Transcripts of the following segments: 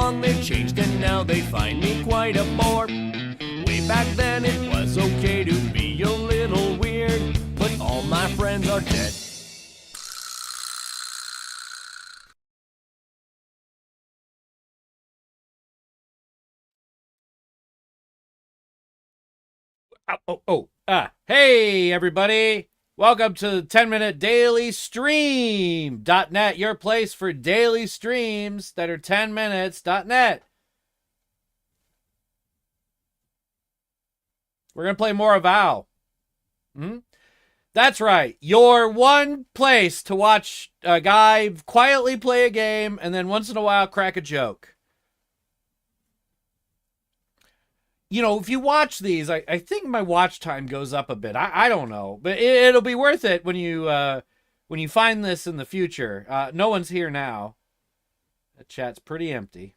along they've changed and now they find me quite a bore. Way back then it was okay to be a little weird, but all my friends are dead. Hey everybody! Welcome to the 10MinuteDAILYstream.net, your place for daily streams that are 10minutes.net. We're going to play more Avow. That's right. Your one place to watch a guy quietly play a game and then once in a while crack a joke. You know, if you watch these, I think my watch time goes up a bit. I don't know, but it'll be worth it when you find this in the future. No one's here now. The chat's pretty empty,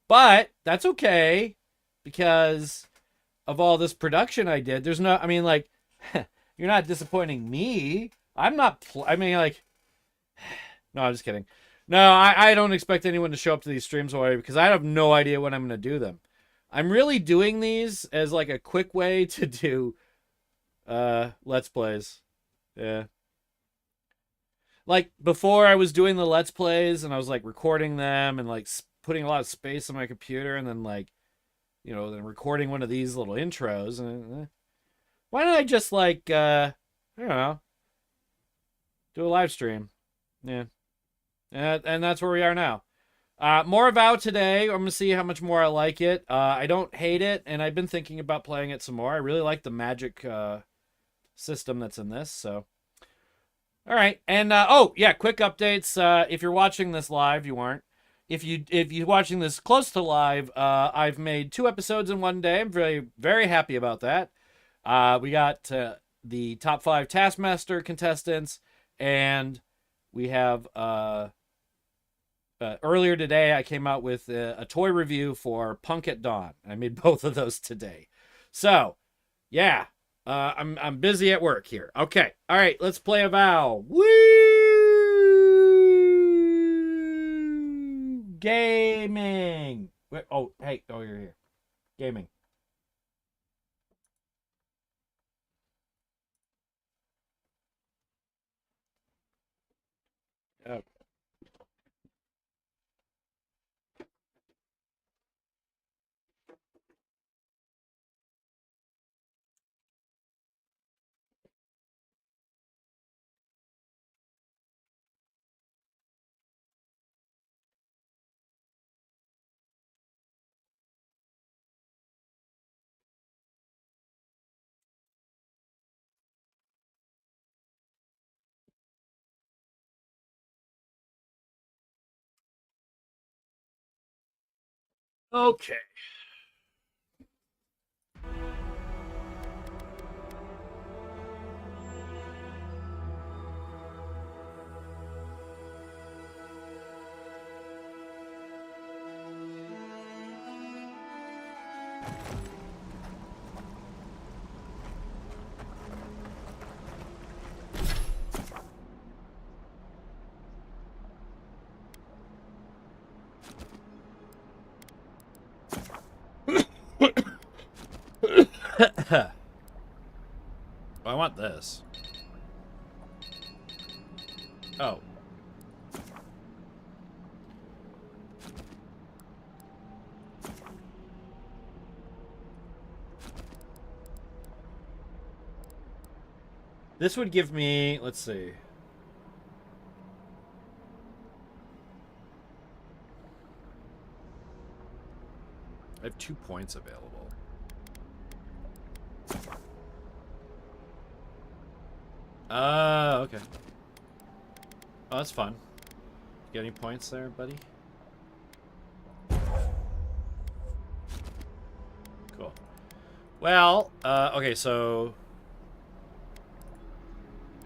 but that's okay because of all this production I did. There's no, I mean, like, you're not disappointing me. I'm not. I mean, like, no, I'm just kidding. No, I don't expect anyone to show up to these streams already because I have no idea when I'm going to do them. I'm really doing these as like a quick way to do Let's Plays. Yeah. Like before I was doing the Let's Plays and I was like recording them and like putting a lot of space on my computer and then like, you know, then recording one of these little intros. And why don't I just like, I don't know, do a live stream? Yeah. And that's where we are now. More Avow today. I'm going to see how much more I like it. I don't hate it, and I've been thinking about playing it some more. I really like the magic system that's in this. So, all right. And, oh, yeah, quick updates. If you're watching this live, you aren't. If you're watching this close to live, I've made 2 episodes in one day. I'm very, very happy about that. We got the top 5 Taskmaster contestants, and we have... earlier today, I came out with a toy review for Punk at Dawn. I made both of those today. So, yeah, I'm busy at work here. Okay, all right, let's play Avow. Woo! Gaming. Wait, oh, hey, oh, you're here. Gaming. Okay. Okay. I want this. Oh. This would give me, let's see. I have 2 points available. Okay. Oh, that's fun. Get any points there, buddy? Cool. Well, okay, so...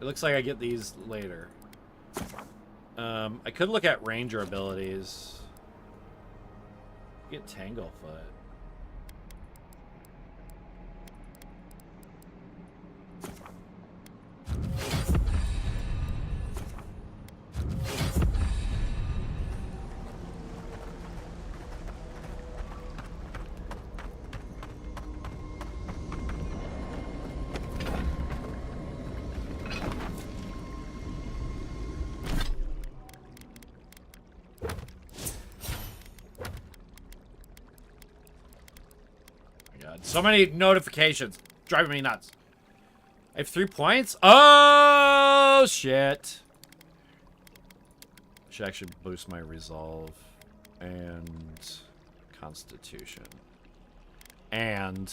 It looks like I get these later. I could look at ranger abilities. Get Tanglefoot. god. So many notifications. Driving me nuts. I have 3 points? Oh, shit. Should actually boost my resolve. And constitution. And...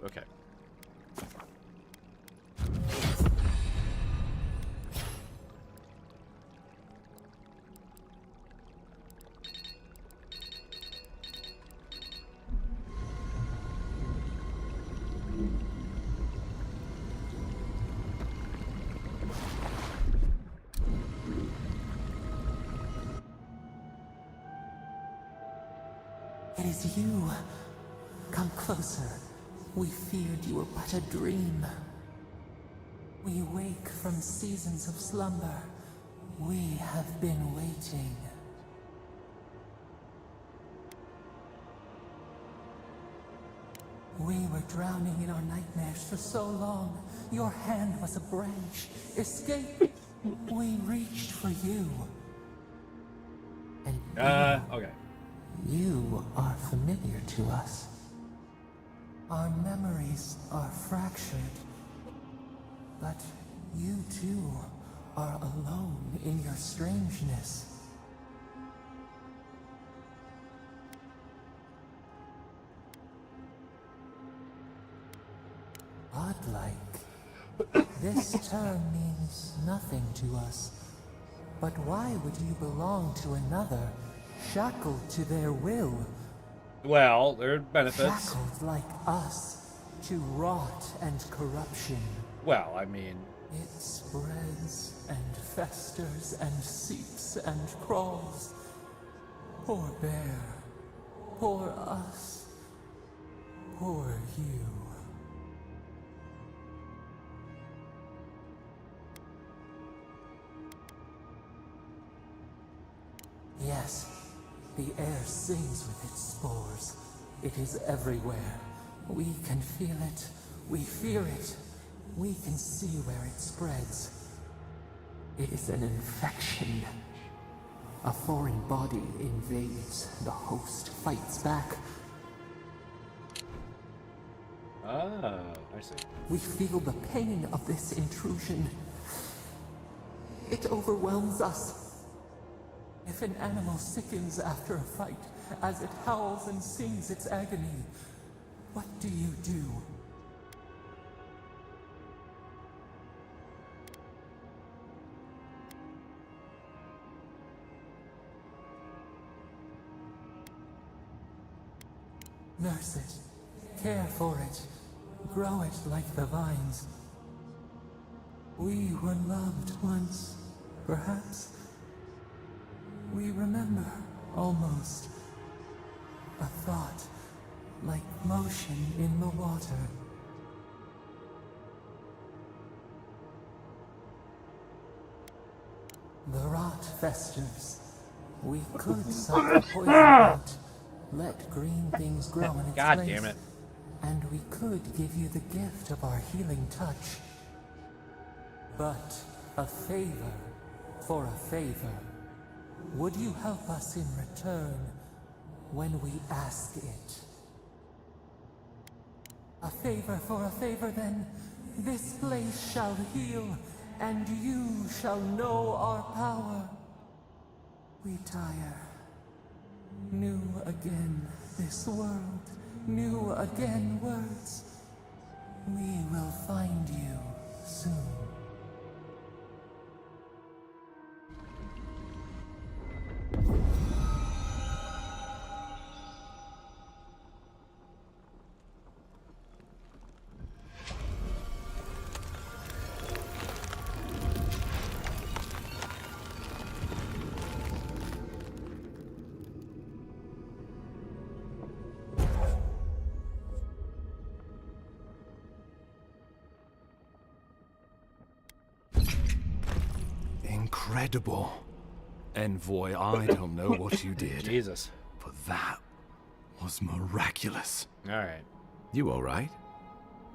okay. It is you. Come closer. We feared you were but a dream. We wake from seasons of slumber. We have been waiting. We were drowning in our nightmares for so long. Your hand was a branch. Escape. We reached for you. And okay. you are familiar to us. Our memories are fractured, but you too are alone in your strangeness. Godlike. This term means nothing to us. But why would you belong to another, shackled to their will? Well, there are benefits. Shackled like us to rot and corruption. Well, I mean... It spreads and festers and seeps and crawls. Poor bear. Poor us. Poor you. Yes, the air sings with its spores. It is everywhere. We can feel it. We fear it. We can see where it spreads. It is an infection. A foreign body invades. The host fights back. Ah, I see. We feel the pain of this intrusion. It overwhelms us. If an animal sickens after a fight, as it howls and sings its agony, what do you do? Nurse it, care for it, grow it like the vines. We were loved once, perhaps. We remember, almost. A thought, like motion in the water. The rot festers. We could suck the poison out, let green things grow in its place. God damn it. And we could give you the gift of our healing touch. But a favor for a favor. Would you help us in return when we ask it? A favor for a favor, then. This place shall heal, and you shall know our power. We tire. New again this world, new again words. We will find you soon. Incredible. Envoy, I don't know what you did. Jesus. But that was miraculous. Alright. You alright?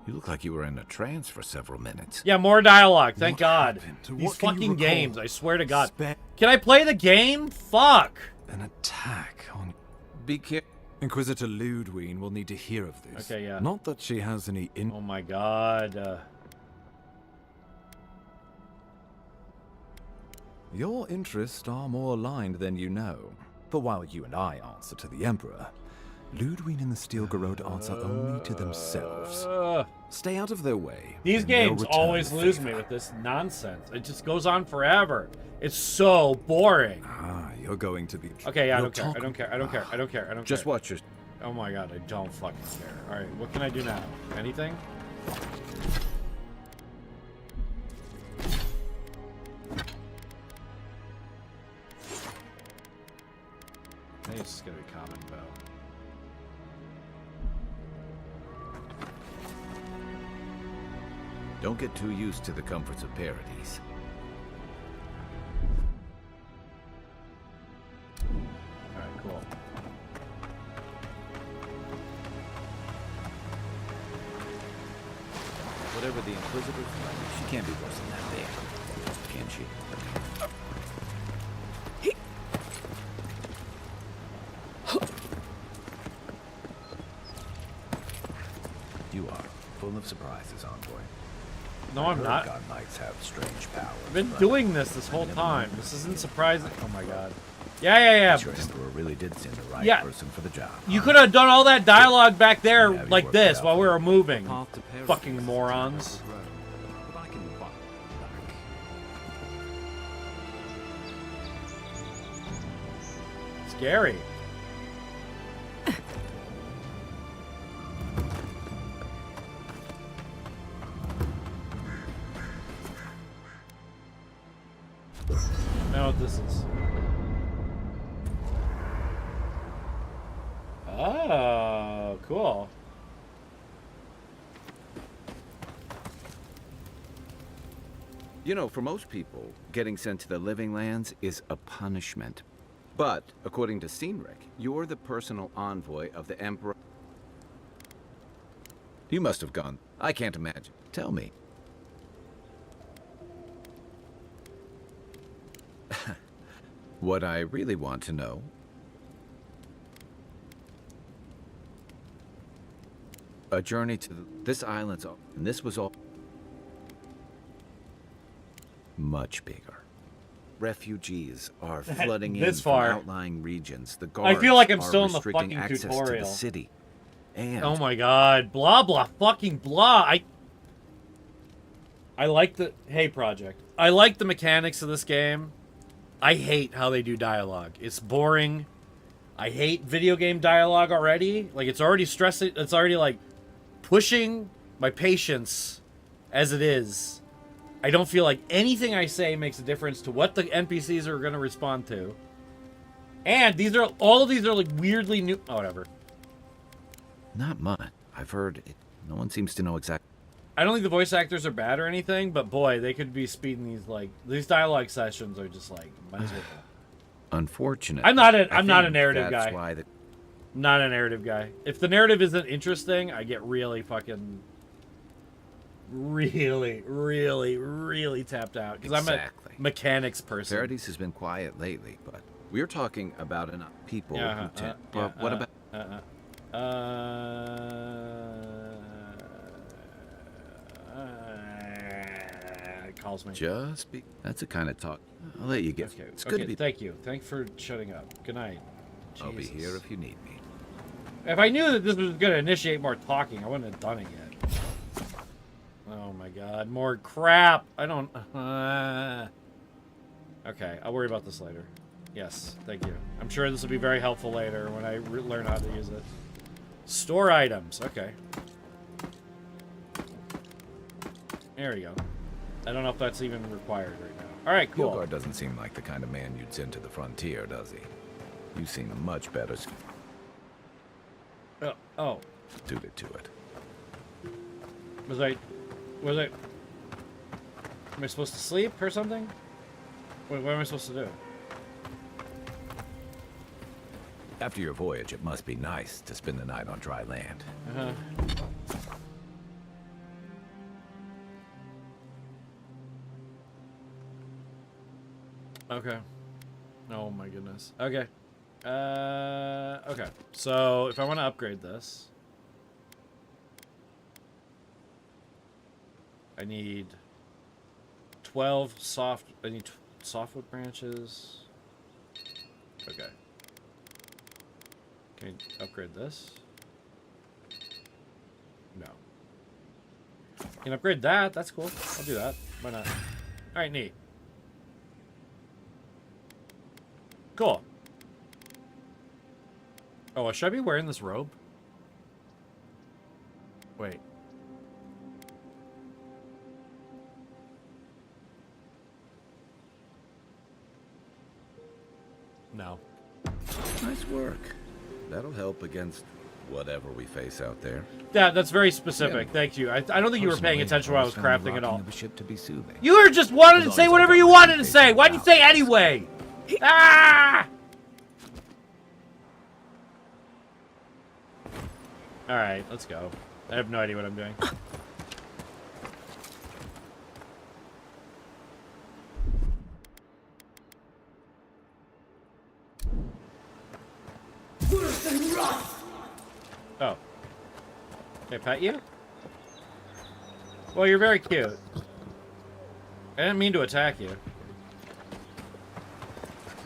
You look like you were in a trance for several minutes. Yeah, more dialogue. Thank What God. happened? These What can you fucking recall? games. I swear to God. Spe- Can I play the game? Fuck. An attack on... Be careful. Inquisitor Ludwig will need to hear of this. Okay, yeah. Not that she has any Oh my God. Your interests are more aligned than you know. But while you and I answer to the Emperor, Ludwig and the Steel Garrote answer only to themselves. Stay out of their way. These and they'll games return always the lose favor. me with this nonsense. It just goes on forever. It's so boring. Ah, you're going to be... Okay, yeah, I We'll don't care. talk- I don't care. I don't care. I don't care. I don't Just care. watch your... Oh my God, I don't fucking care. All right, what can I do now? Anything? I think it's just gonna be common bow. Don't get too used to the comforts of Paradise. All right, cool. Whatever the Inquisitor's like, she can't be worse than that there. Can she? You are full of surprises, Envoy. No, I'm not. God Knights have strange powers. I've been but doing this whole time. This isn't surprising. Oh my God. Yeah. Your Emperor really did send the right Yeah. person for the job. You could have done all that dialogue back there Yeah, you like worked this it out while we for were you. moving. Path to Paradise Fucking is a morons. difficult road, but I can walk back. Scary. I know what this is. Oh, cool. You know, for most people, getting sent to the Living Lands is a punishment. But, according to Cynric, you're the personal envoy of the Emperor. You must have gone. I can't imagine. Tell me. What I really want to know... A journey to this island's all... And this was all... much bigger. Refugees are flooding in This from far. outlying regions. The I guards feel like I'm are still in the restricting fucking access to tutorial. the city. And Oh my God. Blah, blah, fucking blah. I like the... Hey, Project. I like the mechanics of this game. I hate how they do dialogue. It's boring. I hate video game dialogue already. Like, it's already stressing. It's already, like, pushing my patience as it is. I don't feel like anything I say makes a difference to what the NPCs are going to respond to. And all of these are, like, weirdly new... Oh, whatever. not much. I've heard it. No one seems to know exactly. I don't think the voice actors are bad or anything, but boy, they could be speeding these, like... These dialogue sessions are just, like, miserable. Unfortunate. I'm not a narrative that's guy. Why the Not a narrative guy. If the narrative isn't interesting, I get really fucking... Really, really, really tapped out. Because Exactly. I'm a mechanics person. Paradise has been quiet lately, but we're talking about enough people Yeah, who tend. yeah, But what about? It calls me. Just be. That's the kind of talk. I'll let you get. Okay, It's good okay, to be. thank you. Thanks for shutting up. Good night. I'll be Jesus. here if you need me. If I knew that this was going to initiate more talking, I wouldn't have done it yet. Oh my God, more crap. I don't... Okay, I'll worry about this later. Yes, thank you. I'm sure this will be very helpful later when I learn how to use it. Store items, okay. There we go. I don't know if that's even required right now. All right, cool. Yogard doesn't seem like the kind of man you'd send to the frontier, does he? You seem much better Oh, suited to it. was I... Am I supposed to sleep or something? Wait, what am I supposed to do? After your voyage, it must be nice to spend the night on dry land. Uh-huh. Okay. Oh my goodness. Okay. Okay. So if I want to upgrade this, I need 12 soft. I need softwood branches. Okay. Can I upgrade this? No. Can upgrade that? That's cool. I'll do that. Why not? All right, neat. Cool. Oh, should I be wearing this robe? Wait. No. Nice work. That'll help against whatever we face out there. Yeah, that's very specific. Yeah. Thank you. I don't think you were paying attention while I was crafting it all. The ship to be soothing. You were just wanted to say whatever you wanted to say. Why'd you say anyway? Ah! All right, let's go. I have no idea what I'm doing. Oh. Can I pet you? Well, you're very cute. I didn't mean to attack you.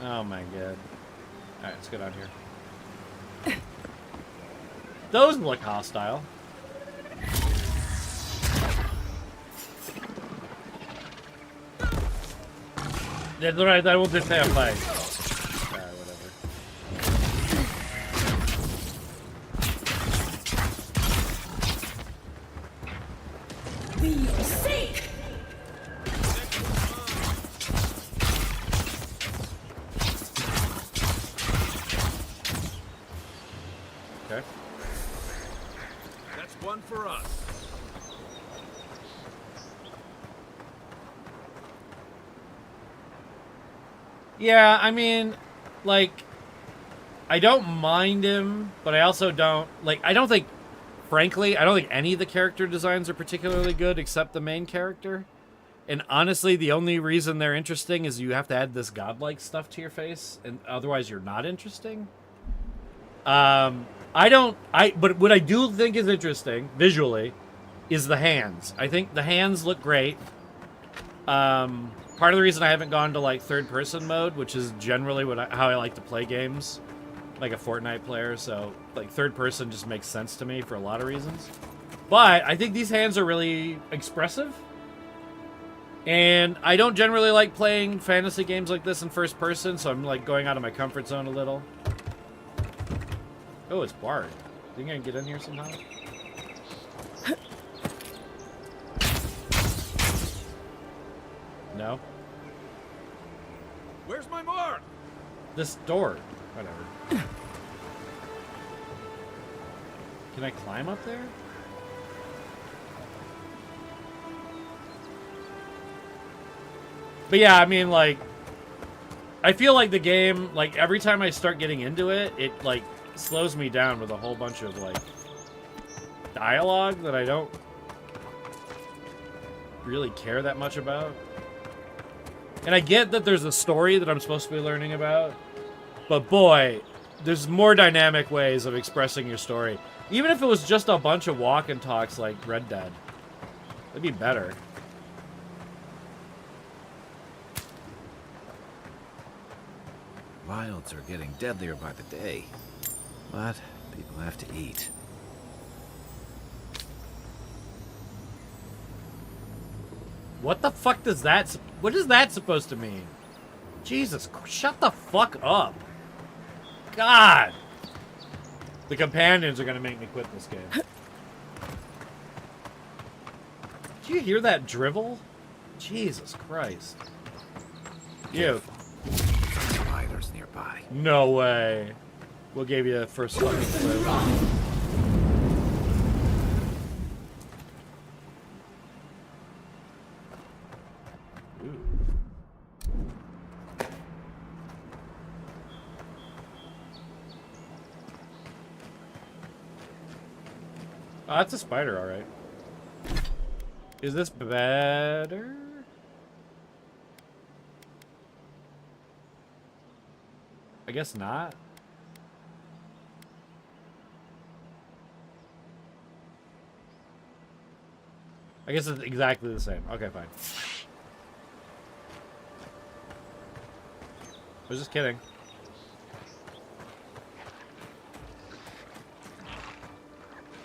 Oh my god. Alright, let's go down here. Those look hostile. That's right, I will just say a fight. Whatever. We seek. Okay. That's one for us. Yeah, I mean, like, I don't mind him, but I also don't, like, frankly, I don't think any of the character designs are particularly good except the main character. And honestly, the only reason they're interesting is you have to add this godlike stuff to your face, and otherwise you're not interesting. But what I do think is interesting, visually, is the hands. I think the hands look great. Part of the reason I haven't gone to, like, third-person mode, which is generally how I like to play games, like a Fortnite player, so, like, third-person just makes sense to me for a lot of reasons. But I think these hands are really expressive. And I don't generally like playing fantasy games like this in first person, so I'm, like, going out of my comfort zone a little. Oh, it's barred. Think I can get in here somehow? No? Where's my mark? This door. Whatever. Can I climb up there? But yeah, I mean, like, I feel like the game, like, every time I start getting into it, it, like, slows me down with a whole bunch of, like, dialogue that I don't really care that much about. And I get that there's a story that I'm supposed to be learning about, but boy, there's more dynamic ways of expressing your story. Even if it was just a bunch of walk and talks like Red Dead, that'd be better. Wilds are getting deadlier by the day, but people have to eat. What the fuck does that... What is that supposed to mean? Jesus, shut the fuck up. God. The companions are gonna make me quit this game. Did you hear that drivel? Jesus Christ. You. Spiders nearby. No way. We'll give you the first fucking clue. Oh, that's a spider, alright. Is this better? guess not. I guess it's exactly the same. Okay, fine. I was just kidding.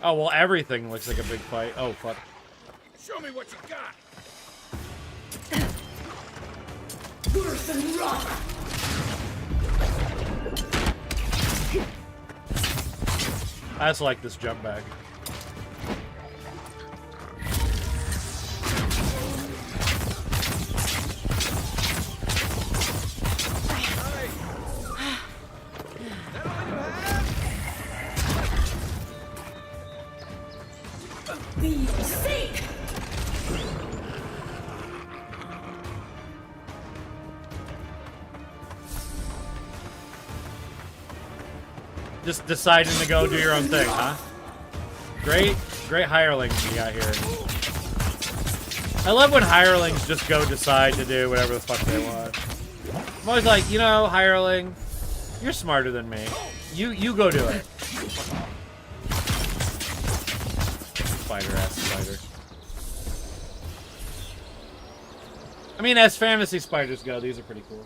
Oh, well, everything looks like a big fight. Oh, fuck. Show me what you got. Birth and rot. I just like this jump back. We seek. Just deciding to go do your own thing, huh? Great hirelings you got here. I love when hirelings just go decide to do whatever the fuck they want. I'm always like, you know, hireling, you're smarter than me. You go do it. Spider-ass spider. I mean, as fantasy spiders go, these are pretty cool.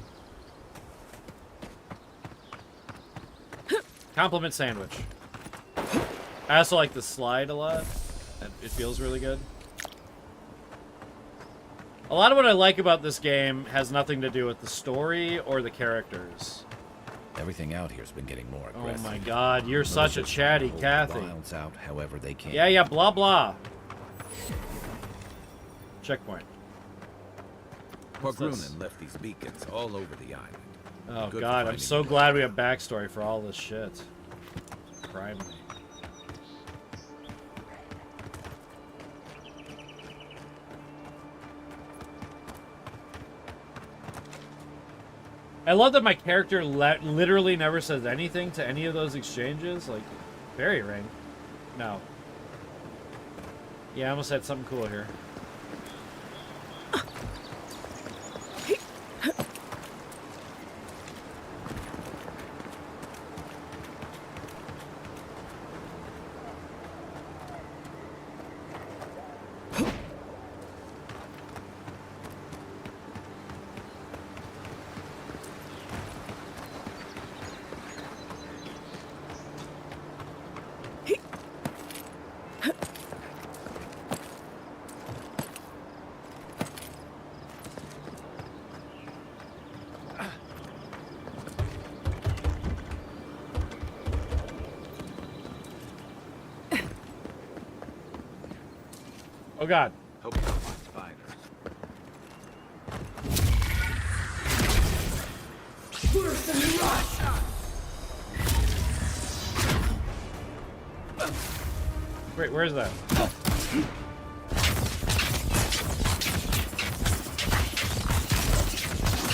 Compliment sandwich. I also like the slide a lot. It feels really good. A lot of what I like about this game has nothing to do with the story or the characters. Everything out here's been getting more Oh aggressive. my god, you're such a chatty Kathy. Wilds out however they can. Yeah, blah blah. Checkpoint. What's this? Grunin left these beacons all over the island. Oh Good for god, I'm finding so the glad we have backstory for all this shit. Crime me. I love that my character literally never says anything to any of those exchanges. Like, fairy ring. No. Yeah, I almost had something cool here. Oh god. Hope you don't mind spiders. Birth and rot. Wait, where is that?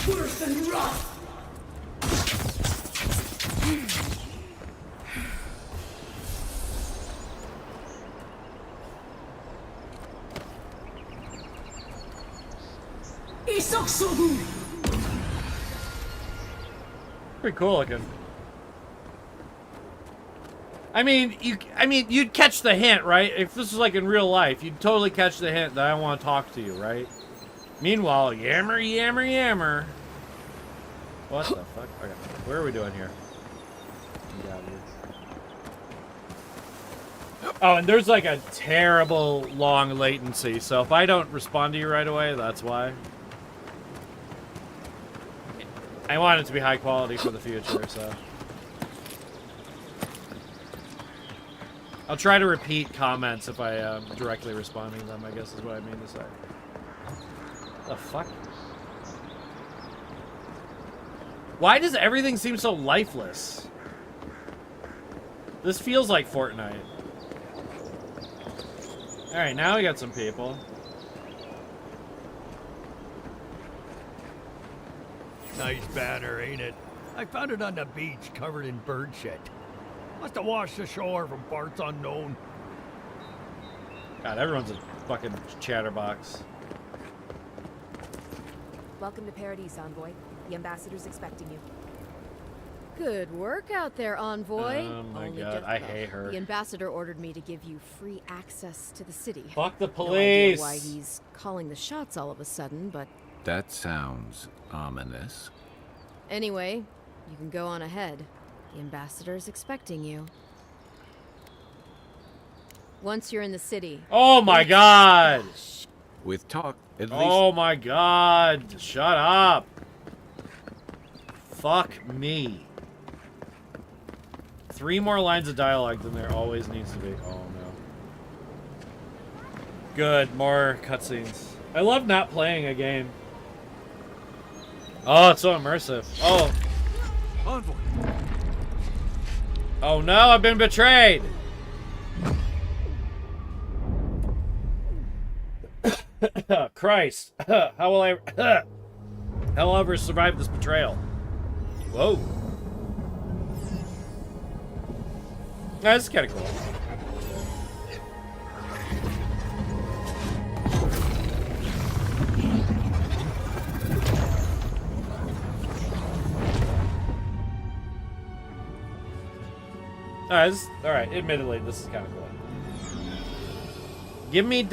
Birth and rot. Pretty cool looking. I mean, you'd catch the hint, right? If this was like in real life, you'd totally catch the hint that I want to talk to you, right? Meanwhile, yammer, yammer, yammer. What the fuck? Okay, where are we doing here? Get out of here. Oh, and there's like a terrible long latency, so if I don't respond to you right away, that's why. I want it to be high quality for the future, so. I'll try to repeat comments if I am directly responding to them, I guess is what I mean to say. The fuck? Why does everything seem so lifeless? This feels like Fortnite. Alright, now we got some people. Nice banner, ain't it? I found it on the beach, covered in bird shit. Must have washed ashore from parts unknown. God, everyone's a fucking chatterbox. Welcome to Paradise, Envoy. The ambassador's expecting you. Good work out there, Envoy. Oh my Only God, just- I hate her. The ambassador ordered me to give you free access to the city. Fuck the No idea police. why he's calling the shots all of a sudden, but That sounds ominous. anyway, you can go on ahead. The ambassador's expecting you. Once you're in the city. Oh my God. With talk, at least. Oh my God. Shut up. Fuck me. 3 more lines of dialogue than there always needs to be. Oh no. Good, more cutscenes. I love not playing a game. Oh, it's so immersive. Oh. Envoy. Oh no, I've been betrayed. Christ. How will I ever survive this betrayal? Whoa. That's kind of cool. Alright, admittedly, this is kind of cool. Give me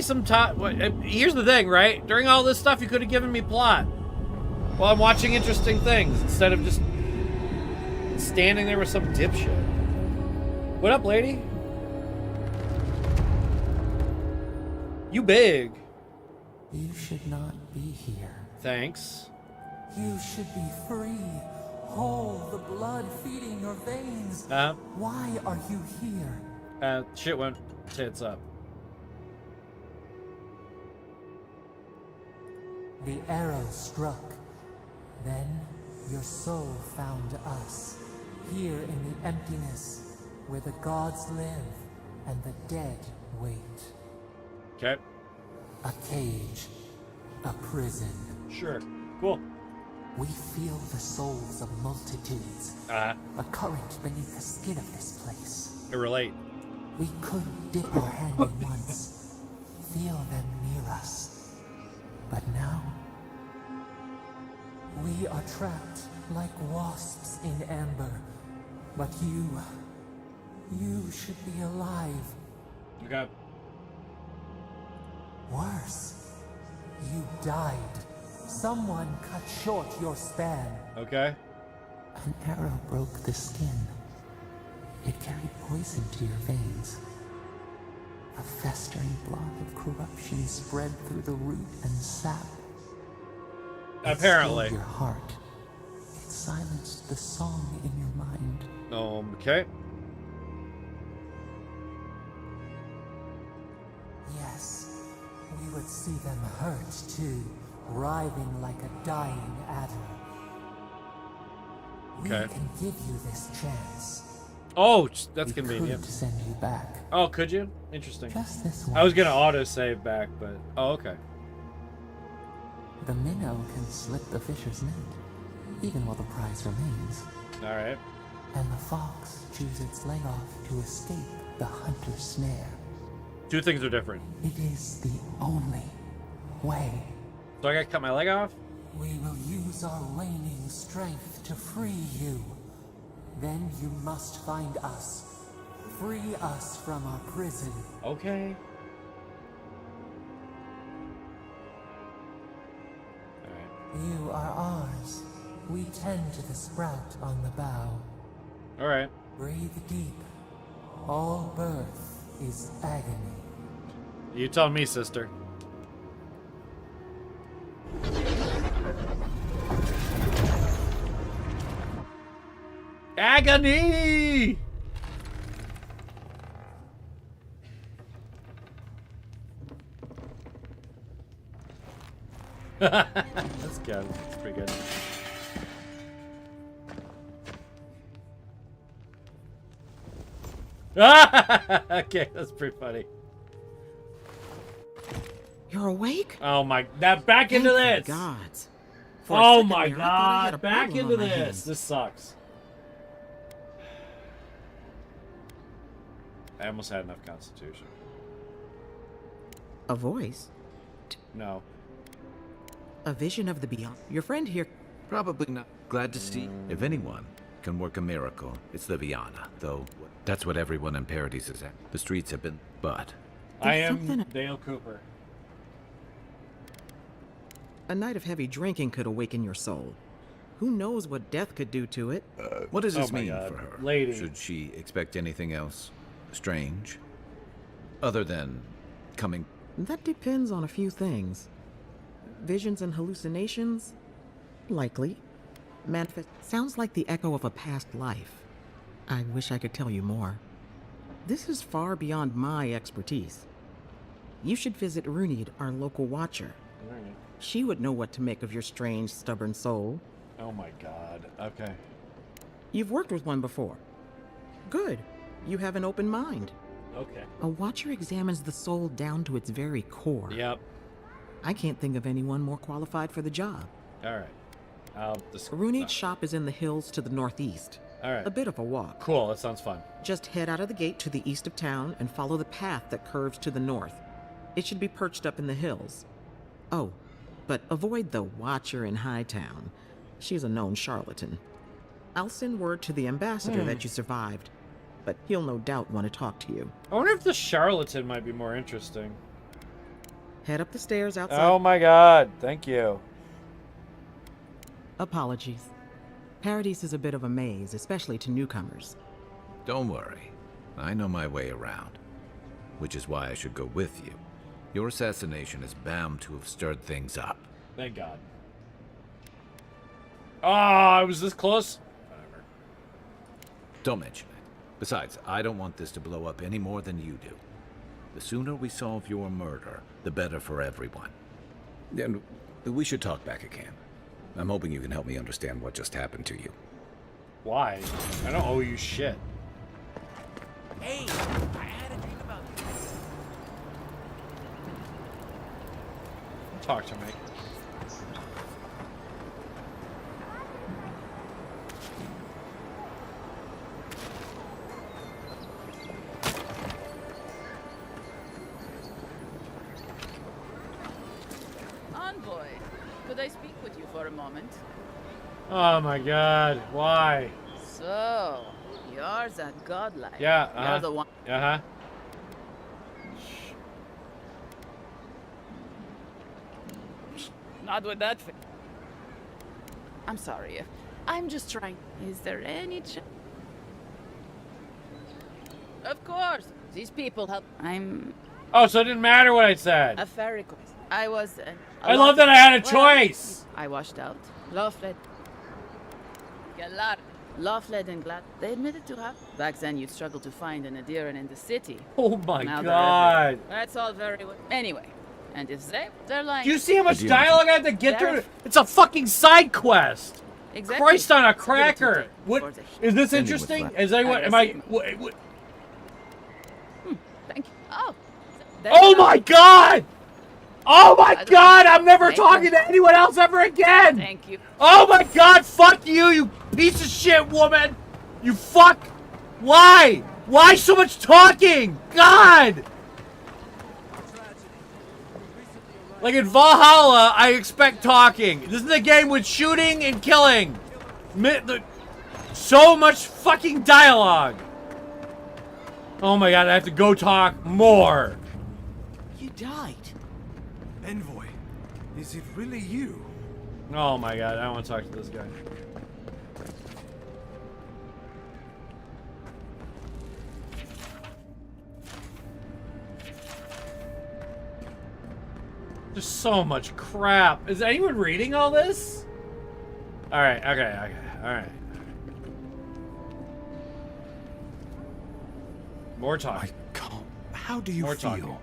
some time. Here's the thing, right? During all this stuff, you could have given me plot. While I'm watching interesting things, instead of just standing there with some dipshit. What up, lady? You big. You should not be here. Thanks. You should be free. Whole, the blood feeding your veins. Why are you here? Shit went tits up. The arrow struck. Then your soul found us. Here in the emptiness, where the gods live and the dead wait. Okay. A cage. A prison. Sure. Cool. We feel the souls of multitudes. A current beneath the skin of this place. I relate. We could dip our hand in once, feel them near us. But now, we are trapped like wasps in amber. But you should be alive. Okay. Worse, you died. Someone cut short your span. Okay. An arrow broke the skin. It carried poison to your veins. A festering blob of corruption spread through the root and sap. Apparently. It stilled your heart. It silenced the song in your mind. Okay. Yes, we would see them hurt too, writhing like a dying adder. Okay. We can give you this chance. Oh, that's We convenient. could send you back. Oh, could you? Interesting. Just this once. I was gonna auto-save back, but... Oh, okay. The minnow can slip the fisher's net, even while the prize remains. Alright. And the fox chews its leg off to escape the hunter's snare. 2 things are different. It is the only way. So I gotta cut my leg off? We will use our waning strength to free you. Then you must find us. Free us from our prison. Okay. Alright. You are ours. We tend to the sprout on the bough. Alright. Breathe deep. All birth is agony. You tell me, sister. Agony! That's good. That's pretty good. Okay, that's pretty funny. You're awake? Oh my! Now back into Thank this. the gods. For a Oh second my there, I thought I had God! a Back problem into on my this. hands. This sucks. I almost had enough constitution. A voice? No. A vision of the beyond? Your friend here... Probably not. Glad to see. If anyone can work a miracle. It's the Viana, though. That's what everyone in Paradise is at. The streets have been... But... I am Dale Cooper. A night of heavy drinking could awaken your soul. Who knows what death could do to it? What does this my mean God. for her? Lady. Should she expect anything else strange? Other than coming... That depends on a few things. Visions and hallucinations? Likely. Manifest sounds like the echo of a past life. I wish I could tell you more. This is far beyond my expertise. You should visit Runid, our local watcher. Alright. She would know what to make of your strange, stubborn soul. Oh my God. Okay. You've worked with one before. Good. You have an open mind. Okay. A watcher examines the soul down to its very core. Yep. I can't think of anyone more qualified for the job. Alright. Runid's shop is in the hills to the northeast. Alright. A bit of a walk. Cool, that sounds fun. Just head out of the gate to the east of town and follow the path that curves to the north. It should be perched up in the hills. Oh, but avoid the Watcher in Hightown. She's a known charlatan. I'll send word to the ambassador that you survived, but he'll no doubt want to talk to you. I wonder if the charlatan might be more interesting. Head up the stairs outside. Oh my God, thank you. Apologies. Paradise is a bit of a maze, especially to newcomers. Don't worry. I know my way around. Which is why I should go with you. Your assassination is bound to have stirred things up. Thank God. Oh, I was this close? Whatever. Don't mention it. Besides, I don't want this to blow up any more than you do. The sooner we solve your murder, the better for everyone. And we should talk back again. I'm hoping you can help me understand what just happened to you. Why? I don't owe you shit. Hey, I had a dream about you. Talk to me. Envoy, could I speak with you for a moment? Oh my God, why? So, you're that godlike. Yeah, You're the one. Uh-huh. Not with that. I'm sorry. I'm just trying. Is there any chance? Of course. These people help. I'm Oh, so it didn't matter what I said. a fair request. I was. I love that I had a choice. I washed out. Lawfled. Galar. Lawfled and Glad. They admitted to have. Back then, you'd struggle to find an adherent in the city. Oh my Now they're God. everywhere. That's all very well. Anyway, and if they're lying. Do you see how much Adherent. dialogue I have to get through? It's a fucking side quest. Exactly. Christ on a Give it to cracker. them What for the- is this Send me with interesting? what? Is anyone? Am I? What? Thank you. Oh. Oh my God! Oh my I don't- God! I'm never Thank you. talking to anyone else ever again. Thank you. Oh my God! Fuck you, you piece of shit woman! You fuck! Why? Why so much talking? God! Like in Valhalla, I expect talking. This is a game with shooting and killing. So much fucking dialogue. Oh my God! I have to go talk more. You died. Envoy, is it really you? Oh my God! I don't want to talk to this guy. There's so much crap. Is anyone reading all this? Alright, okay, alright. More I talk. can't. How do you More feel? talking.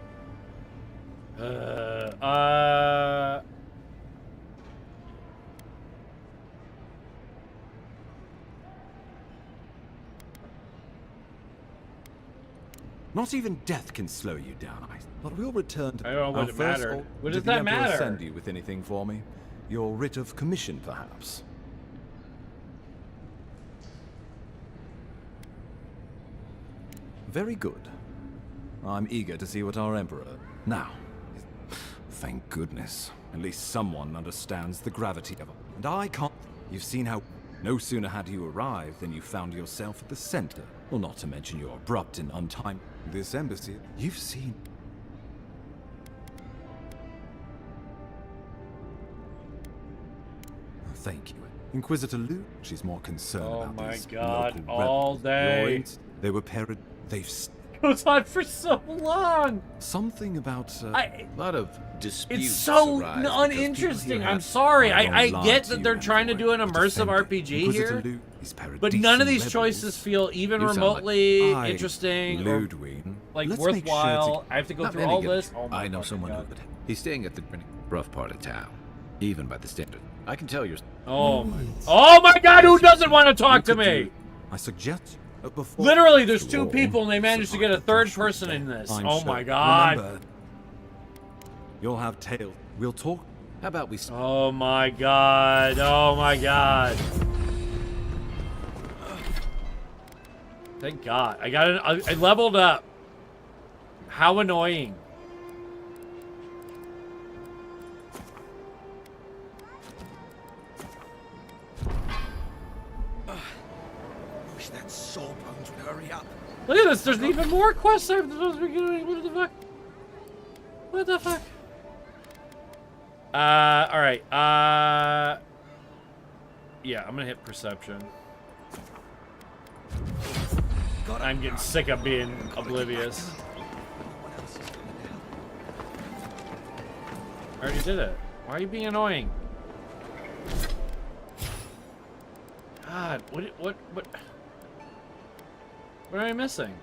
Not even death can slow you down. But we'll return to. I don't know what Our it first mattered. or- What did does the that Emperor matter? Send you with anything for me? Your writ of commission, perhaps. Very good. I'm eager to see what our Emperor. Now, thank goodness. At least someone understands the gravity of it. And I can't. You've seen how. No sooner had you arrived than you found yourself at the center, well, not to mention your abrupt and untimely. This embassy, you've seen. Thank you. Inquisitor Lu, she's more concerned about my these God, local all rebels. day. They were they've Goes on for so long. something about A lot of disputes. It's so arise because people uninteresting. here I'm have- sorry. I won't I lie get to that you, they're trying to do an Envoy. immersive Defender, RPG Inquisitor here, Lu is but none of paradising these rebels. choices feel even You sound remotely I, interesting or Ludwig, like let's make sure worthwhile. I have to go Not through many all get this. it. Oh my I know fucking someone who God. would. He's staying at the rough part of town, even by the standard. I can tell you're. Oh my God! Who doesn't want to talk to me? I suggest before. Literally, there's two War, people and they managed to get a survive third the person in conflict. this. I'm Oh sure. my God! Remember, you'll have tales. We'll talk. How about we? Oh my God! Oh my God! Thank God! I got it. I leveled up. How annoying! Wish that sawbones would hurry up. Look at this. There's even more quests I'm supposed to be doing. What the fuck? What the fuck? All right. Yeah, I'm gonna hit perception. I'm getting sick of being oblivious. I already did it. Why are you being annoying? God, what am I missing?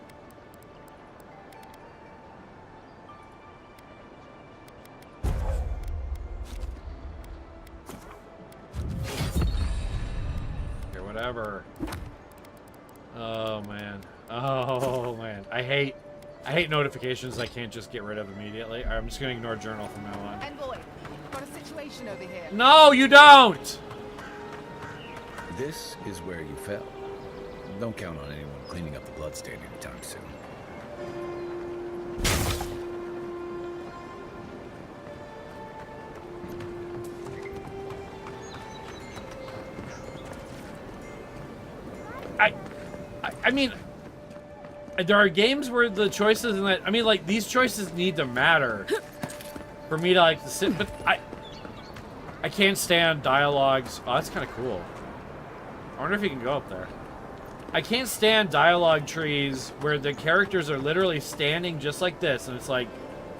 Okay, whatever. Oh man. Oh man. I hate notifications I can't just get rid of immediately. I'm just gonna ignore journal from now on. Envoy, got a situation over here. No, you don't! This is where you fell. Don't count on anyone cleaning up the bloodstain anytime soon. I mean, there are games where the choices in that, I mean, like, these choices need to matter for me to, like, sit, but I can't stand dialogues. Oh, that's kind of cool. I wonder if you can go up there. I can't stand dialogue trees where the characters are literally standing just like this, and it's like,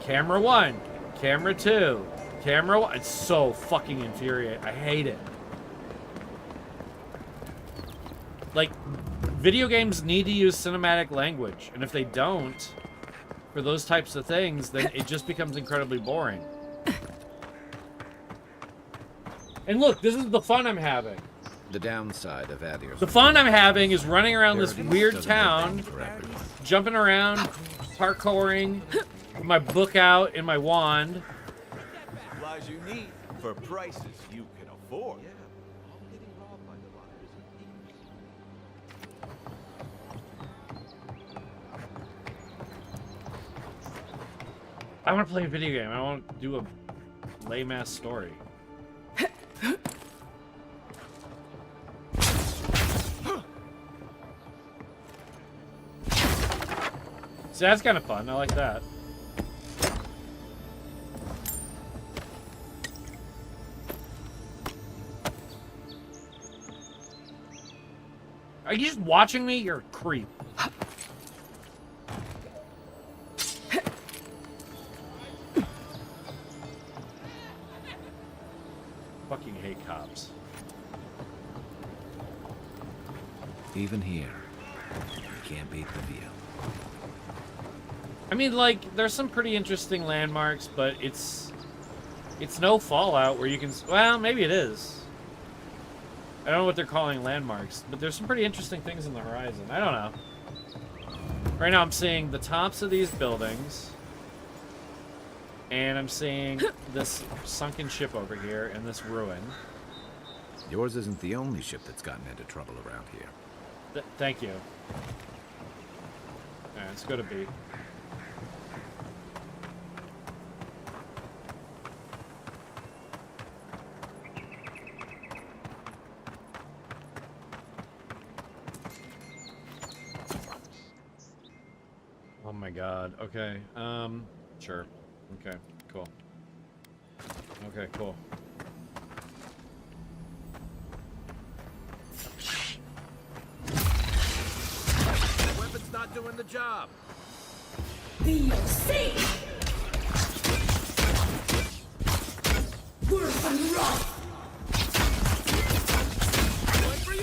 camera 1, camera 2, camera 1. It's so fucking infuriating. I hate it. Like, video games need to use cinematic language, and if they don't, for those types of things, then it just becomes incredibly boring. And look, this is the fun I'm having. The downside of Adir's. The fun I'm having is running around this Paradise weird doesn't town, work for everyone. jumping around, parkouring, with my book out and my wand. Supplies you need for prices you can afford. I want to play a video game. I want to do a lame-ass story. See, that's kind of fun. I like that. Are you just watching me? You're a creep. Fucking hate cops. Even here, you can't beat the view. I mean, like, there's some pretty interesting landmarks, but it's no Fallout where you can, well, maybe it is. I don't know what they're calling landmarks, but there's some pretty interesting things on the horizon. I don't know. Right now I'm seeing the tops of these buildings, and I'm seeing this sunken ship over here and this ruin. Yours isn't the only ship that's gotten into trouble around here. Thank you. Alright, let's go to B. my god. Okay. Sure. Okay, cool. Okay, cool. The weapon's not doing the job. Be safe! Worse than rough! One for you!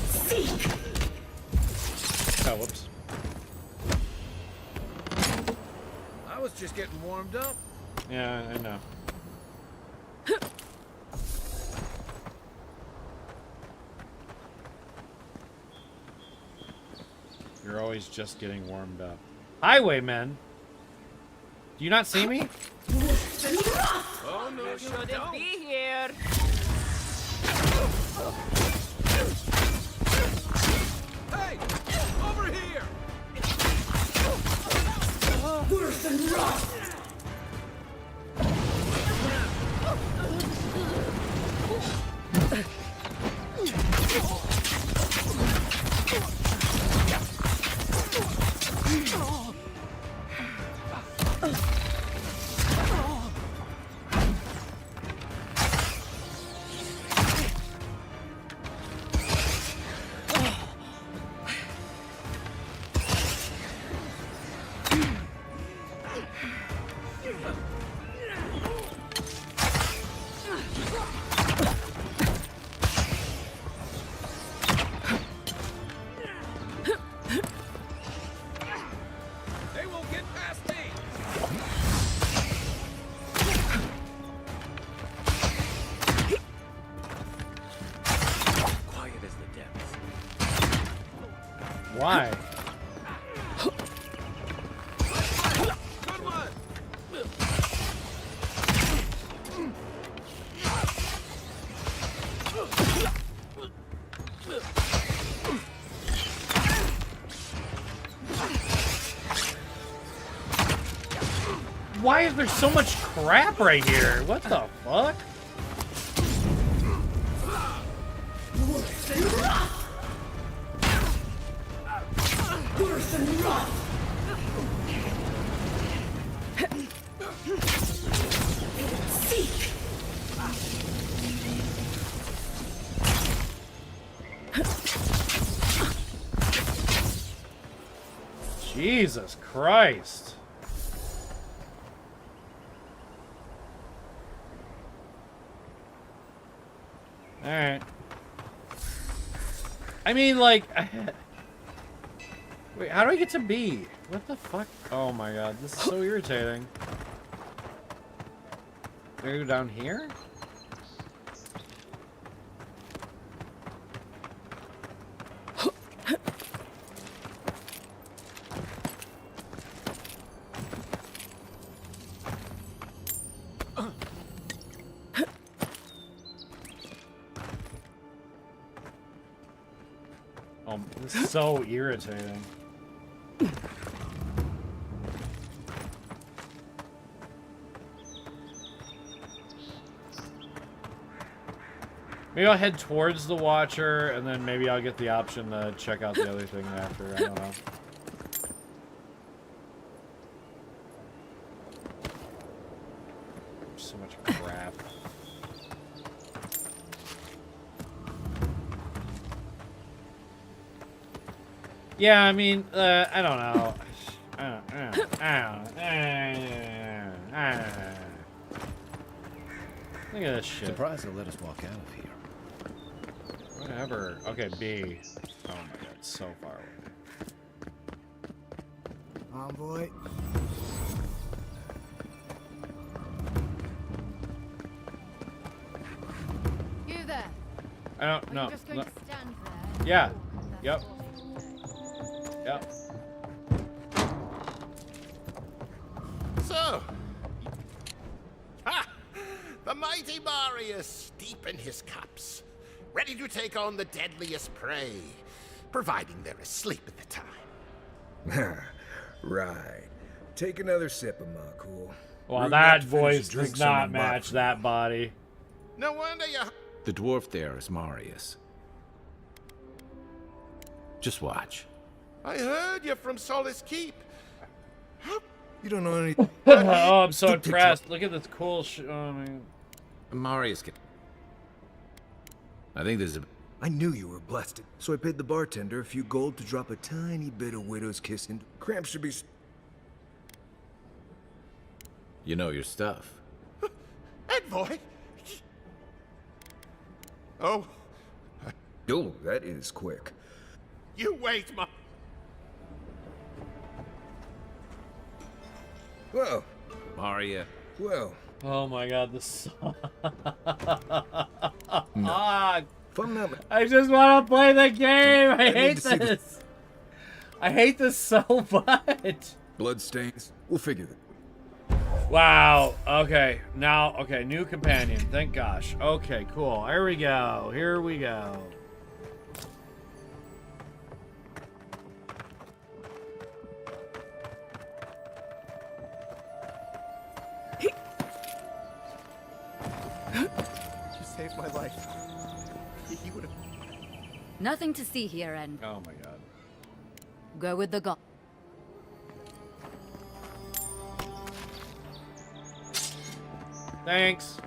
Seek! Oh, whoops. I was just getting warmed up. Yeah, I know. You're always just getting warmed up. Highwaymen! Do you not see me? Oh no, you don't. Be here. Hey! Over here! Worse than rough! They won't get past me! Quiet as the depths. Why? Good one! Why is there so much crap right here? What the fuck? Worse than rough! Worse than rough! Seek! Jesus Christ. Alright. I mean, like... Wait, how do I get to B? What the fuck? Oh my god, this is so irritating. Do I go down here? Oh, this is so irritating. Maybe I'll head towards the Watcher, and then maybe I'll get the option to check out the other thing after. I don't know. So much crap. Yeah, I mean, I don't know. Look at this shit. Surprised they let us walk out of here. Whatever. Okay, B. Oh my god, it's so far away. Envoy. You there? I don't know. Are you just going to stand there? Yeah. That's Yep. awful. Yep. So, the mighty Marius deep in his cups, ready to take on the deadliest prey, providing they're asleep at the time. Right. Take another sip of my cool. Well, Root that enough to finish voice a drink does some not of my match food. that body. No wonder you... The dwarf there is Marius. Just watch. I heard you're from Solace Keep. How... You don't know anything. Oh, I'm so impressed. Look at this cool oh, man. Marius can... I think there's a... I knew you were blasted, so I paid the bartender a few gold to drop a tiny bit of widow's kiss into... Cramps should be... You know your stuff. Envoy? Oh. Oh, that is quick. You wait, Well. Maria. Well. Oh my god, this song. No. I just want to play the game. I hate this. I hate this so much. Bloodstains. We'll figure that. Wow. Okay. Now, okay. New companion. Thank gosh. Okay, cool. Here we go. Here we go. You saved my life. He would have... Nothing to see here, and oh my god. Go with the god. Thanks.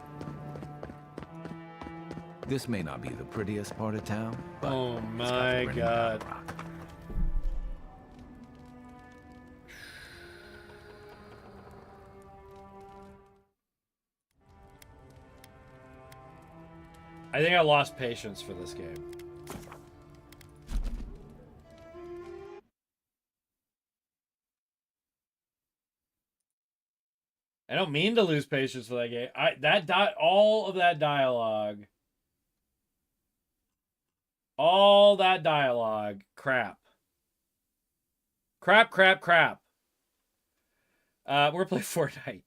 This may not be the prettiest part of town, but oh my god. I think I lost patience for this game. I don't mean to lose patience for that game. All of that dialogue. All that dialogue. Crap. Crap. We're gonna play Fortnite.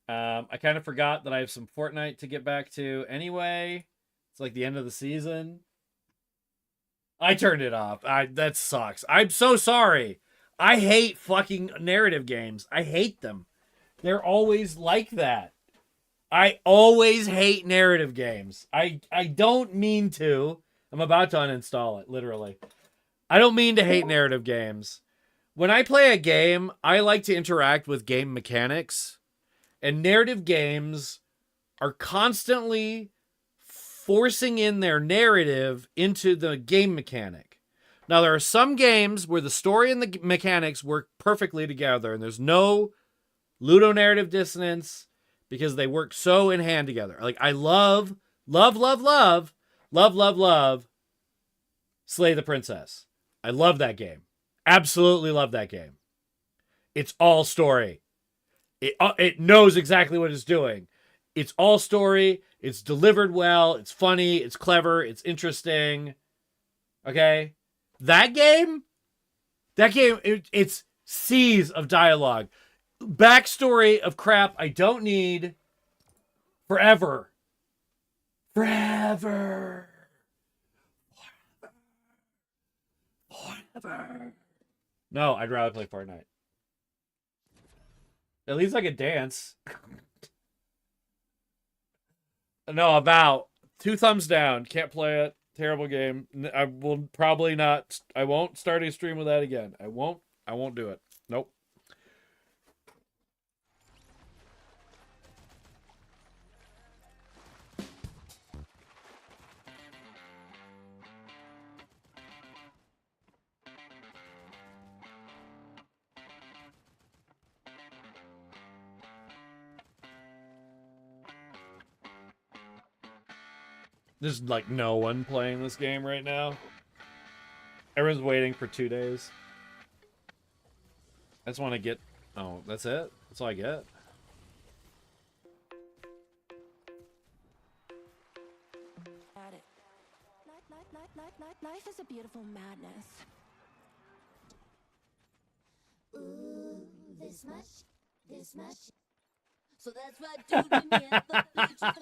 I kind of forgot that I have some Fortnite to get back to anyway. It's like the end of the season. I turned it off. That sucks. I'm so sorry. I hate fucking narrative games. I hate them. They're always like that. I always hate narrative games. I don't mean to. I'm about to uninstall it, literally. I don't mean to hate narrative games. When I play a game, I like to interact with game mechanics. And narrative games are constantly forcing in their narrative into the game mechanic. Now, there are some games where the story and the mechanics work perfectly together, and there's no ludonarrative dissonance because they work so in hand together. Like, I love Slay the Princess. I love that game. Absolutely love that game. It's all story. It knows exactly what it's doing. It's all story. It's delivered well. It's funny. It's clever. It's interesting. Okay? That game, it's seas of dialogue. Backstory of crap I don't need. Forever. No, I'd rather play Fortnite. At least I could dance. No, Avow. 2 thumbs down. Can't play it. Terrible game. I will probably not. I won't start a stream with that again. I won't do it. Nope. There's like no one playing this game right now. Everyone's waiting for 2 days. I just want to get... Oh, that's it? That's all I get? Life is a beautiful madness. Ooh, this much. So that's what do to me at the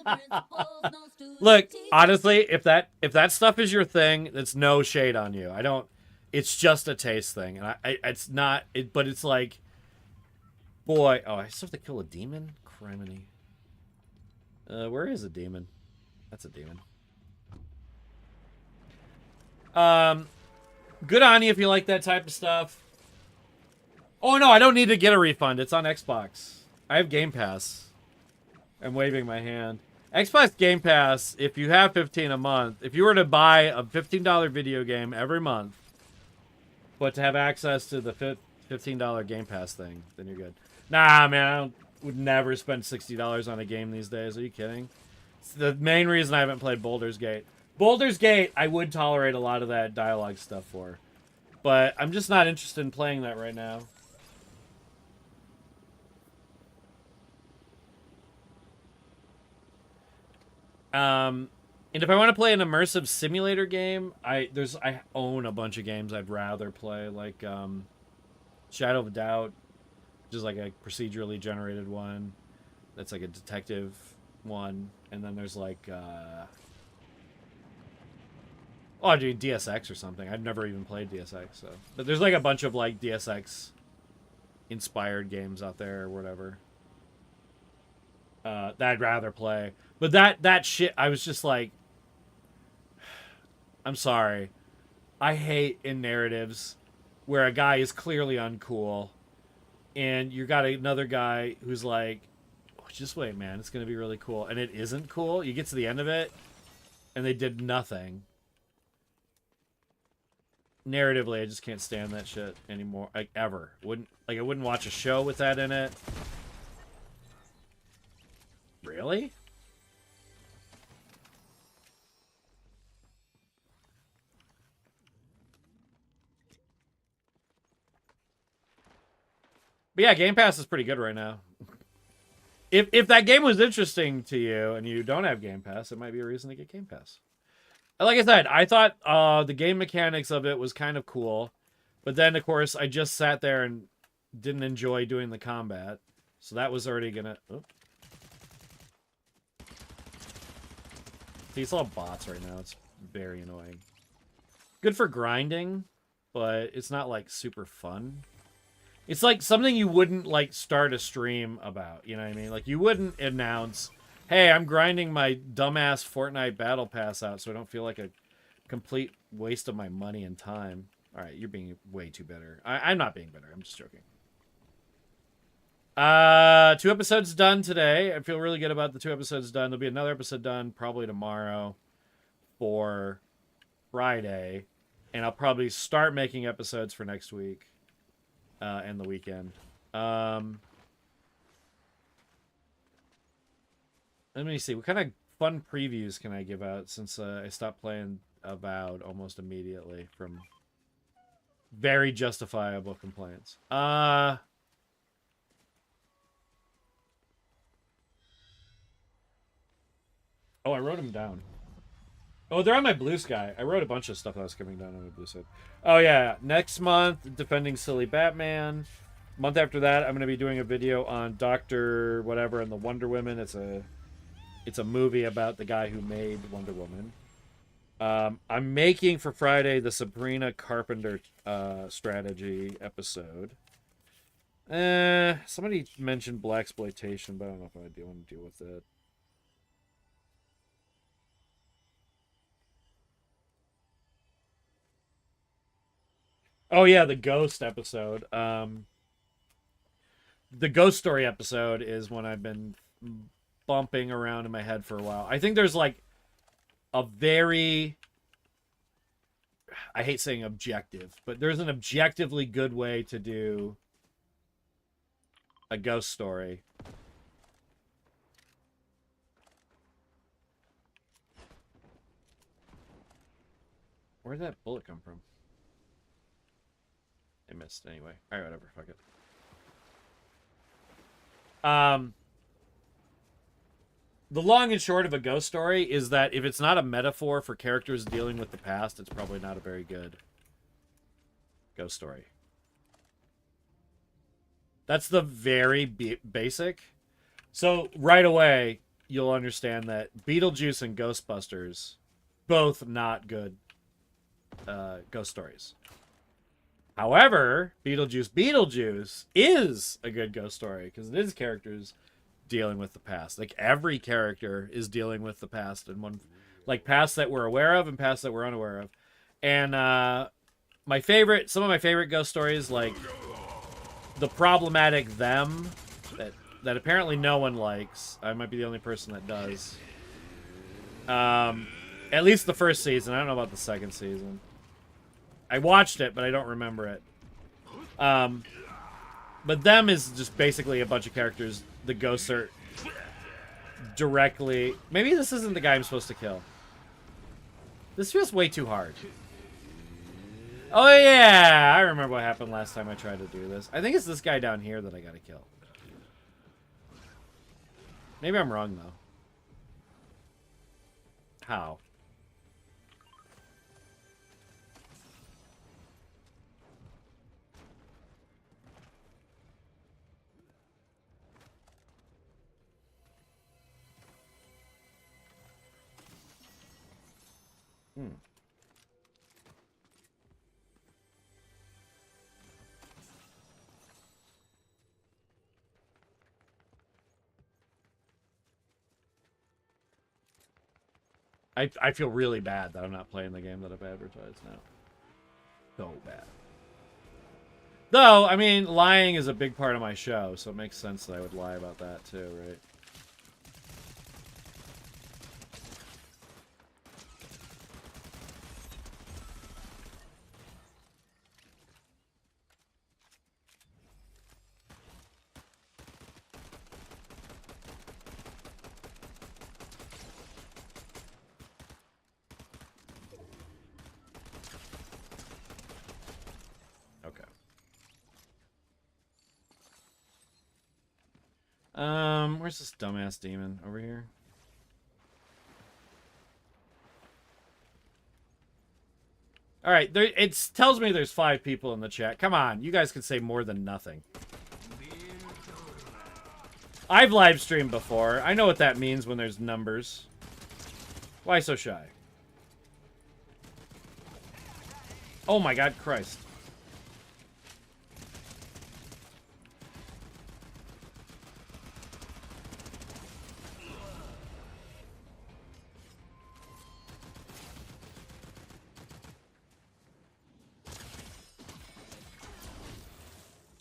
principles, no student. Look, honestly, if that stuff is your thing, that's no shade on you. I don't. It's just a taste thing, and it's not. But it's like, boy, oh, I still have to kill a demon. Criminy. Where is a demon? That's a demon. Good on you if you like that type of stuff. Oh no, I don't need to get a refund. It's on Xbox. I have Game Pass. I'm waving my hand. Xbox Game Pass, if you have $15 a month, if you were to buy a $15 video game every month, but to have access to the $15 Game Pass thing, then you're good. Nah, man, would never spend $60 on a game these days. Are you kidding? It's the main reason I haven't played Baldur's Gate. Baldur's Gate, I would tolerate a lot of that dialogue stuff for. But I'm just not interested in playing that right now. And if I want to play an immersive simulator game, I own a bunch of games I'd rather play, like Shadow of Doubt, which is like a procedurally generated one. That's like a detective one, and then there's like I'm doing DSX or something. I've never even played DSX, so but there's like a bunch of like DSX inspired games out there or whatever that I'd rather play. But that shit, I was just like, I'm sorry. I hate in narratives where a guy is clearly uncool and you got another guy who's like, oh, just wait, man, it's going to be really cool. And it isn't cool. You get to the end of it and they did nothing. Narratively, I just can't stand that shit anymore. Like, ever. I wouldn't watch a show with that in it. Really? But yeah, Game Pass is pretty good right now. If that game was interesting to you and you don't have Game Pass, it might be a reason to get Game Pass. Like I said, I thought the game mechanics of it was kind of cool. But then, of course, I just sat there and didn't enjoy doing the combat. So that was already gonna... Oh. See, it's all bots right now. It's very annoying. Good for grinding, but it's not, like, super fun. It's like something you wouldn't, like, start a stream about. You know what I mean? Like, you wouldn't announce, hey, I'm grinding my dumbass Fortnite Battle Pass out so I don't feel like a complete waste of my money and time. All right, you're being way too bitter. I'm not being bitter. I'm just joking. 2 episodes done today. I feel really good about the 2 episodes done. There'll be another episode done probably tomorrow for Friday. And I'll probably start making episodes for next week and the weekend. Let me see. What kind of fun previews can I give out since I stopped playing Avowed almost immediately from very justifiable complaints? Oh, I wrote them down. Oh, they're on my Blue Sky. I wrote a bunch of stuff that was coming down on my Blue Sky. Oh, yeah. Next month, Defending Silly Batman. Month after that, I'm going to be doing a video on Dr. Whatever and the Wonder Woman. It's a movie about the guy who made Wonder Woman. I'm making for Friday the Sabrina Carpenter strategy episode. Somebody mentioned blaxploitation, but I don't know if I do want to deal with it. Oh yeah, the Ghost episode. The Ghost Story episode is one I've been bumping around in my head for a while. I think there's like a very... I hate saying objective, but there's an objectively good way to do a ghost story. Where'd that bullet come from? I missed anyway. Alright, whatever. Fuck it. The long and short of a ghost story is that if it's not a metaphor for characters dealing with the past, it's probably not a very good ghost story. That's the very basic. So right away, you'll understand that Beetlejuice and Ghostbusters, both not good ghost stories. However, Beetlejuice is a good ghost story because it is characters dealing with the past. Like every character is dealing with the past in one, like past that we're aware of and past that we're unaware of. And some of my favorite ghost stories, like the problematic them that apparently no one likes. I might be the only person that does. At least the first season. I don't know about the second season. I watched it, but I don't remember it. But them is just basically a bunch of characters. The ghosts are directly... Maybe this isn't the guy I'm supposed to kill. This feels way too hard. Oh, yeah! I remember what happened last time I tried to do this. I think it's this guy down here that I gotta kill. Maybe I'm wrong, though. How? I feel really bad that I'm not playing the game that I've advertised now. So bad. Though, I mean, lying is a big part of my show, so it makes sense that I would lie about that too, right? Where's this dumbass demon? Over here? Alright, it tells me there's 5 people in the chat. Come on, you guys can say more than nothing. I've live streamed before. I know what that means when there's numbers. Why so shy? Oh my god, Christ.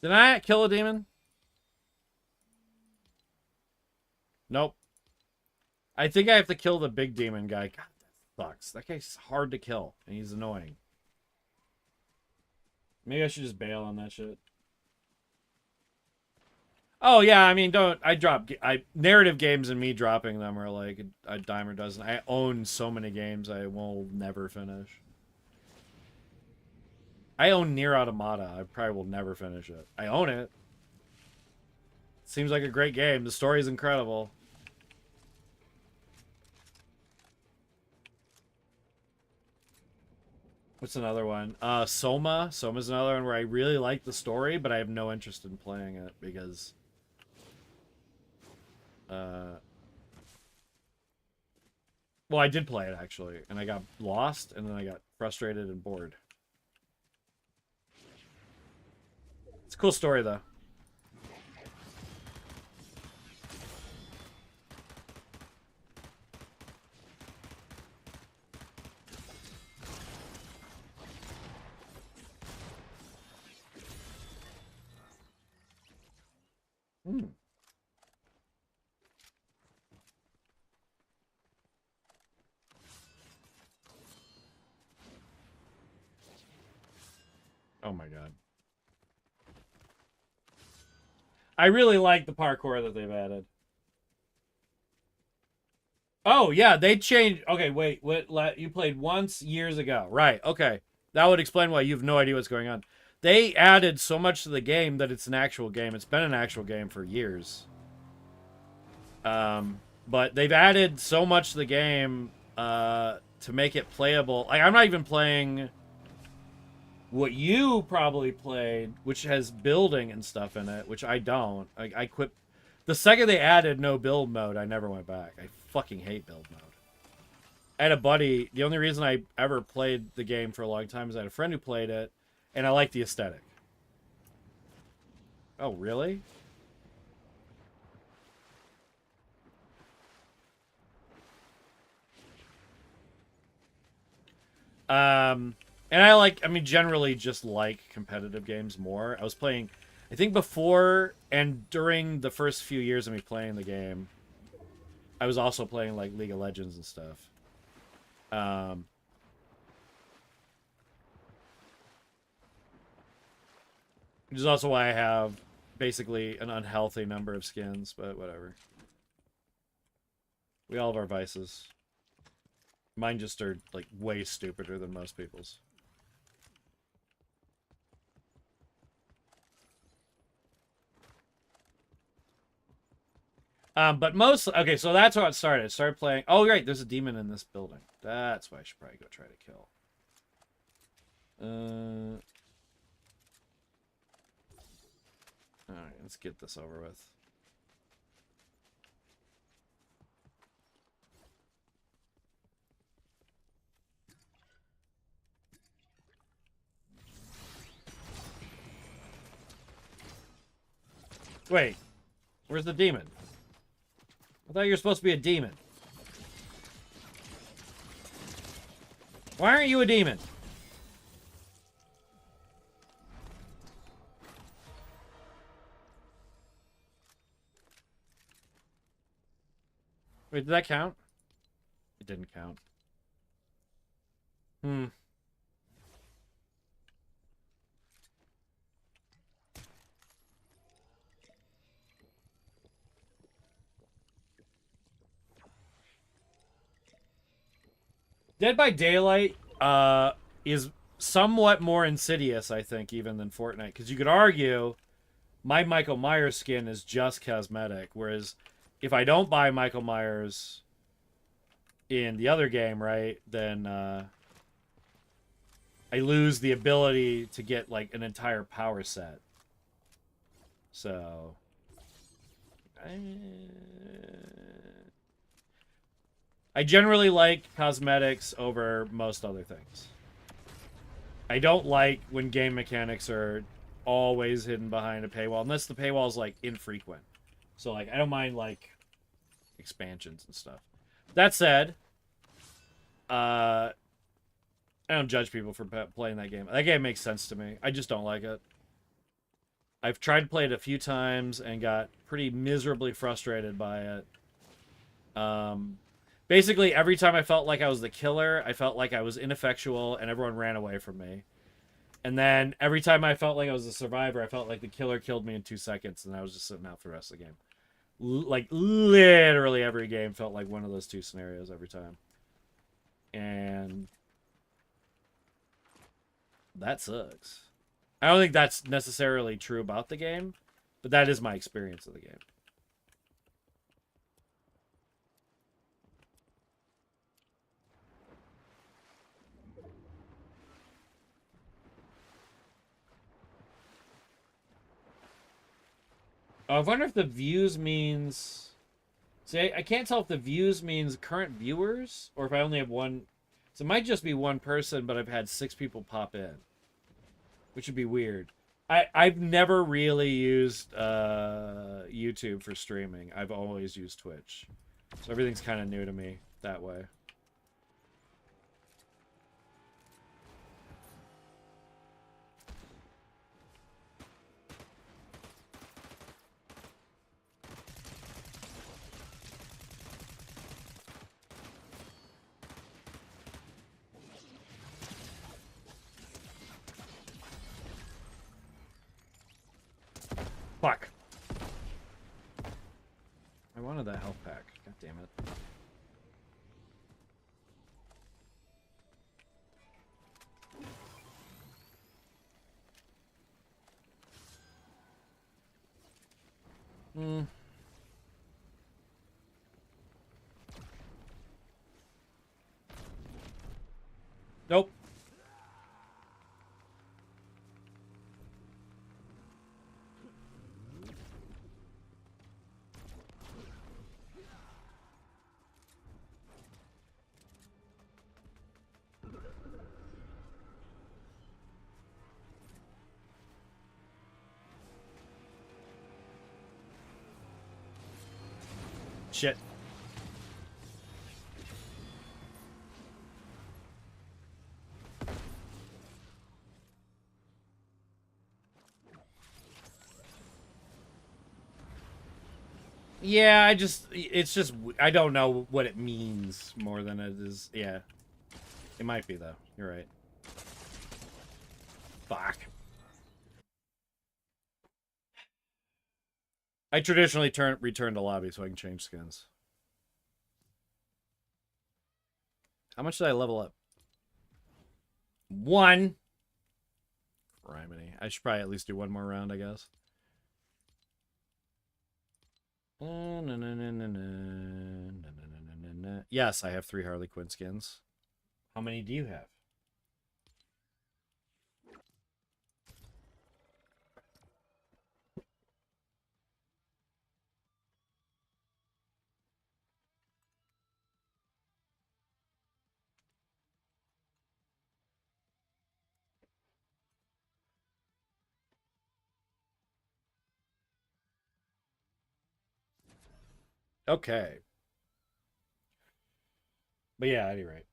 Did I kill a demon? Nope. I think I have to kill the big demon guy. God, that sucks. That guy's hard to kill, and he's annoying. Maybe I should just bail on that shit. Oh, yeah, I mean, narrative games and me dropping them are like a dime a dozen. I own so many games I will never finish. I own Nier Automata. I probably will never finish it. I own it. Seems like a great game. The story is incredible. What's another one? Soma. Soma's another one where I really like the story, but I have no interest in playing it because... well, I did play it, actually, and I got lost, and then I got frustrated and bored. It's a cool story, though. Oh my god. I really like the parkour that they've added. Oh, yeah, they changed... Okay, wait. You played once years ago. Right, okay. That would explain why you have no idea what's going on. They added so much to the game that it's an actual game. It's been an actual game for years. But they've added so much to the game to make it playable. Like, I'm not even playing what you probably played, which has building and stuff in it, which I don't. I quit. The second they added no build mode, I never went back. I fucking hate build mode. I had a buddy. The only reason I ever played the game for a long time is I had a friend who played it, and I liked the aesthetic. Oh, really? And I mean, generally just like competitive games more. I was playing, I think before and during the first few years of me playing the game, I was also playing like League of Legends and stuff. Which is also why I have basically an unhealthy number of skins, but whatever. We all have our vices. Mine just are like way stupider than most people's. But most, okay, so that's how it started. I started playing, oh, right, there's a demon in this building. That's why I should probably go try to kill. Alright, let's get this over with. Wait, where's the demon? I thought you were supposed to be a demon. Why aren't you a demon? Wait, did that count? It didn't count. Dead by Daylight is somewhat more insidious, I think, even than Fortnite. Because you could argue my Michael Myers skin is just cosmetic, whereas if I don't buy Michael Myers in the other game, right, then I lose the ability to get, like, an entire power set. So... I generally like cosmetics over most other things. I don't like when game mechanics are always hidden behind a paywall, unless the paywall is, like, infrequent. So, like, I don't mind, like, expansions and stuff. That said, I don't judge people for playing that game. That game makes sense to me. I just don't like it. I've tried to play it a few times and got pretty miserably frustrated by it. Basically, every time I felt like I was the killer, I felt like I was ineffectual and everyone ran away from me. And then every time I felt like I was a survivor, I felt like the killer killed me in 2 seconds and I was just sitting out for the rest of the game. Like, literally every game felt like one of those two scenarios every time. And that sucks. I don't think that's necessarily true about the game, but that is my experience of the game. I wonder if the views means... See, I can't tell if the views means current viewers, or if I only have one... So it might just be one person, but I've had 6 people pop in. Which would be weird. I've never really used YouTube for streaming. I've always used Twitch. So everything's kind of new to me that way. Fuck. I wanted that health pack. God damn it. Nope. Shit. Yeah, it's just, I don't know what it means more than it is. Yeah. It might be, though. You're right. Fuck. I traditionally return to lobby so I can change skins. How much did I level up? 1. Criminy. I should probably at least do one more round, I guess. Yes, I have 3 Harley Quinn skins. How many do you have? Okay. But yeah, at any rate.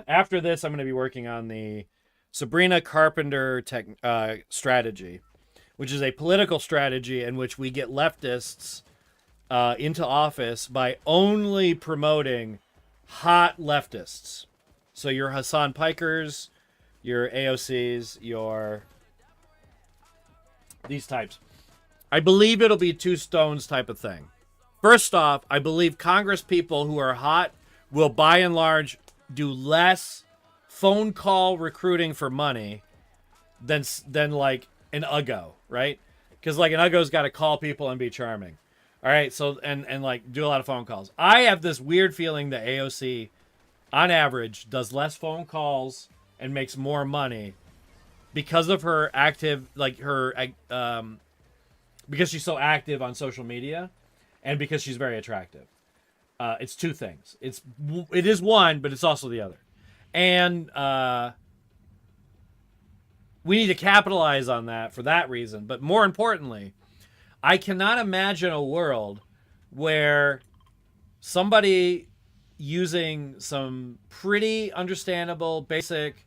After this, I'm going to be working on the Sabrina Carpenter strategy, which is a political strategy in which we get leftists into office by only promoting hot leftists. So your Hassan Pikers, your AOCs, your these types. I believe it'll be 2 stones type of thing. First off, I believe Congress people who are hot will by and large do less phone call recruiting for money than like an Uggo, right? Because like an Uggo's got to call people and be charming. All right, so and like do a lot of phone calls. I have this weird feeling that AOC, on average, does less phone calls and makes more money because of her because she's so active on social media, and because she's very attractive. It's 2 things. It is one, but it's also the other, and we need to capitalize on that for that reason. But more importantly, I cannot imagine a world where somebody using some pretty understandable, basic,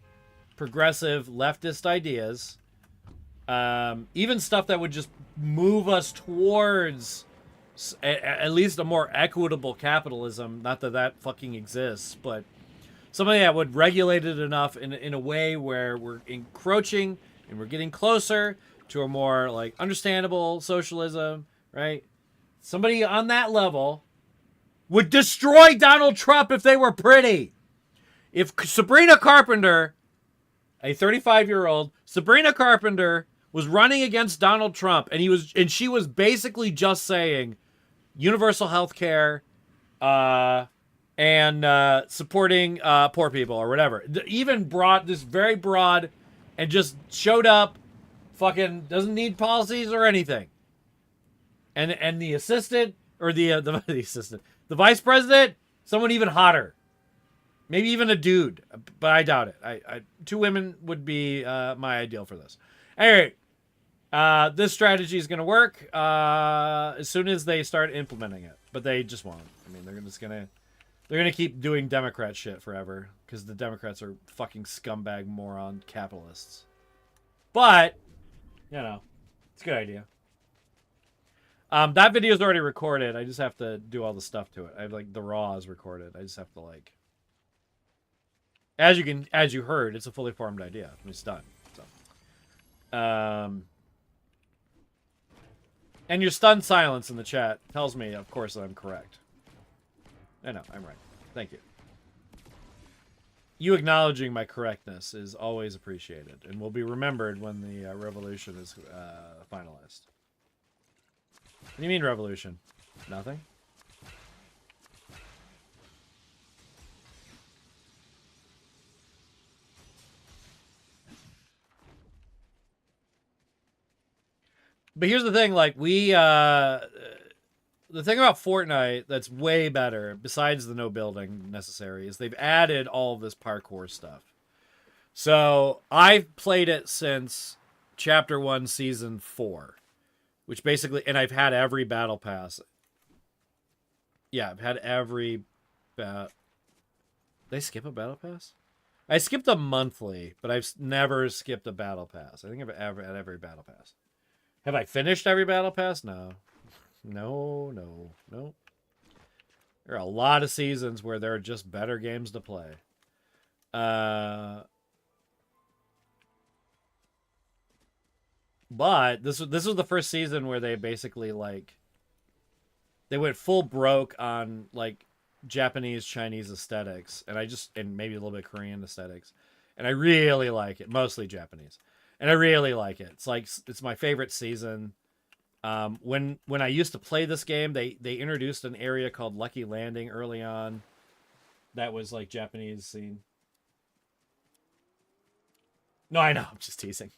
progressive leftist ideas, even stuff that would just move us towards at least a more equitable capitalism. Not that that fucking exists, but something that would regulate it enough in a way where we're encroaching and we're getting closer to a more like understandable socialism, right? Somebody on that level would destroy Donald Trump if they were pretty. If Sabrina Carpenter, a 35-year-old Sabrina Carpenter, was running against Donald Trump, and she was basically just saying universal health care and supporting poor people or whatever. Even brought this very broad and just showed up, fucking doesn't need policies or anything. And the assistant or the assistant, the vice president, someone even hotter. Maybe even a dude, but I doubt it. I 2 women would be my ideal for this. Anyway, this strategy is going to work as soon as they start implementing it, but they just won't. I mean, they're gonna keep doing Democrat shit forever because the Democrats are fucking scumbag moron capitalists. But you know, it's a good idea. That video is already recorded. I just have to do all the stuff to it. I have like the raw is recorded. I just have to like. As you heard, it's a fully formed idea. It's done. So, and your stunned silence in the chat tells me, of course, that I'm correct. I know, I'm right. Thank you. You acknowledging my correctness is always appreciated and will be remembered when the revolution is finalized. What do you mean revolution? Nothing? But here's the thing, like, the thing about Fortnite that's way better, besides the no building necessary, is they've added all of this parkour stuff. So, I've played it since Chapter 1, Season 4. Which basically, and I've had every battle pass. Yeah, I've had every Did I skip a battle pass? I skipped a monthly, but I've never skipped a battle pass. I think I've ever had every battle pass. Have I finished every battle pass? No. No. There are a lot of seasons where there are just better games to play. But this was the first season where they basically like they went full broke on like Japanese, Chinese aesthetics, and maybe a little bit Korean aesthetics, and I really like it. Mostly Japanese, and I really like it. It's my favorite season. When I used to play this game, they introduced an area called Lucky Landing early on. That was like Japanese scene. No, I know. I'm just teasing.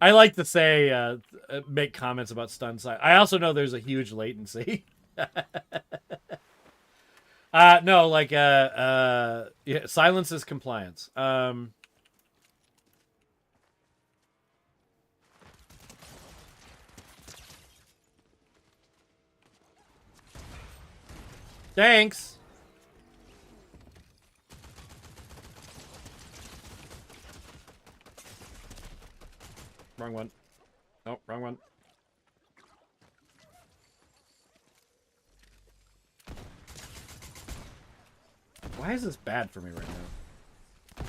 I like to say, make comments about stun side. I also know there's a huge latency. No, like, yeah, silence is compliance. Thanks. Wrong one. Oh, wrong one. Why is this bad for me right now?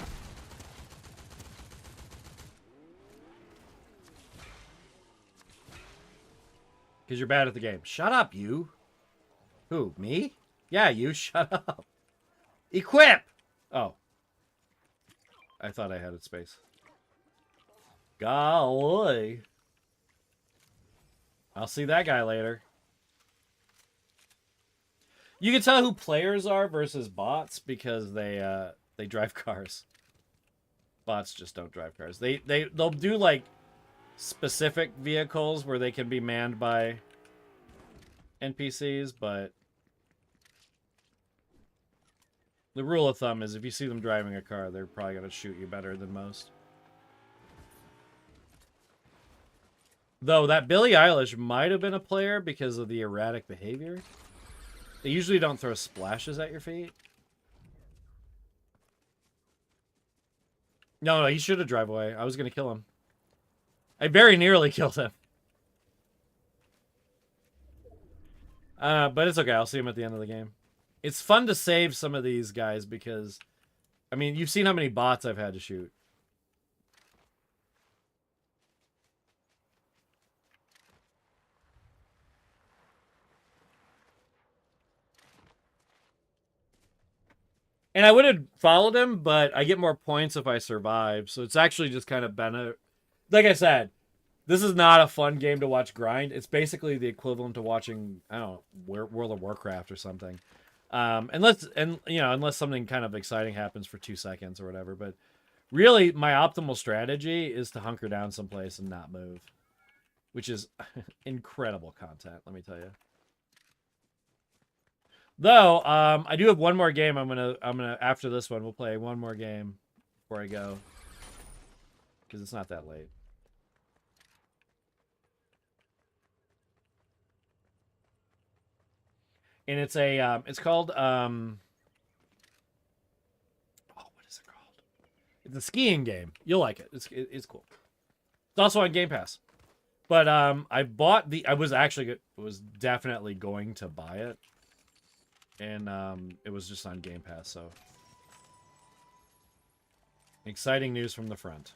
Because you're bad at the game. Shut up, you. Who, me? Yeah, you. Shut up. Equip! Oh. I thought I had it space. Golly. I'll see that guy later. You can tell who players are versus bots because they drive cars. Bots just don't drive cars. They'll do like specific vehicles where they can be manned by NPCs, but the rule of thumb is if you see them driving a car, they're probably going to shoot you better than most. Though that Billie Eilish might have been a player because of the erratic behavior. They usually don't throw splashes at your feet. No, he should have drive away. I was going to kill him. I very nearly killed him. But it's okay. I'll see him at the end of the game. It's fun to save some of these guys because, I mean, you've seen how many bots I've had to shoot. And I would have followed him, but I get more points if I survive. So it's actually just kind of been like I said, this is not a fun game to watch grind. It's basically the equivalent to watching, I don't know, World of Warcraft or something. Unless something kind of exciting happens for 2 seconds or whatever. But really, my optimal strategy is to hunker down someplace and not move. Which is incredible content, let me tell you. Though, I do have one more game. I'm gonna after this one, we'll play one more game before I go. Because it's not that late. And it's it's called, oh, what is it called? It's a skiing game. You'll like it. It's cool. It's also on Game Pass. But, I was definitely going to buy it. And it was just on Game Pass, so. Exciting news from the front.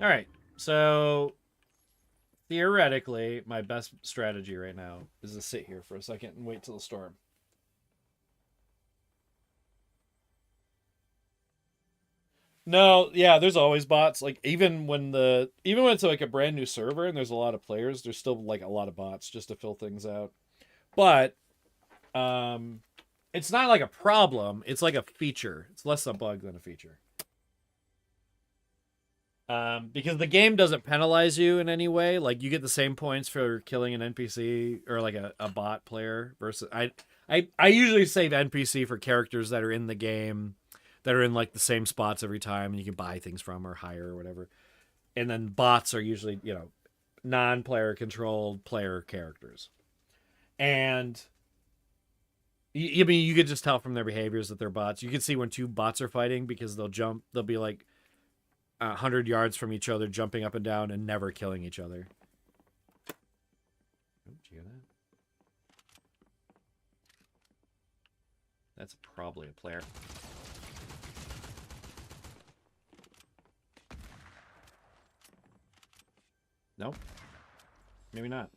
Alright, so theoretically, my best strategy right now is to sit here for a second and wait till the storm. No, yeah, there's always bots. Like even when it's like a brand new server and there's a lot of players, there's still like a lot of bots just to fill things out. But it's not like a problem, it's like a feature. It's less a bug than a feature. Because the game doesn't penalize you in any way. Like you get the same points for killing an NPC or like a bot player versus I usually save NPC for characters that are in the game that are in like the same spots every time and you can buy things from or hire or whatever. And then bots are usually, non-player controlled player characters. And I mean, you could just tell from their behaviors that they're bots. You can see when two bots are fighting because they'll be like 100 yards from each other, jumping up and down and never killing each other. Oh, did you hear that? That's probably a player. Nope. Maybe not.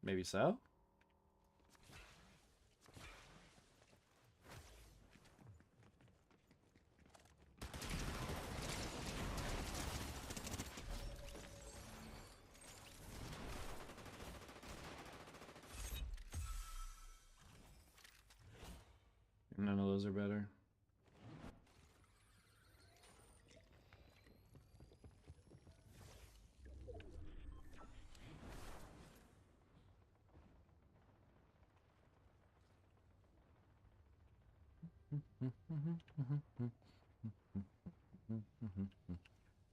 Maybe so? None of those are better.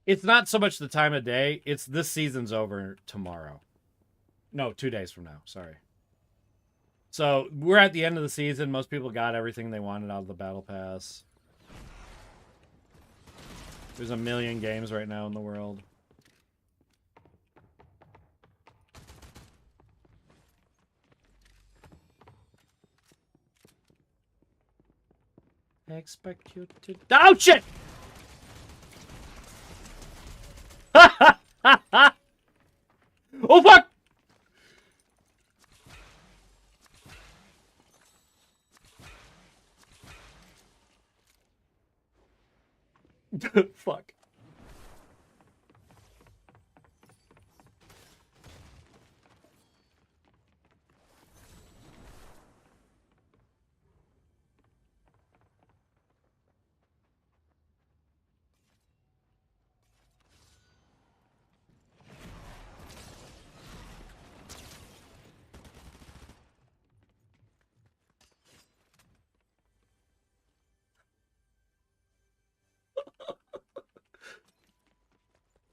It's not so much the time of day, it's this season's over tomorrow. No, 2 days from now, sorry. So, we're at the end of the season. Most people got everything they wanted out of the Battle Pass. There's a million games right now in the world. I expect you to... Oh, shit! Oh, fuck! Fuck.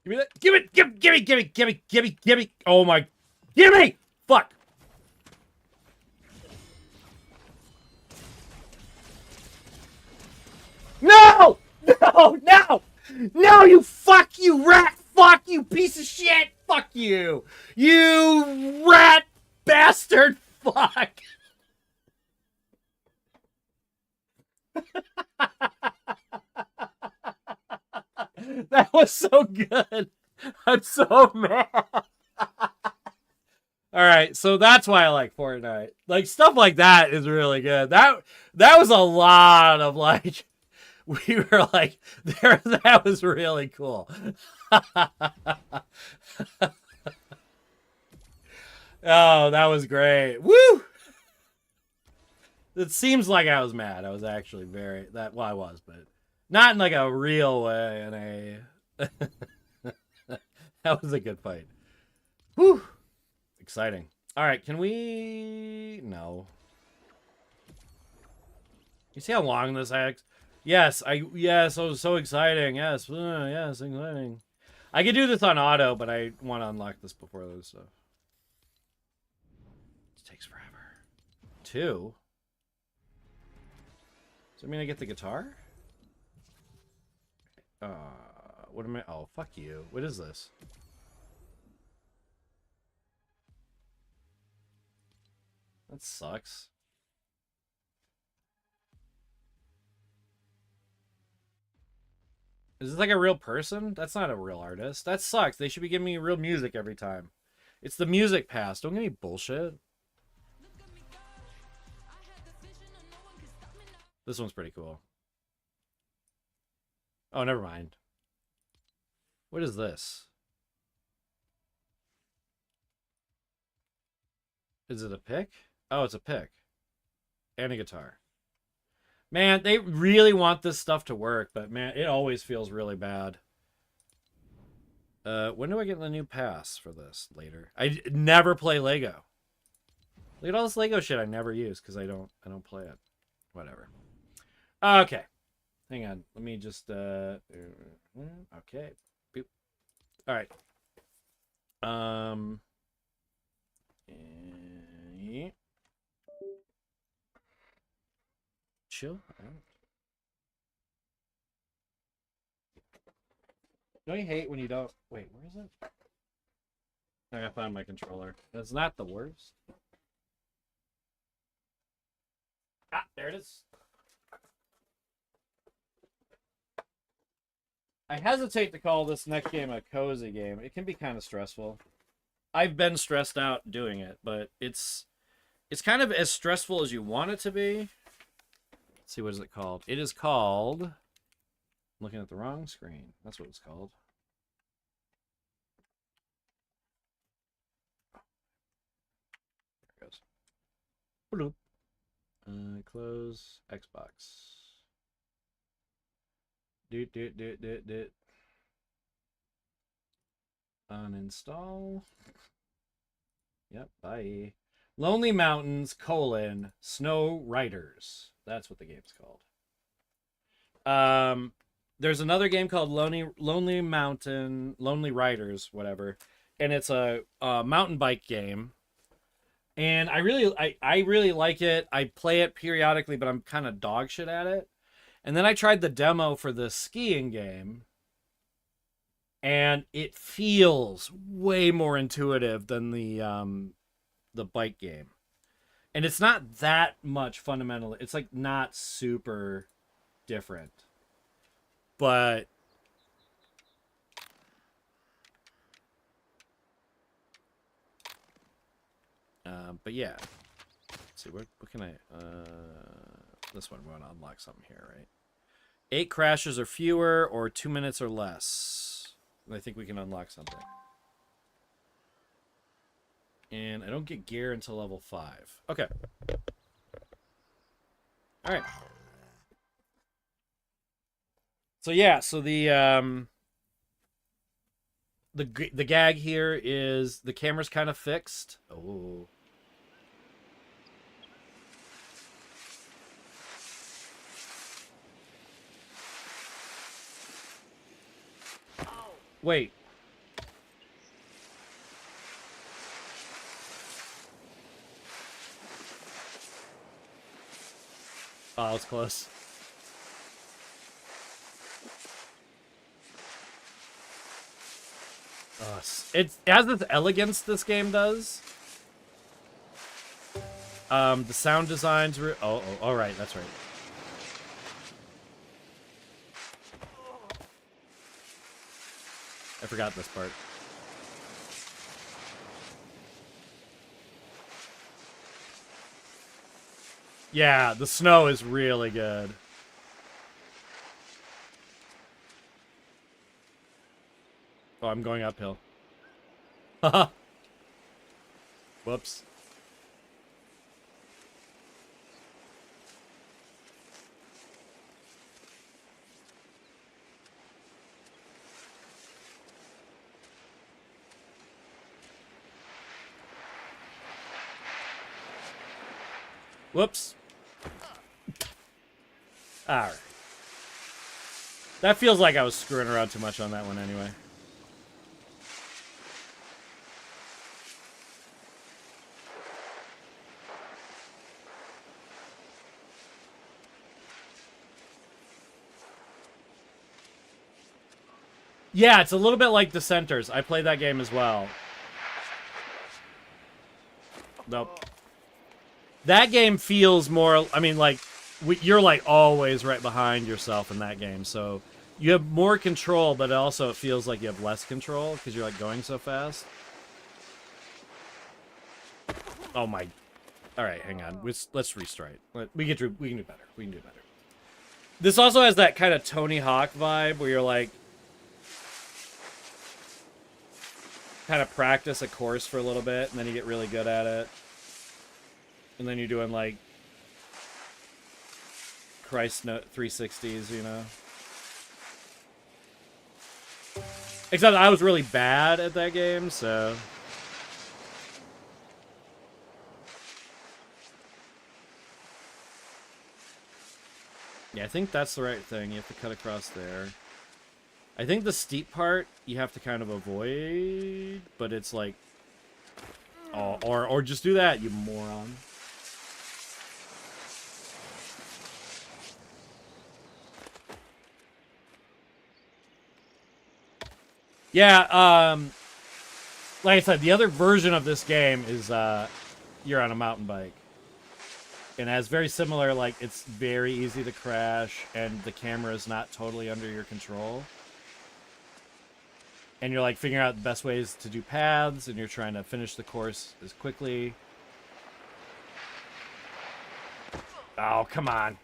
Give me that. Give it. Give me. Oh my. Give me. Fuck. No. No. No. No. You fuck. You rat. Fuck you piece of shit. Fuck you. You rat bastard. Fuck. That was so good. I'm so mad. All right, so that's why I like Fortnite. Like stuff like that is really good. That was a lot of like we were like there. That was really cool. Oh, that was great. Woo! It seems like I was mad. I was actually very well, I was, but not in like a real way. In a that was a good fight. Whew. Exciting. All right, can we? No. You see how long this acts? Yes, yes, it was so exciting. Yes, yes, exciting. I could do this on auto, but I want to unlock this before this stuff. It takes forever. 2. Does that mean I get the guitar? What am I? Oh, fuck you. What is this? That sucks. Is this like a real person? That's not a real artist. That sucks. They should be giving me real music every time. It's the music pass. Don't give me bullshit. This one's pretty cool. Oh, never mind. What is this? Is it a pick? Oh, it's a pick. And a guitar. Man, they really want this stuff to work, but man, it always feels really bad. When do I get the new pass for this? Later. I never play Lego. Look at all this Lego shit I never use because I don't play it. Whatever. Okay. Hang on. Let me just okay. Boop. All right. Yeah. Chill out. Don't you hate when you don't... Wait, where is it? I gotta find my controller. That's not the worst. Ah, there it is. I hesitate to call this next game a cozy game. It can be kind of stressful. I've been stressed out doing it, but it's kind of as stressful as you want it to be. Let's see, what is it called? It is called... I'm looking at the wrong screen. That's what it's called. There it goes. Bloop. Close Xbox. Do. Uninstall. Yep, bye. Lonely Mountains, Snow Riders. That's what the game's called. There's another game called Lonely Riders, whatever. And it's a mountain bike game. And I really like it. I play it periodically, but I'm kind of dog shit at it. And then I tried the demo for the skiing game. And it feels way more intuitive than the bike game. And it's not that much fundamentally. It's like not super different. But yeah. Let's see, what can I this one, we're gonna unlock something here, right? 8 crashes or fewer, or 2 minutes or less. I think we can unlock something. And I don't get gear until level 5. Okay. Alright. So yeah, so the gag here is the camera's kind of fixed. Oh. Wait. Oh, that was close. It has this elegance this game does. The sound design's all right, that's right. I forgot this part. Yeah, the snow is really good. Oh, I'm going uphill. Haha. Whoops. Whoops. Alright. That feels like I was screwing around too much on that one anyway. Yeah, it's a little bit like Dissenters. I played that game as well. Nope. That game feels more... I mean, like, you're, like, always right behind yourself in that game. So you have more control, but also it feels like you have less control because you're, like, going so fast. Oh, my... Alright, hang on. Let's restart. We can do better. We can do better. This also has that kind of Tony Hawk vibe where you're, like... kind of practice a course for a little bit, and then you get really good at it. And then you're doing, like, Christ 360s, you know? Except I was really bad at that game, so... Yeah, I think that's the right thing. You have to cut across there. I think the steep part you have to kind of avoid, but it's like... Oh, or just do that, you moron. Yeah, like I said, the other version of this game is you're on a mountain bike. And has very similar, like, it's very easy to crash, and the camera is not totally under your control. And you're, like, figuring out the best ways to do paths, and you're trying to finish the course as quickly. Oh, come on.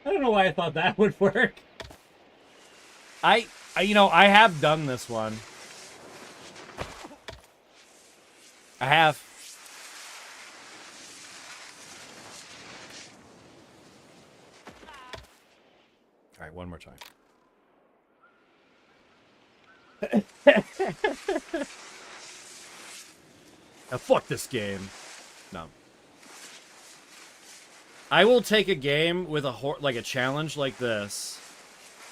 I don't know why I thought that would work. You know, I have done this one. I have. All right, one more time. Now, fuck this game. No. I will take a game with like a challenge like this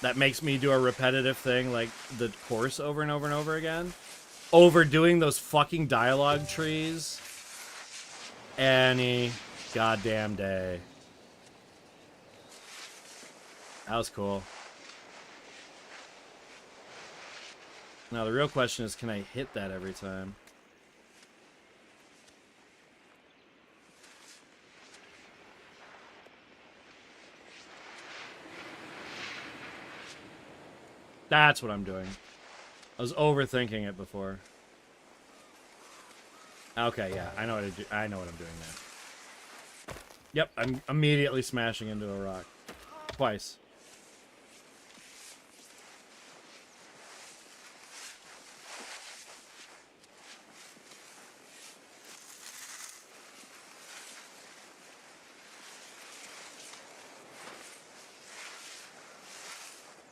that makes me do a repetitive thing like the course over and over and over again, over doing those fucking dialogue trees any goddamn day. That was cool. Now the real question is, can I hit that every time? That's what I'm doing. I was overthinking it before. Okay, yeah, I know what I know what I'm doing now. Yep, I'm immediately smashing into a rock. Twice.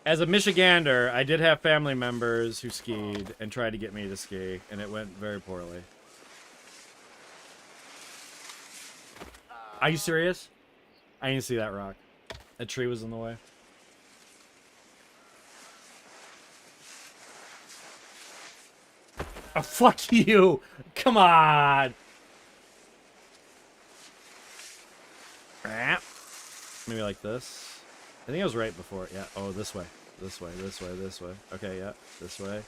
As a Michigander, I did have family members who skied and tried to get me to ski, and it went very poorly. Are you serious? I didn't see that rock. That tree was in the way. Oh, fuck you! Come on! Maybe like this. I think I was right before. Yeah. Oh, this way. This way. This way. This way. Okay, yeah. This way.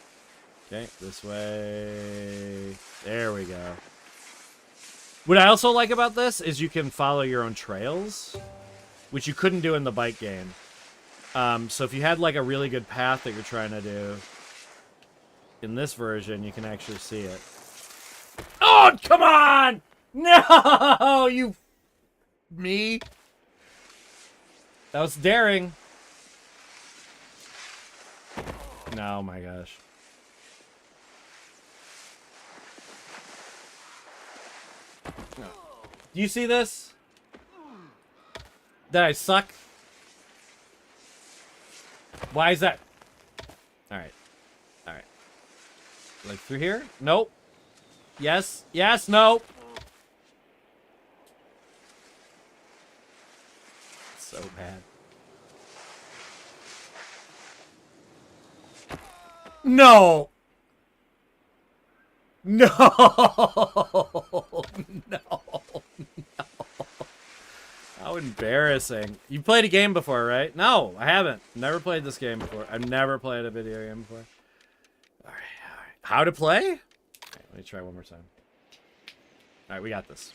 Okay, this way. There we go. What I also like about this is you can follow your own trails, which you couldn't do in the bike game. So if you had like a really good path that you're trying to do, in this version, you can actually see it. Oh, come on! No, you... Me? That was daring. No, my gosh. No. Do you see this? That I suck? Why is that? Alright. Alright. Like through here? Nope. Yes. Yes. No. So bad. No. No. No. How embarrassing. You played a game before, right? No, I haven't. Never played this game before. I've never played a video game before. All right. How to play? Okay, let me try one more time. All right, we got this.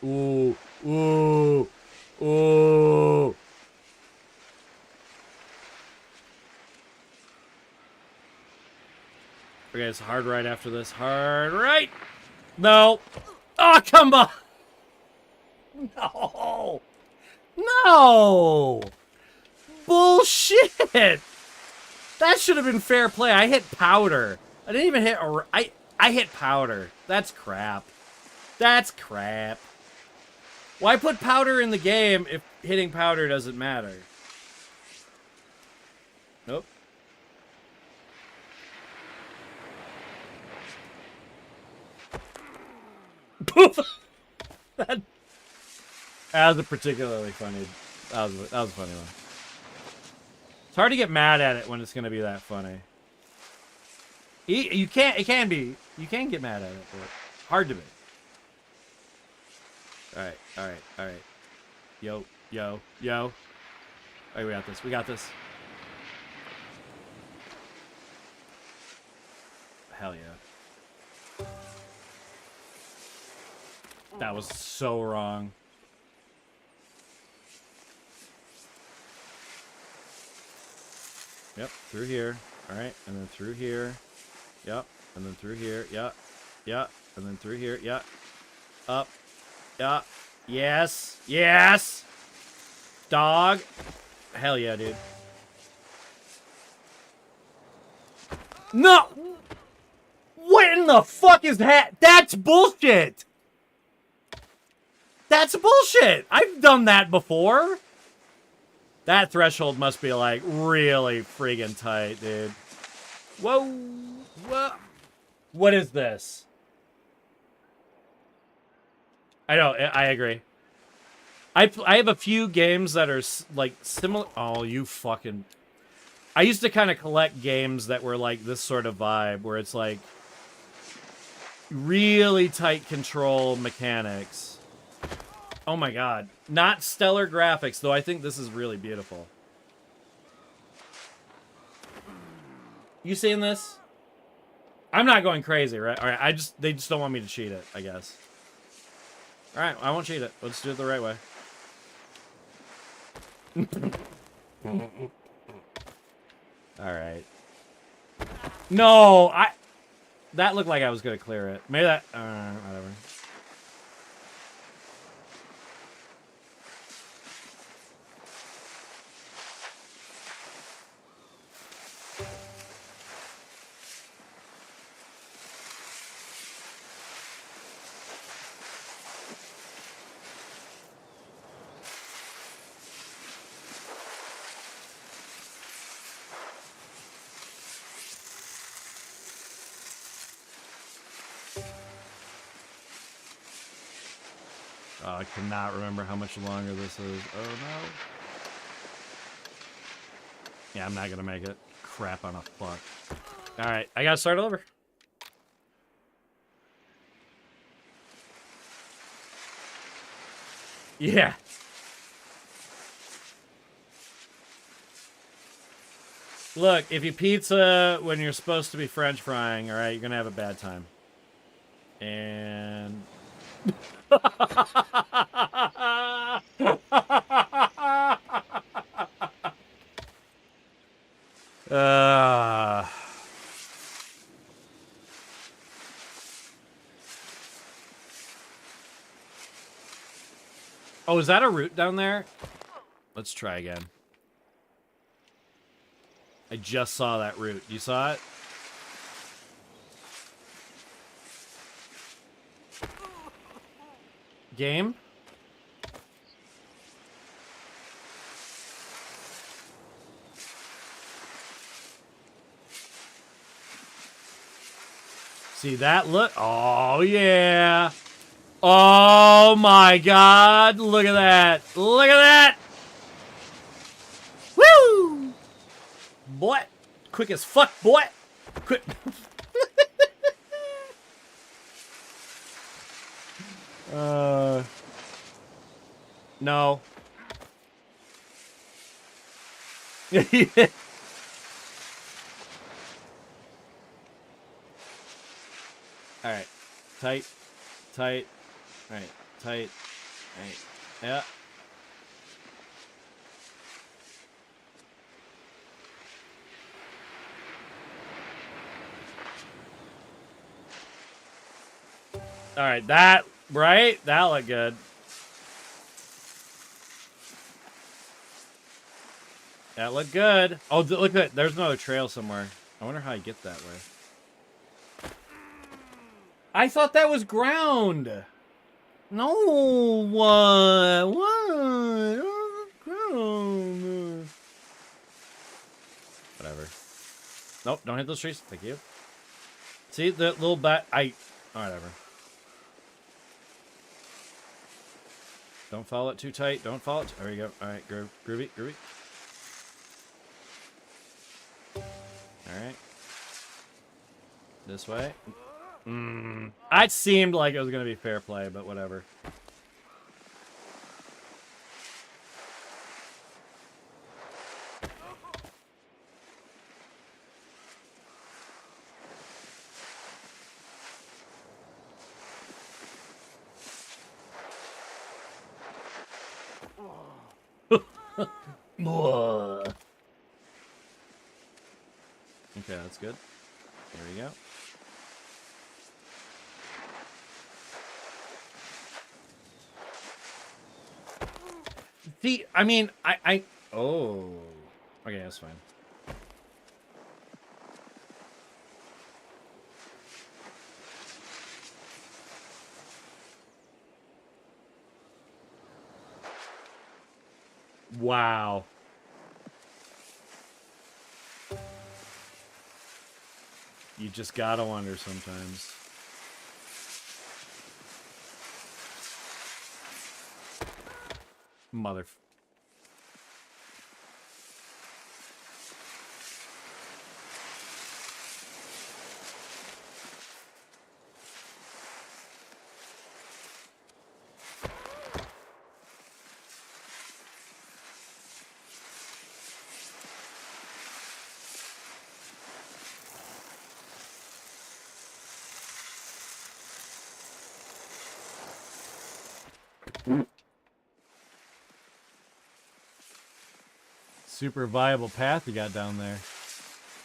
Ooh, ooh, ooh. Okay, it's hard right after this. Hard right. No. Oh, come on. No. No. Bullshit. That should have been fair play. I hit powder. I didn't even hit... I hit powder. That's crap. That's crap. Why put powder in the game if hitting powder doesn't matter? Nope. Poof! That was a particularly funny... That was a funny one. It's hard to get mad at it when it's going to be that funny. You can't... It can be... You can get mad at it, but hard to be. Alright, alright, alright. Yo, yo, yo. Alright, we got this. We got this. Hell yeah. That was so wrong. Yep, through here. Alright, and then through here. Yep, and then through here. Yep, yep, and then through here. Yep. Up. Yeah. Yes. Yes. Dog. Hell yeah, dude. No. What in the fuck is that? That's bullshit. That's bullshit. I've done that before. That threshold must be like really friggin' tight, dude. Whoa. Whoa. What is this? I know, I agree. I have a few games that are, like, similar... Oh, you fucking... I used to kind of collect games that were, like, this sort of vibe, where it's, like, really tight control mechanics. Oh my god. Not stellar graphics, though I think this is really beautiful. You seeing this? I'm not going crazy, right? Alright, they just don't want me to cheat it, I guess. Alright, I won't cheat it. Let's do it the right way. Alright. No! That looked like I was gonna clear it. Maybe that... whatever. Oh, I cannot remember how much longer this is. Oh, no. Yeah, I'm not gonna make it. Crap on a fuck. Alright, I gotta start over. Yeah. Look, if you pizza when you're supposed to be French frying, alright, you're gonna have a bad time. And... Oh, is that a route down there? Let's try again. I just saw that route. You saw it? Game? See that? Look. Oh, yeah. Oh, my God. Look at that. Look at that. Woo! Boy. Quick as fuck, boy. Quick. No. Alright. Tight. Tight. Alright. Tight. Alright. Yeah. All right, that right? That looked good. That looked good. Oh, look at that. There's another trail somewhere. I wonder how I get that way. I thought that was ground. No, what? Ground. Whatever. Nope, don't hit those trees. Thank you. See the little bat? Whatever. Don't follow it too tight. Don't follow it. There we go. All right, groovy, groovy. All right. This way. It seemed like it was gonna be fair play, but whatever. Okay, that's good. There we go. See, I mean, oh. Okay, that's fine. Wow. You just gotta wonder sometimes. Mother. Super viable path you got down there.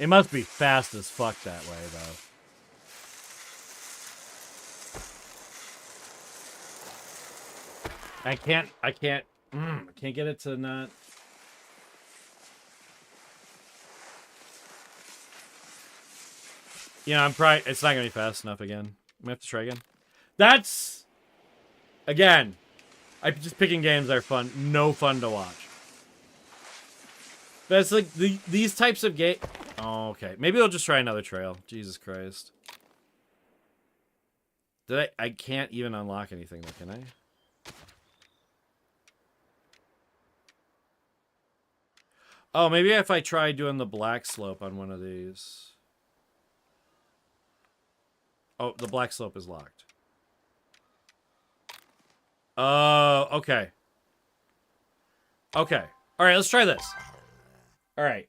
It must be fast as fuck that way, though. I can't get it to not... Yeah, it's not gonna be fast enough again. I'm gonna have to try again. That's... Again, I'm just picking games that are fun. No fun to watch. But it's like these types of game... Oh, okay. Maybe I'll just try another trail. Jesus Christ. I can't even unlock anything though, can I? Oh, maybe if I try doing the black slope on one of these. Oh, the black slope is locked. Oh, okay. Okay. All right, let's try this. All right.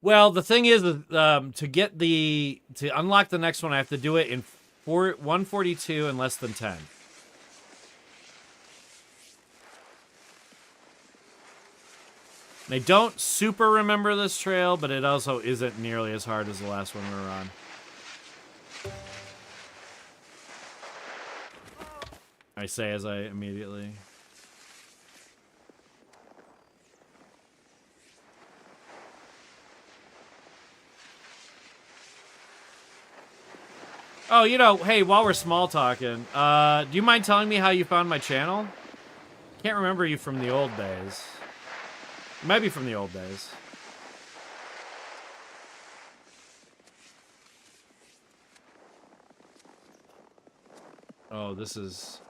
Well, the thing is, to unlock the next one, I have to do it in 142 and less than 10. And I don't super remember this trail, but it also isn't nearly as hard as the last one we were on. I say as I immediately... Oh, you know, hey, while we're small talking, do you mind telling me how you found my channel? Can't remember you from the old days. It might be from the old days. Oh, this is...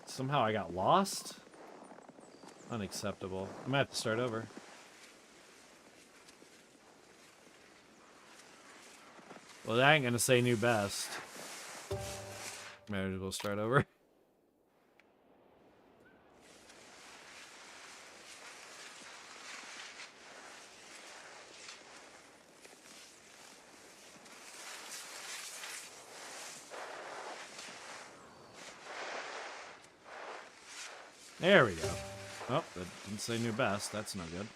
Somehow I got lost? Unacceptable. I might have to start over. Well, that ain't gonna say new best. Might as well start over. There we go. Oh, that didn't say new best. That's no good.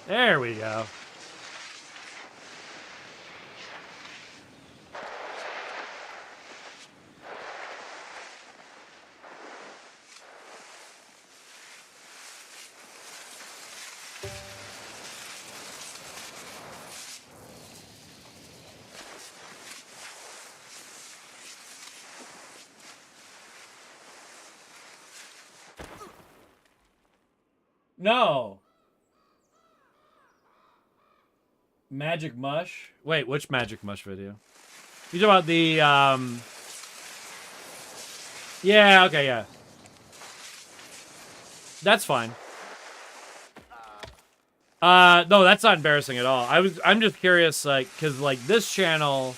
There we go. No. Magic Mush? Wait, which Magic Mush video? You talking about the, Yeah, okay, yeah. That's fine. No, that's not embarrassing at all. I'm just curious, like, because, like, this channel,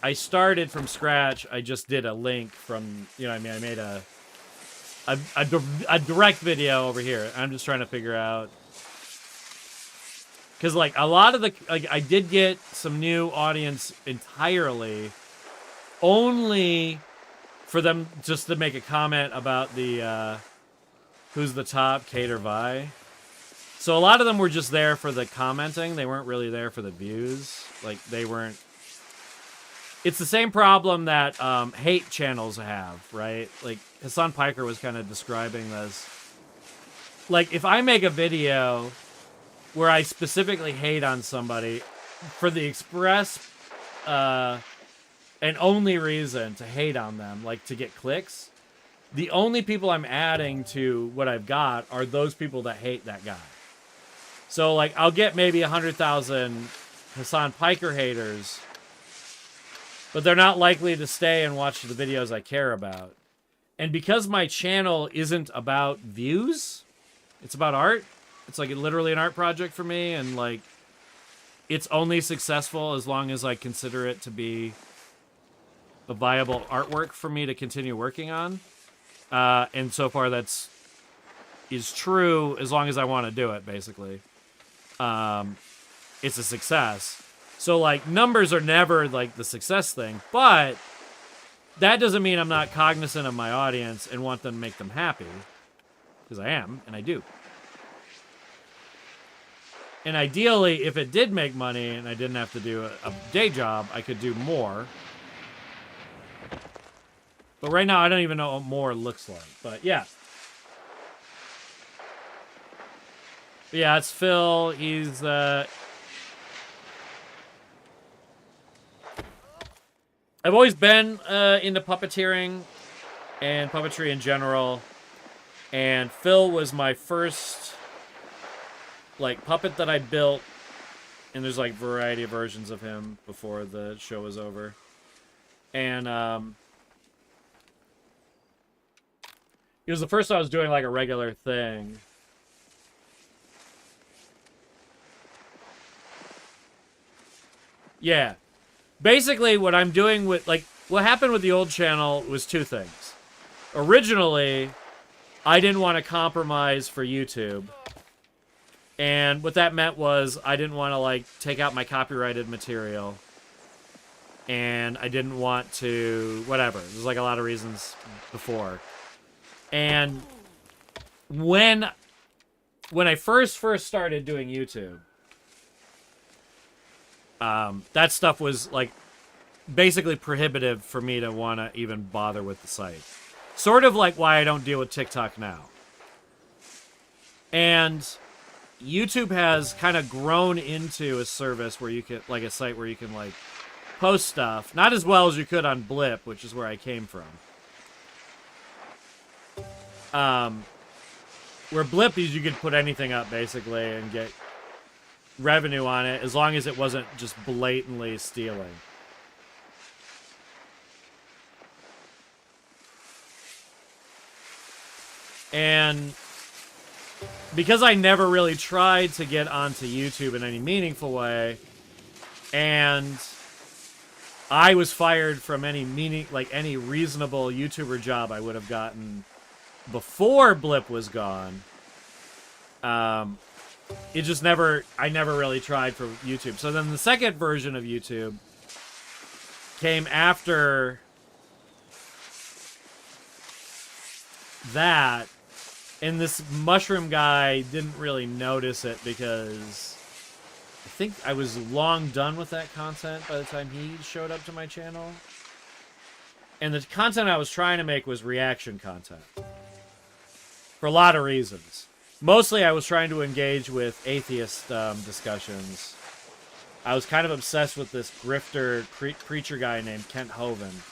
I started from scratch. I just did a link from, you know what I mean? I made a direct video over here. I'm just trying to figure out, because, like, a lot of the, like, I did get some new audience entirely only for them just to make a comment about the, who's the top, Kate or Vi. So a lot of them were just there for the commenting. They weren't really there for the views. Like, they weren't... It's the same problem that hate channels have, right? Like, Hassan Piker was kind of describing this. Like, if I make a video where I specifically hate on somebody for the express and only reason to hate on them, like to get clicks, the only people I'm adding to what I've got are those people that hate that guy. So, like, I'll get maybe 100,000 Hassan Piker haters, but they're not likely to stay and watch the videos I care about. And because my channel isn't about views, it's about art. It's like literally an art project for me, and like it's only successful as long as I consider it to be a viable artwork for me to continue working on. And so far is true as long as I want to do it, basically. It's a success. So, like, numbers are never, like, the success thing, but that doesn't mean I'm not cognizant of my audience and want them to make them happy, because I am, and I do. And ideally, if it did make money and I didn't have to do a day job, I could do more. But right now, I don't even know what more looks like. But, yeah. But yeah, it's Phil. He's, I've always been into puppeteering and puppetry in general. And Phil was my first, like, puppet that I built. And there's, like, a variety of versions of him before the show was over. And, it was the first time I was doing, like, a regular thing. Yeah. Basically, what I'm doing with, like, what happened with the old channel was two things. Originally, I didn't want to compromise for YouTube. And what that meant was I didn't want to, like, take out my copyrighted material. And I didn't want to, whatever. There's, like, a lot of reasons before. And when I first started doing YouTube, that stuff was, like, basically prohibitive for me to want to even bother with the site. Sort of like why I don't deal with TikTok now. And YouTube has kind of grown into a service where you can, like, a site where you can, like, post stuff. Not as well as you could on Blip, which is where I came from. Where Blip is, you could put anything up, basically, and get revenue on it, as long as it wasn't just blatantly stealing. And because I never really tried to get onto YouTube in any meaningful way, and I was fired from any reasonable YouTuber job I would have gotten before Blip was gone, it just I never really tried for YouTube. So then the second version of YouTube came after that, and this mushroom guy didn't really notice it because I think I was long done with that content by the time he showed up to my channel. And the content I was trying to make was reaction content. For a lot of reasons. Mostly I was trying to engage with atheist discussions. I was kind of obsessed with this grifter preacher guy named Kent Hovind.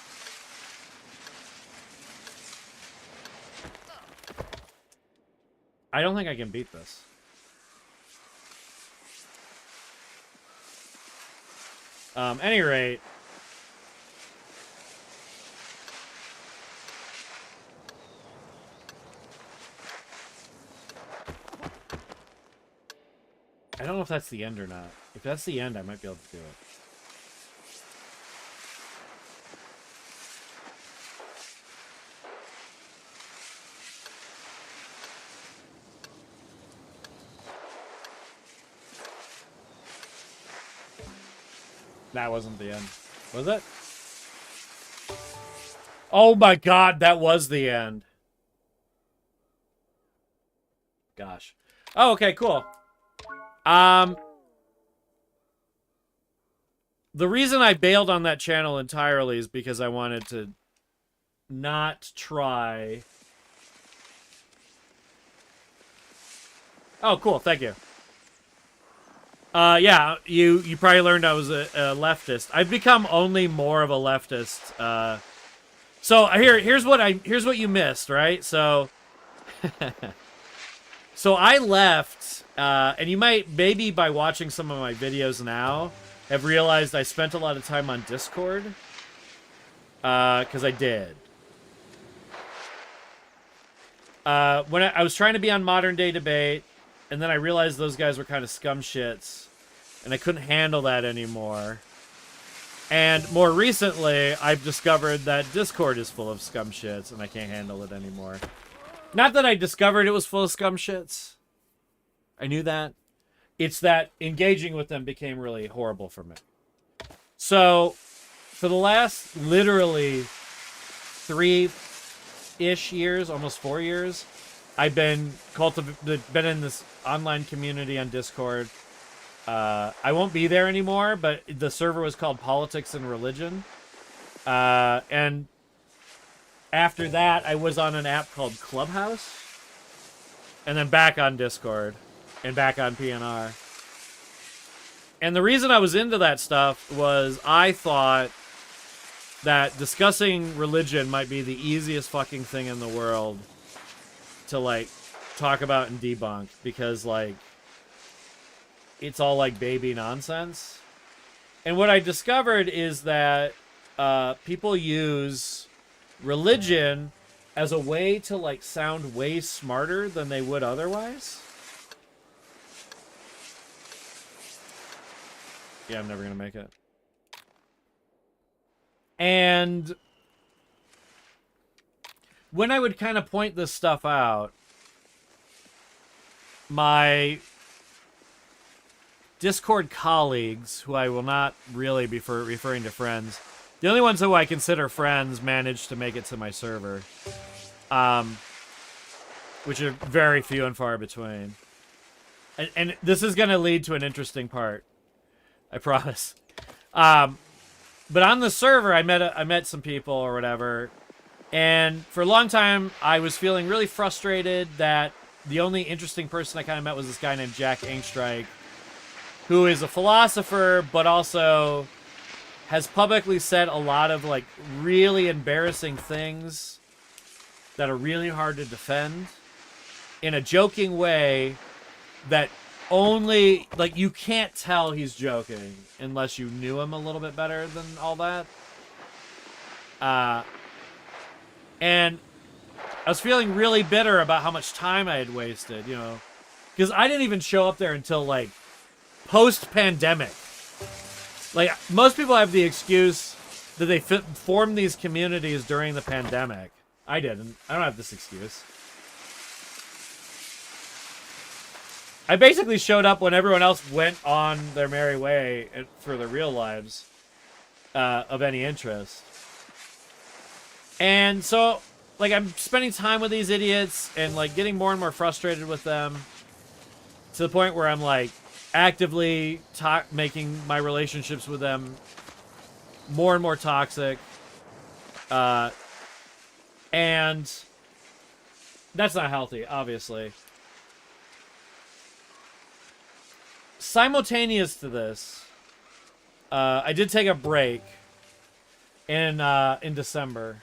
I don't think I can beat this. Any rate, I don't know if that's the end or not. If that's the end, I might be able to do it. That wasn't the end. Was it? Oh my god, that was the end. Gosh. Oh, okay, cool. The reason I bailed on that channel entirely is because I wanted to not try... Oh, cool, thank you. Yeah, you probably learned I was a leftist. I've become only more of a leftist. So here's what you missed, right? So so I left, and you might maybe by watching some of my videos now have realized I spent a lot of time on Discord, because I did. When I was trying to be on Modern Day Debate, and then I realized those guys were kind of scum shits, and I couldn't handle that anymore. And more recently, I've discovered that Discord is full of scum shits, and I can't handle it anymore. Not that I discovered it was full of scum shits. I knew that. It's that engaging with them became really horrible for me. So, for the last literally 3-ish years, almost 4 years, I've been in this online community on Discord. I won't be there anymore, but the server was called Politics and Religion. And after that, I was on an app called Clubhouse. And then back on Discord. And back on PNR. And the reason I was into that stuff was I thought that discussing religion might be the easiest fucking thing in the world to, like, talk about and debunk. Because, like, it's all, like, baby nonsense. And what I discovered is that people use religion as a way to, like, sound way smarter than they would otherwise. Yeah, I'm never gonna make it. And when I would kind of point this stuff out, my Discord colleagues, who I will not really be referring to friends, the only ones who I consider friends managed to make it to my server, which are very few and far between. And this is going to lead to an interesting part, I promise. But on the server, I met some people or whatever, and for a long time, I was feeling really frustrated that the only interesting person I kind of met was this guy named Jack Engstrike, who is a philosopher, but also has publicly said a lot of, like, really embarrassing things that are really hard to defend in a joking way that only, like, you can't tell he's joking unless you knew him a little bit better than all that. And I was feeling really bitter about how much time I had wasted, you know, because I didn't even show up there until, like, post-pandemic. Like, most people have the excuse that they formed these communities during the pandemic. I didn't. I don't have this excuse. I basically showed up when everyone else went on their merry way for their real lives. of any interest. And so, like, I'm spending time with these idiots and, like, getting more and more frustrated with them to the point where I'm, like, actively making my relationships with them more and more toxic. And that's not healthy, obviously. Simultaneous to this, I did take a break in December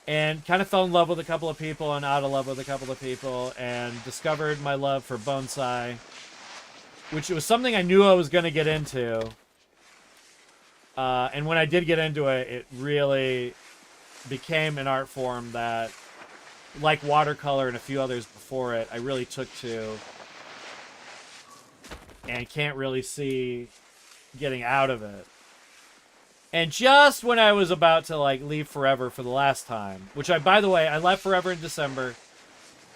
and kind of fell in love with a couple of people and out of love with a couple of people and discovered my love for bonsai, which was something I knew I was going to get into. And when I did get into it, it really became an art form that, like watercolor and a few others before it, I really took to and can't really see getting out of it. And just when I was about to, like, leave forever for the last time, which by the way, I left forever in December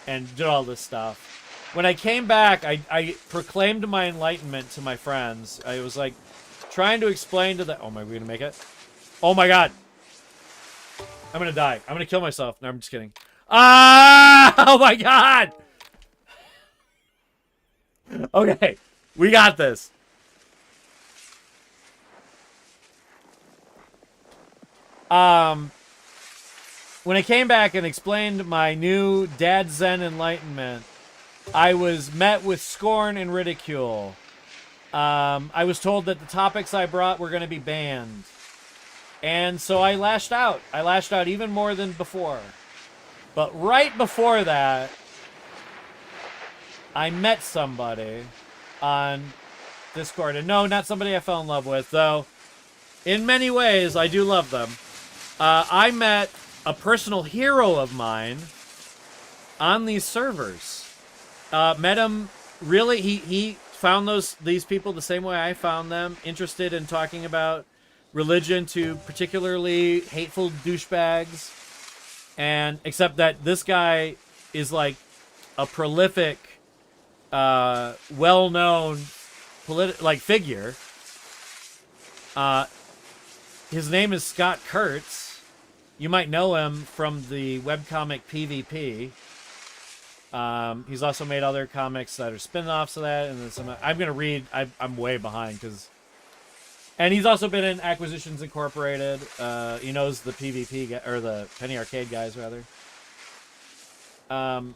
and did all this stuff. When I came back, I proclaimed my enlightenment to my friends. I was, like, trying to explain to oh, am I going to make it? Oh, my God. I'm going to die. I'm going to kill myself. No, I'm just kidding. Ah! Oh, my God! Okay. We got this. When I came back and explained my new Dad Zen enlightenment, I was met with scorn and ridicule. I was told that the topics I brought were going to be banned. And so I lashed out. I lashed out even more than before. But right before that, I met somebody on Discord. And no, not somebody I fell in love with, though in many ways I do love them. I met a personal hero of mine on these servers. Met him, really, he found these people the same way I found them, interested in talking about religion to particularly hateful douchebags. And except that this guy is like a prolific, well-known figure. His name is Scott Kurtz. You might know him from the webcomic PvP. He's also made other comics that are spin-offs of that, and then some. I'm gonna read. I'm way behind and he's also been in Acquisitions Incorporated. He knows the PvP or the Penny Arcade guys rather. And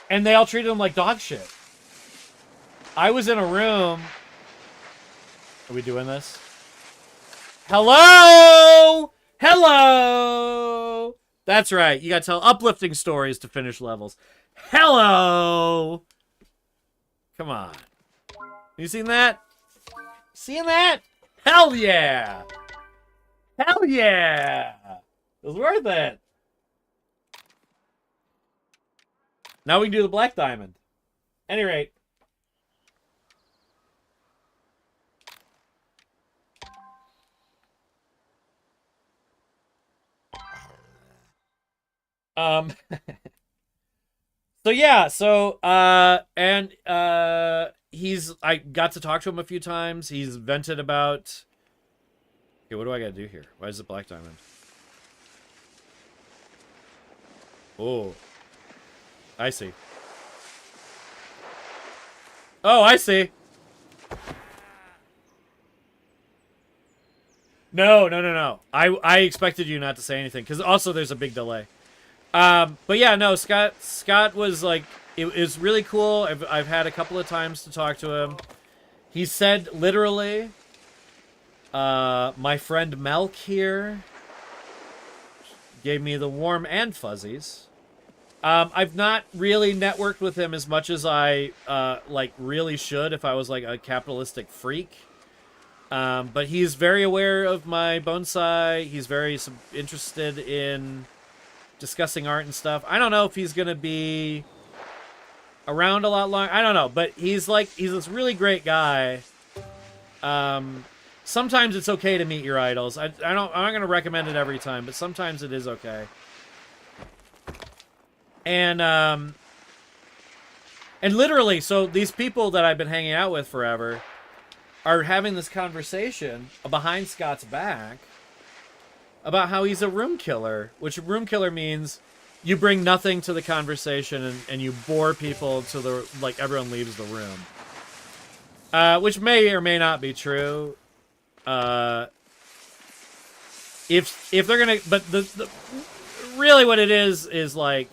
they all treated him like dog shit. I was in a room. Are we doing this? Hello! Hello! That's right. You gotta tell uplifting stories to finish levels. Hello! Come on. You seen that? Seeing that? Hell yeah! Hell yeah! It was worth it. Now we can do the Black Diamond. Any rate. So yeah, I got to talk to him a few times. He's vented about. Okay, what do I gotta do here? Why is it Black Diamond? Oh, I see. Oh, I see. No. I expected you not to say anything because also there's a big delay. But yeah, no, Scott was like, it was really cool. I've had a couple of times to talk to him. He said literally, my friend Melk here gave me the warm and fuzzies. I've not really networked with him as much as I really should if I was like a capitalistic freak. But he's very aware of my bonsai. He's very interested in discussing art and stuff. I don't know if he's gonna be around a lot longer. I don't know, but he's this really great guy. Sometimes it's okay to meet your idols. I'm not gonna recommend it every time, but sometimes it is okay. And literally, so these people that I've been hanging out with forever, are having this conversation behind Scott's back about how he's a room killer, which room killer means you bring nothing to the conversation and you bore people to the, like, everyone leaves the room. Which may or may not be true. If they're gonna, but the really what it is like,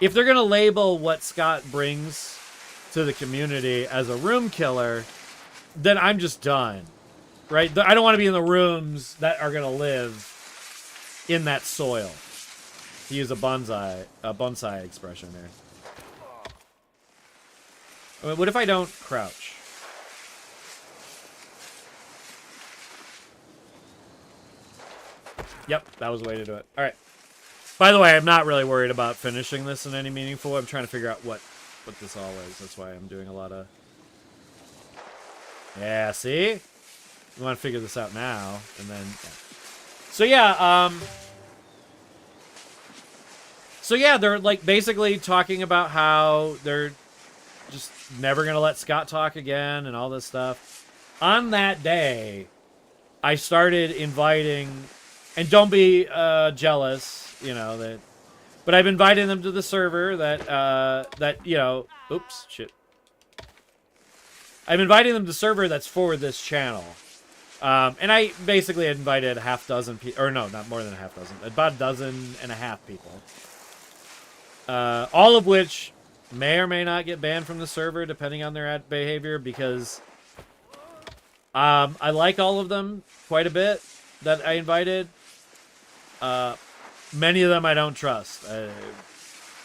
if they're gonna label what Scott brings to the community as a room killer, then I'm just done, right? I don't want to be in the rooms that are gonna live in that soil. To use a bonsai expression there. I mean, what if I don't crouch? Yep, that was the way to do it. All right. By the way, I'm not really worried about finishing this in any meaningful way. I'm trying to figure out what this all is. That's why I'm doing a lot of... Yeah, see? We want to figure this out now, and then... Yeah. So yeah, they're like basically talking about how they're just never gonna let Scott talk again and all this stuff. On that day, I started inviting, and don't be jealous, you know, that, but I've invited them to the server that you know, oops, shit. I'm inviting them to the server that's for this channel. And I basically invited a half dozen people, or no, not more than a half dozen, about a dozen and a half people. All of which may or may not get banned from the server depending on their behavior, because I like all of them quite a bit that I invited. Many of them I don't trust.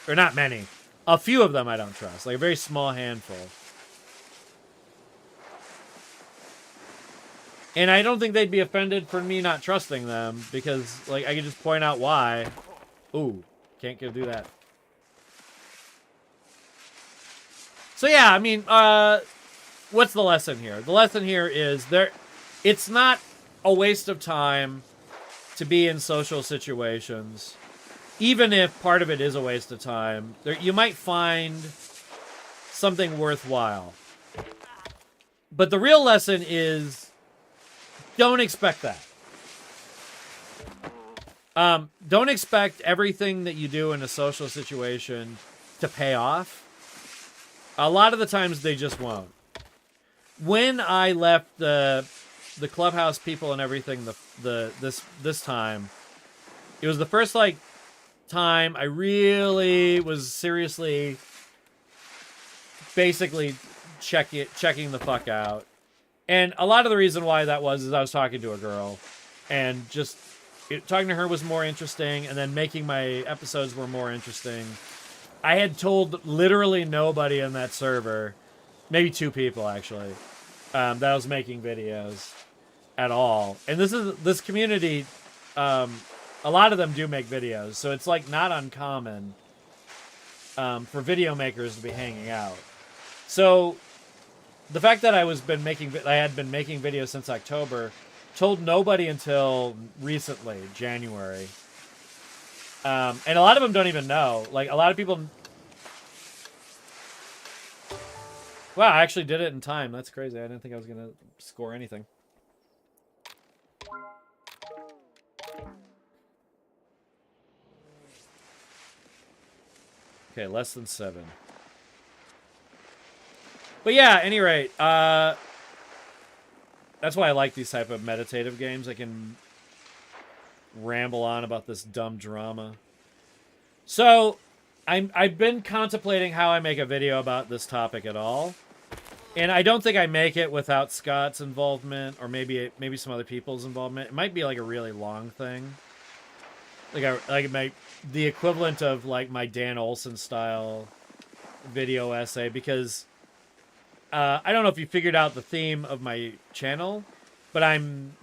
Or not many. A few of them I don't trust. Like a very small handful. And I don't think they'd be offended for me not trusting them, because like I can just point out why. Ooh, can't do that. So yeah, I mean, what's the lesson here? The lesson here is it's not a waste of time to be in social situations, even if part of it is a waste of time. You might find something worthwhile. But the real lesson is, don't expect that. Don't expect everything that you do in a social situation to pay off. A lot of the times they just won't. When I left the clubhouse people and everything this time, it was the first like time I really was seriously basically checking the fuck out. And a lot of the reason why that was is I was talking to a girl, and just talking to her was more interesting, and then making my episodes were more interesting. I had told literally nobody in that server, maybe 2 people actually, that I was making videos at all. And this community, a lot of them do make videos, so it's like not uncommon for video makers to be hanging out. So the fact that I had been making videos since October, told nobody until recently, January. And a lot of them don't even know. Like, a lot of people... Wow, I actually did it in time. That's crazy. I didn't think I was going to score anything. Okay, less than 7. But yeah, at any rate, that's why I like these type of meditative games. I can ramble on about this dumb drama. So, I've been contemplating how I make a video about this topic at all. And I don't think I make it without Scott's involvement, or maybe some other people's involvement. It might be like a really long thing. The equivalent of like my Dan Olsen style video essay, because I don't know if you figured out the theme of my channel, but I'm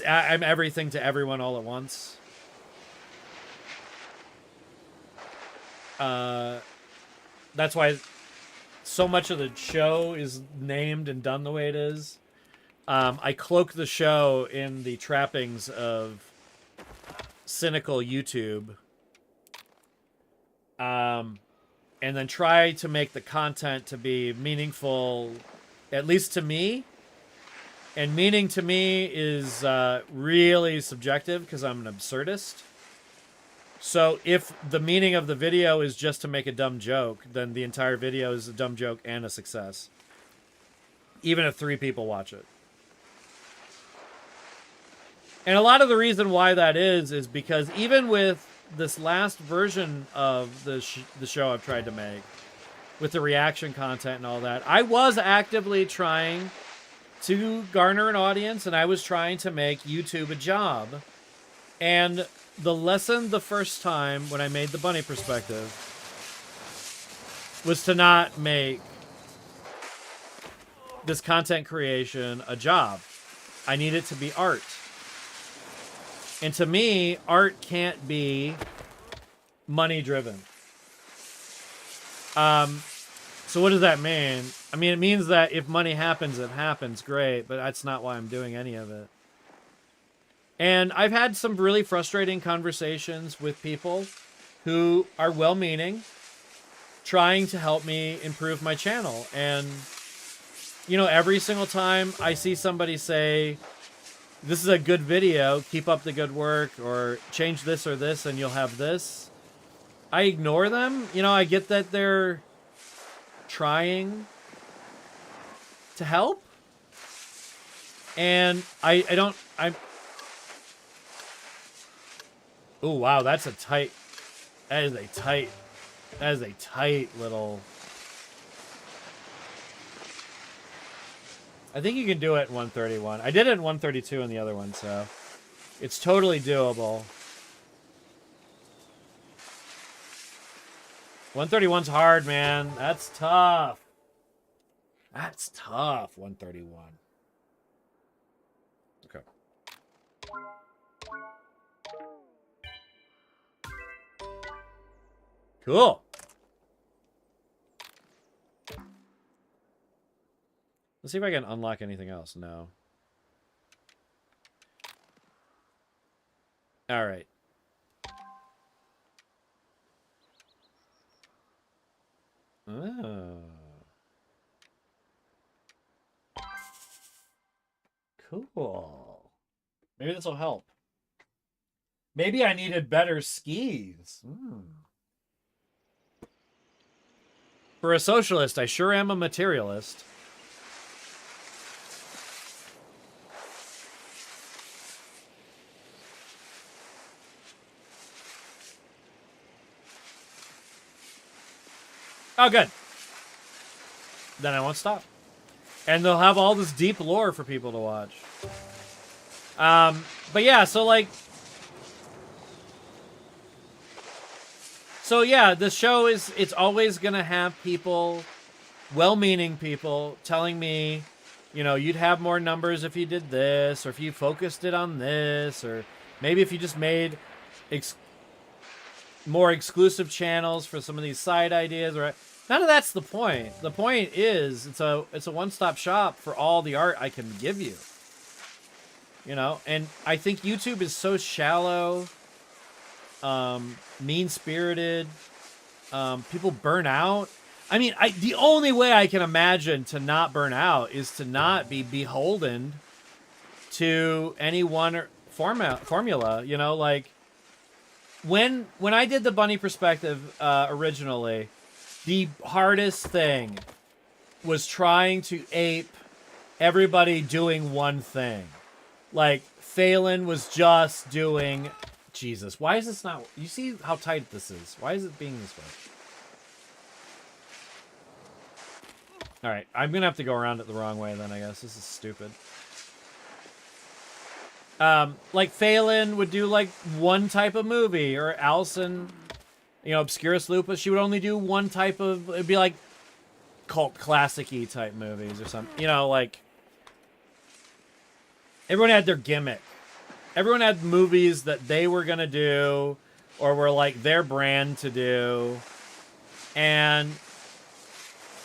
I'm everything to everyone all at once. That's why so much of the show is named and done the way it is. I cloak the show in the trappings of cynical YouTube. And then try to make the content to be meaningful at least to me. And meaning to me is really subjective because I'm an absurdist. So if the meaning of the video is just to make a dumb joke, then the entire video is a dumb joke and a success. Even if 3 people watch it. And a lot of the reason why that is because even with this last version of the show I've tried to make, with the reaction content and all that, I was actively trying to garner an audience, and I was trying to make YouTube a job. And the lesson the first time when I made the bunny perspective was to not make this content creation a job. I need it to be art. And to me, art can't be money driven. So what does that mean? I mean, it means that if money happens, it happens, great, but that's not why I'm doing any of it. And I've had some really frustrating conversations with people who are well-meaning, trying to help me improve my channel. And, you know, every single time I see somebody say, this is a good video, keep up the good work, or change this or this and you'll have this, I ignore them. You know, I get that they're trying to help, and I'm oh wow, that is a tight little, I think you can do it in 131. I did it in 132 in the other one, so it's totally doable. 131's hard, man. That's tough. That's tough, 131. Okay. Cool. Let's see if I can unlock anything else. No. All right. Oh. Cool. Maybe this will help. Maybe I needed better skis. For a socialist, I sure am a materialist. Oh, good. Then I won't stop. And they'll have all this deep lore for people to watch. But yeah, so like... So yeah, the show is... It's always going to have people, well-meaning people, telling me, you know, you'd have more numbers if you did this, or if you focused it on this, or maybe if you just made... more exclusive channels for some of these side ideas, or none of that's the point. The point is it's a one-stop shop for all the art I can give you. You know, and I think YouTube is so shallow, mean-spirited, people burn out. I mean, the only way I can imagine to not burn out is to not be beholden to any one formula, you know, like when I did the bunny perspective originally, the hardest thing was trying to ape everybody doing one thing. Like Phelan was just doing, Jesus, why is this not, you see how tight this is? Why is it being this way? All right, I'm gonna have to go around it the wrong way then, I guess. This is stupid. Like Phelan would do like one type of movie, or Allison, you know, Obscurus Lupus, she would only do one type of, it'd be like cult classic-y type movies or something, you know, like everyone had their gimmick. Everyone had movies that they were gonna do or were like their brand to do. And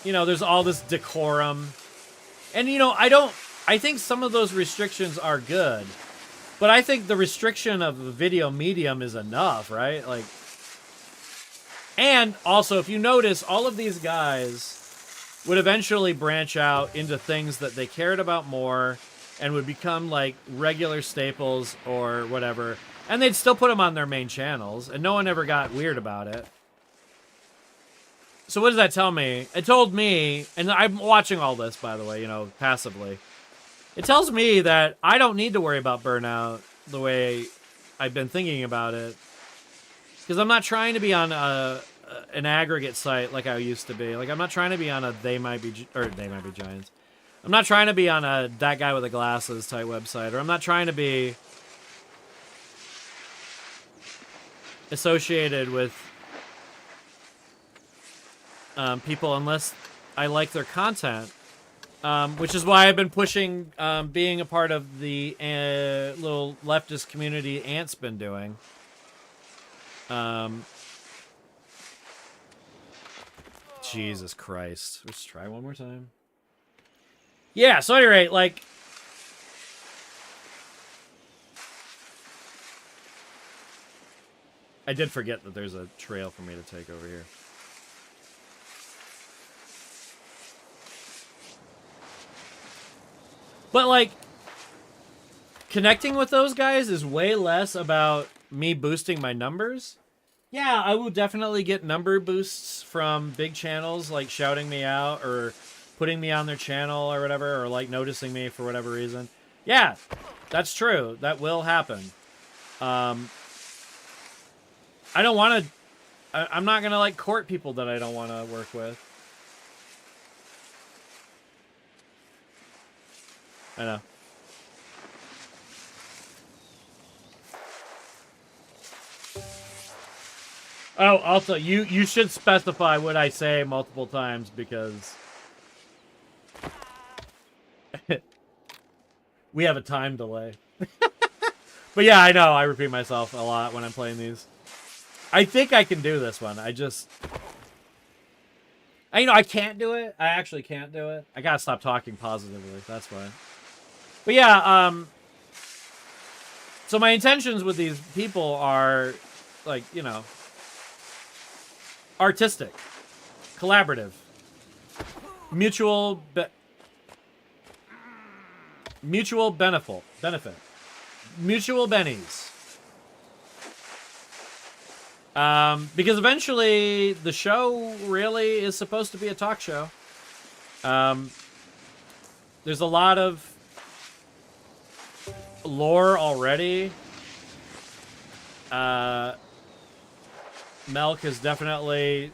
you know, there's all this decorum. And you know, I think some of those restrictions are good. But I think the restriction of the video medium is enough, right? Like, and also, if you notice, all of these guys, would eventually branch out into things that they cared about more and would become like regular staples or whatever. And they'd still put them on their main channels, and no one ever got weird about it. So what does that tell me? It told me, and I'm watching all this, by the way, you know, passively. It tells me that I don't need to worry about burnout the way I've been thinking about it. Because I'm not trying to be on an aggregate site like I used to be. Like, I'm not trying to be on a They Might Be Giants. I'm not trying to be on a That Guy with the Glasses type website. Or I'm not trying to be associated with people unless I like their content. Which is why I've been pushing being a part of the little leftist community Ant's been doing. Jesus Christ. Let's try one more time. Yeah, so at any rate, like... I did forget that there's a trail for me to take over here. But, like, connecting with those guys is way less about me boosting my numbers. Yeah, I will definitely get number boosts from big channels, like shouting me out or putting me on their channel or whatever, or, like, noticing me for whatever reason. Yeah, that's true. That will happen. I don't want to... I'm not going to, like, court people that I don't want to work with. I know. Oh, also, you should specify what I say multiple times because we have a time delay. But yeah, I know I repeat myself a lot when I'm playing these. I think I can do this one. I can't do it. I actually can't do it. I gotta stop talking positively. That's why. But yeah, so my intentions with these people are, like, you know, artistic, collaborative, mutual benefit, mutual bennies. Because eventually the show really is supposed to be a talk show. There's a lot of lore already. Melk has definitely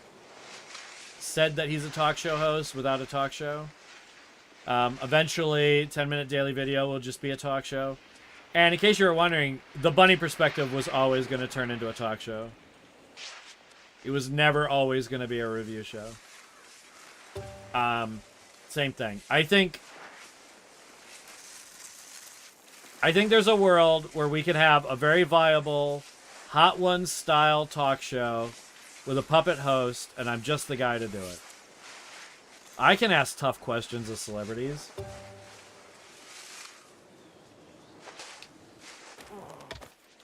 said that he's a talk show host without a talk show. Eventually, 10-minute daily video will just be a talk show. And in case you were wondering, the Bunny Perspective was always going to turn into a talk show. It was never always going to be a review show. Same thing. I think there's a world where we could have a very viable Hot Ones style talk show with a puppet host, and I'm just the guy to do it. I can ask tough questions of celebrities.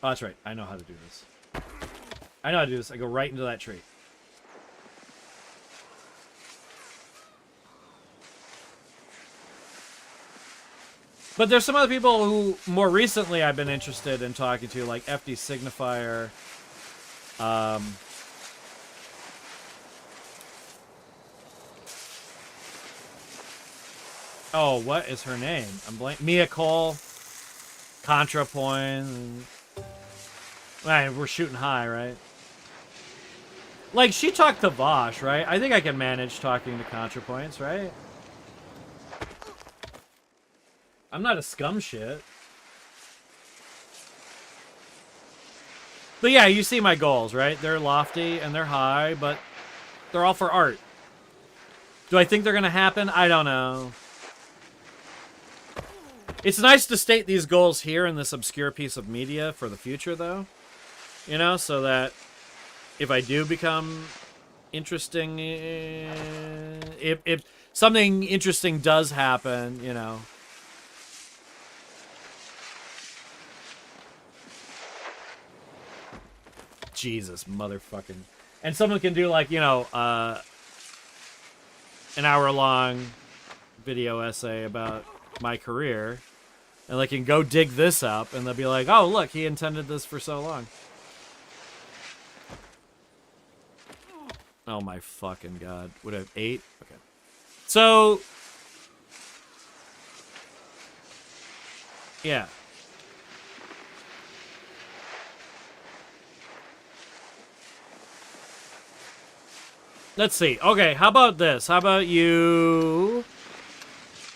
Oh, that's right. I know how to do this. I know how to do this. I go right into that tree. But there's some other people who more recently I've been interested in talking to, like FD Signifier. Oh, what is her name? I'm blank. Mia Cole. ContraPoint. Man, we're shooting high, right? Like, she talked to Vosh, right? I think I can manage talking to ContraPoints, right? I'm not a scum shit. But yeah, you see my goals, right? They're lofty and they're high, but they're all for art. Do I think they're going to happen? I don't know. It's nice to state these goals here in this obscure piece of media for the future, though. You know, so that if I do become interesting, if something interesting does happen, you know. Jesus, motherfucking. And someone can do, like, you know, an hour-long video essay about my career, and they can go dig this up, and they'll be like, oh, look, he intended this for so long. Oh my fucking god. Would I have 8? Okay. So... yeah. Let's see. Okay, how about this? How about you...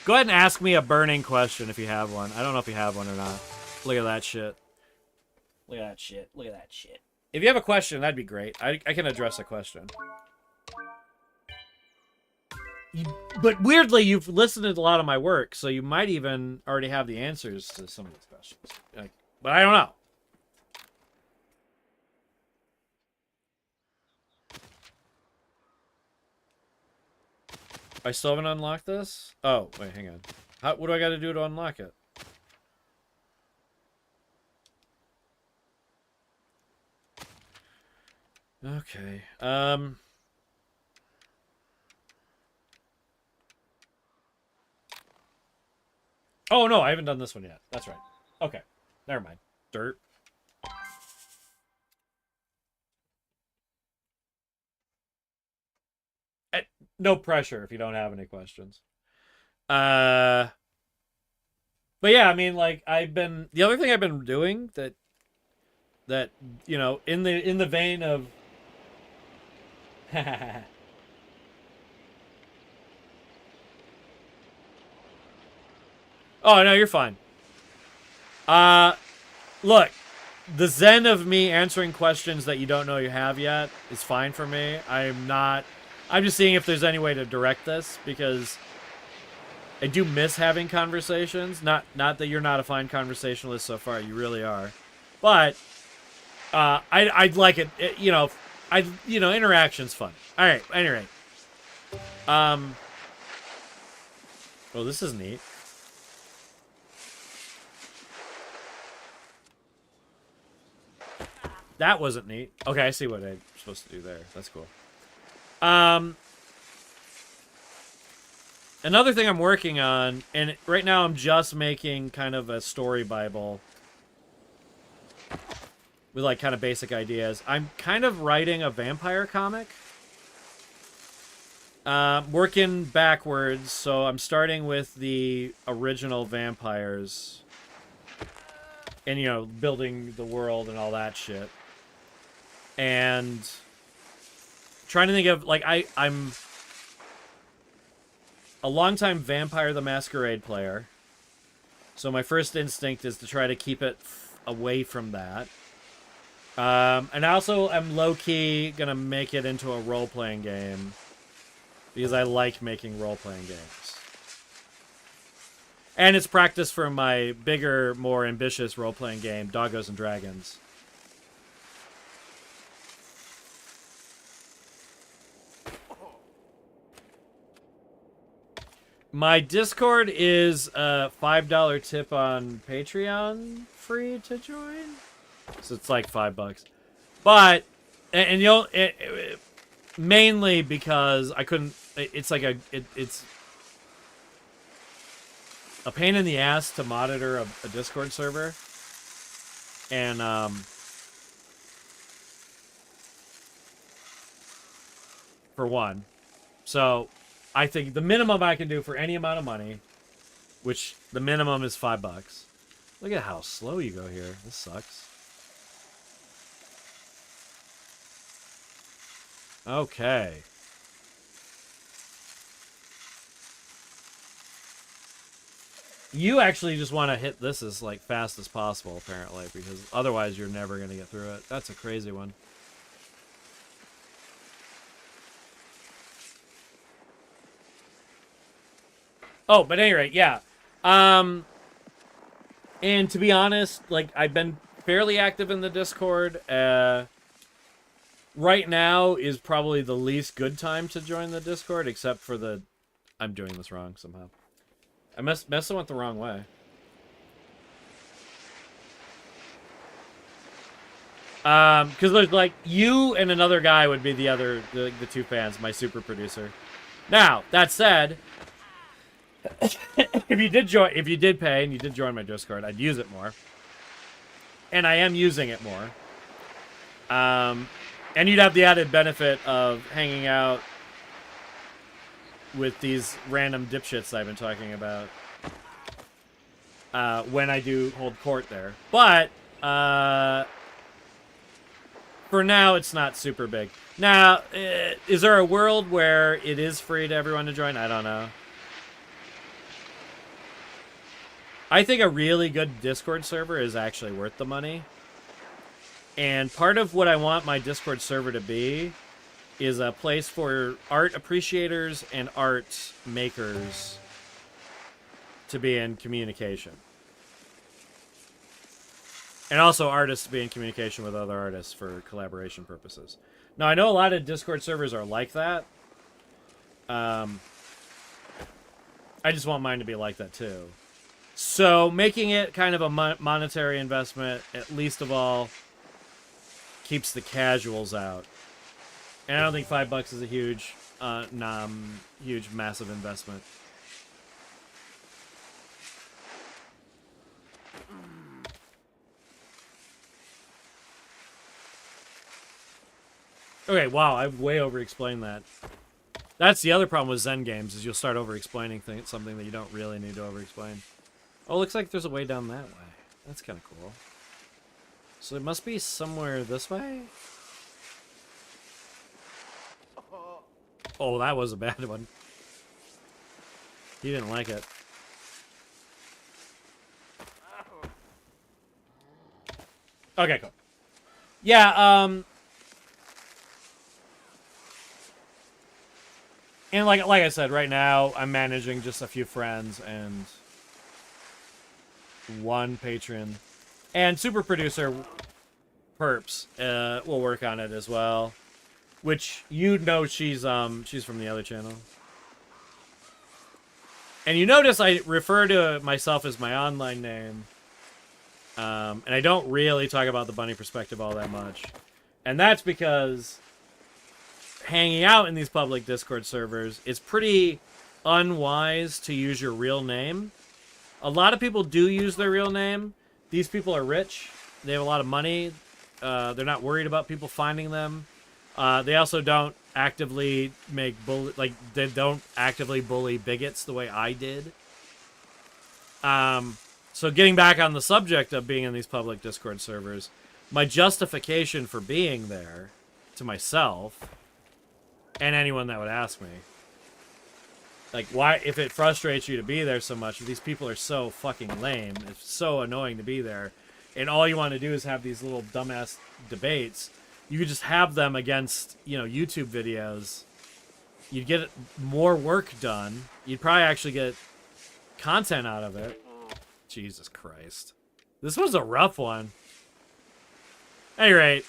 go ahead and ask me a burning question if you have one. I don't know if you have one or not. Look at that shit. Look at that shit. Look at that shit. If you have a question, that'd be great. I can address a question. But weirdly, you've listened to a lot of my work, so you might even already have the answers to some of these questions. But I don't know. I still haven't unlocked this? Oh, wait, hang on. What do I got to do to unlock it? Okay. Oh, no, I haven't done this one yet. That's right. Okay. Never mind. Dirt. No pressure if you don't have any questions. But yeah, I mean, like, the other thing I've been doing that you know, in the vein of oh, no, you're fine. Look, the zen of me answering questions that you don't know you have yet is fine for me. I'm just seeing if there's any way to direct this, because I do miss having conversations. Not that you're not a fine conversationalist so far, you really are. But I'd like it, you know, interaction's fun. All right, anyway. Well, this is neat. That wasn't neat. Okay, I see what I'm supposed to do there. That's cool. Another thing I'm working on, and right now I'm just making kind of a story bible with like kind of basic ideas. I'm kind of writing a vampire comic. Working backwards, so I'm starting with the original vampires. And, you know, building the world and all that shit. And trying to think of, like, I'm a longtime Vampire the Masquerade player. So my first instinct is to try to keep it away from that. And also, I'm low-key going to make it into a role-playing game. Because I like making role-playing games. And it's practice for my bigger, more ambitious role-playing game, Doggos and Dragons. My Discord is a $5 tip on Patreon, free to join. So it's like $5. But, and you'll, mainly because I couldn't, it's like it's a pain in the ass to monitor a Discord server. And, for one. So, I think the minimum I can do for any amount of money, which the minimum is $5. Look at how slow you go here. This sucks. Okay. You actually just want to hit this as like fast as possible, apparently, because otherwise you're never going to get through it. That's a crazy one. Oh, but at any rate, yeah. And to be honest, like, I've been fairly active in the Discord. Right now is probably the least good time to join the Discord, except for the... I'm doing this wrong somehow. I must have went the wrong way. Because there's, like, you and another guy would be the two fans, my super producer. Now, that said, if you did pay and you did join my Discord, I'd use it more. And I am using it more. And you'd have the added benefit of hanging out with these random dipshits I've been talking about when I do hold court there. But for now, it's not super big. Now, is there a world where it is free to everyone to join? I don't know. I think a really good Discord server is actually worth the money. And part of what I want my Discord server to be is a place for art appreciators and art makers to be in communication. And also artists to be in communication with other artists for collaboration purposes. Now, I know a lot of Discord servers are like that. I just want mine to be like that too. So making it kind of a monetary investment, at least of all, keeps the casuals out. And I don't think $5 is a huge, huge, massive investment. Okay, wow, I've way over-explained that. That's the other problem with Zen games, is you'll start over-explaining something that you don't really need to over-explain. Oh, looks like there's a way down that way. That's kind of cool. So it must be somewhere this way? Oh, that was a bad one. He didn't like it. Okay, cool. Yeah, and like I said, right now I'm managing just a few friends and one patron, and super producer Perps will work on it as well, which you know she's from the other channel. And you notice I refer to myself as my online name, and I don't really talk about the bunny perspective all that much, and that's because hanging out in these public Discord servers, it's pretty unwise to use your real name. A lot of people do use their real name. These people are rich. They have a lot of money. They're not worried about people finding them. They also don't actively they don't actively bully bigots the way I did. So getting back on the subject of being in these public Discord servers, my justification for being there to myself and anyone that would ask me, like, why, if it frustrates you to be there so much, if these people are so fucking lame, it's so annoying to be there, and all you want to do is have these little dumbass debates, you could just have them against, you know, YouTube videos. You'd get more work done. You'd probably actually get content out of it. Jesus Christ. This was a rough one. At any rate,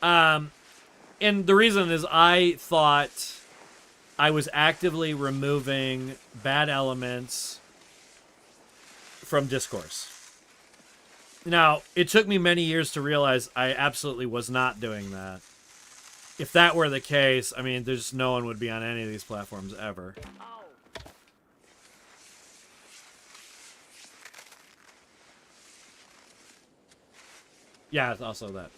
and the reason is I thought I was actively removing bad elements from discourse. Now, it took me many years to realize I absolutely was not doing that. If that were the case, I mean, there's no one would be on any of these platforms ever. Yeah, it's also that.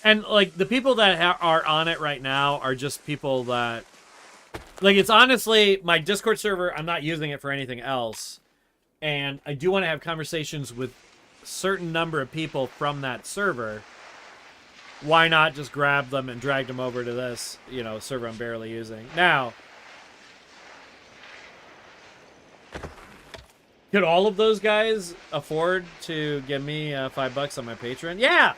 And, like, the people that are on it right now are just people that... Like, it's honestly, my Discord server, I'm not using it for anything else. And I do want to have conversations with a certain number of people from that server. Why not just grab them and drag them over to this, you know, server I'm barely using? Now, could all of those guys afford to give me $5 on my Patreon? Yeah!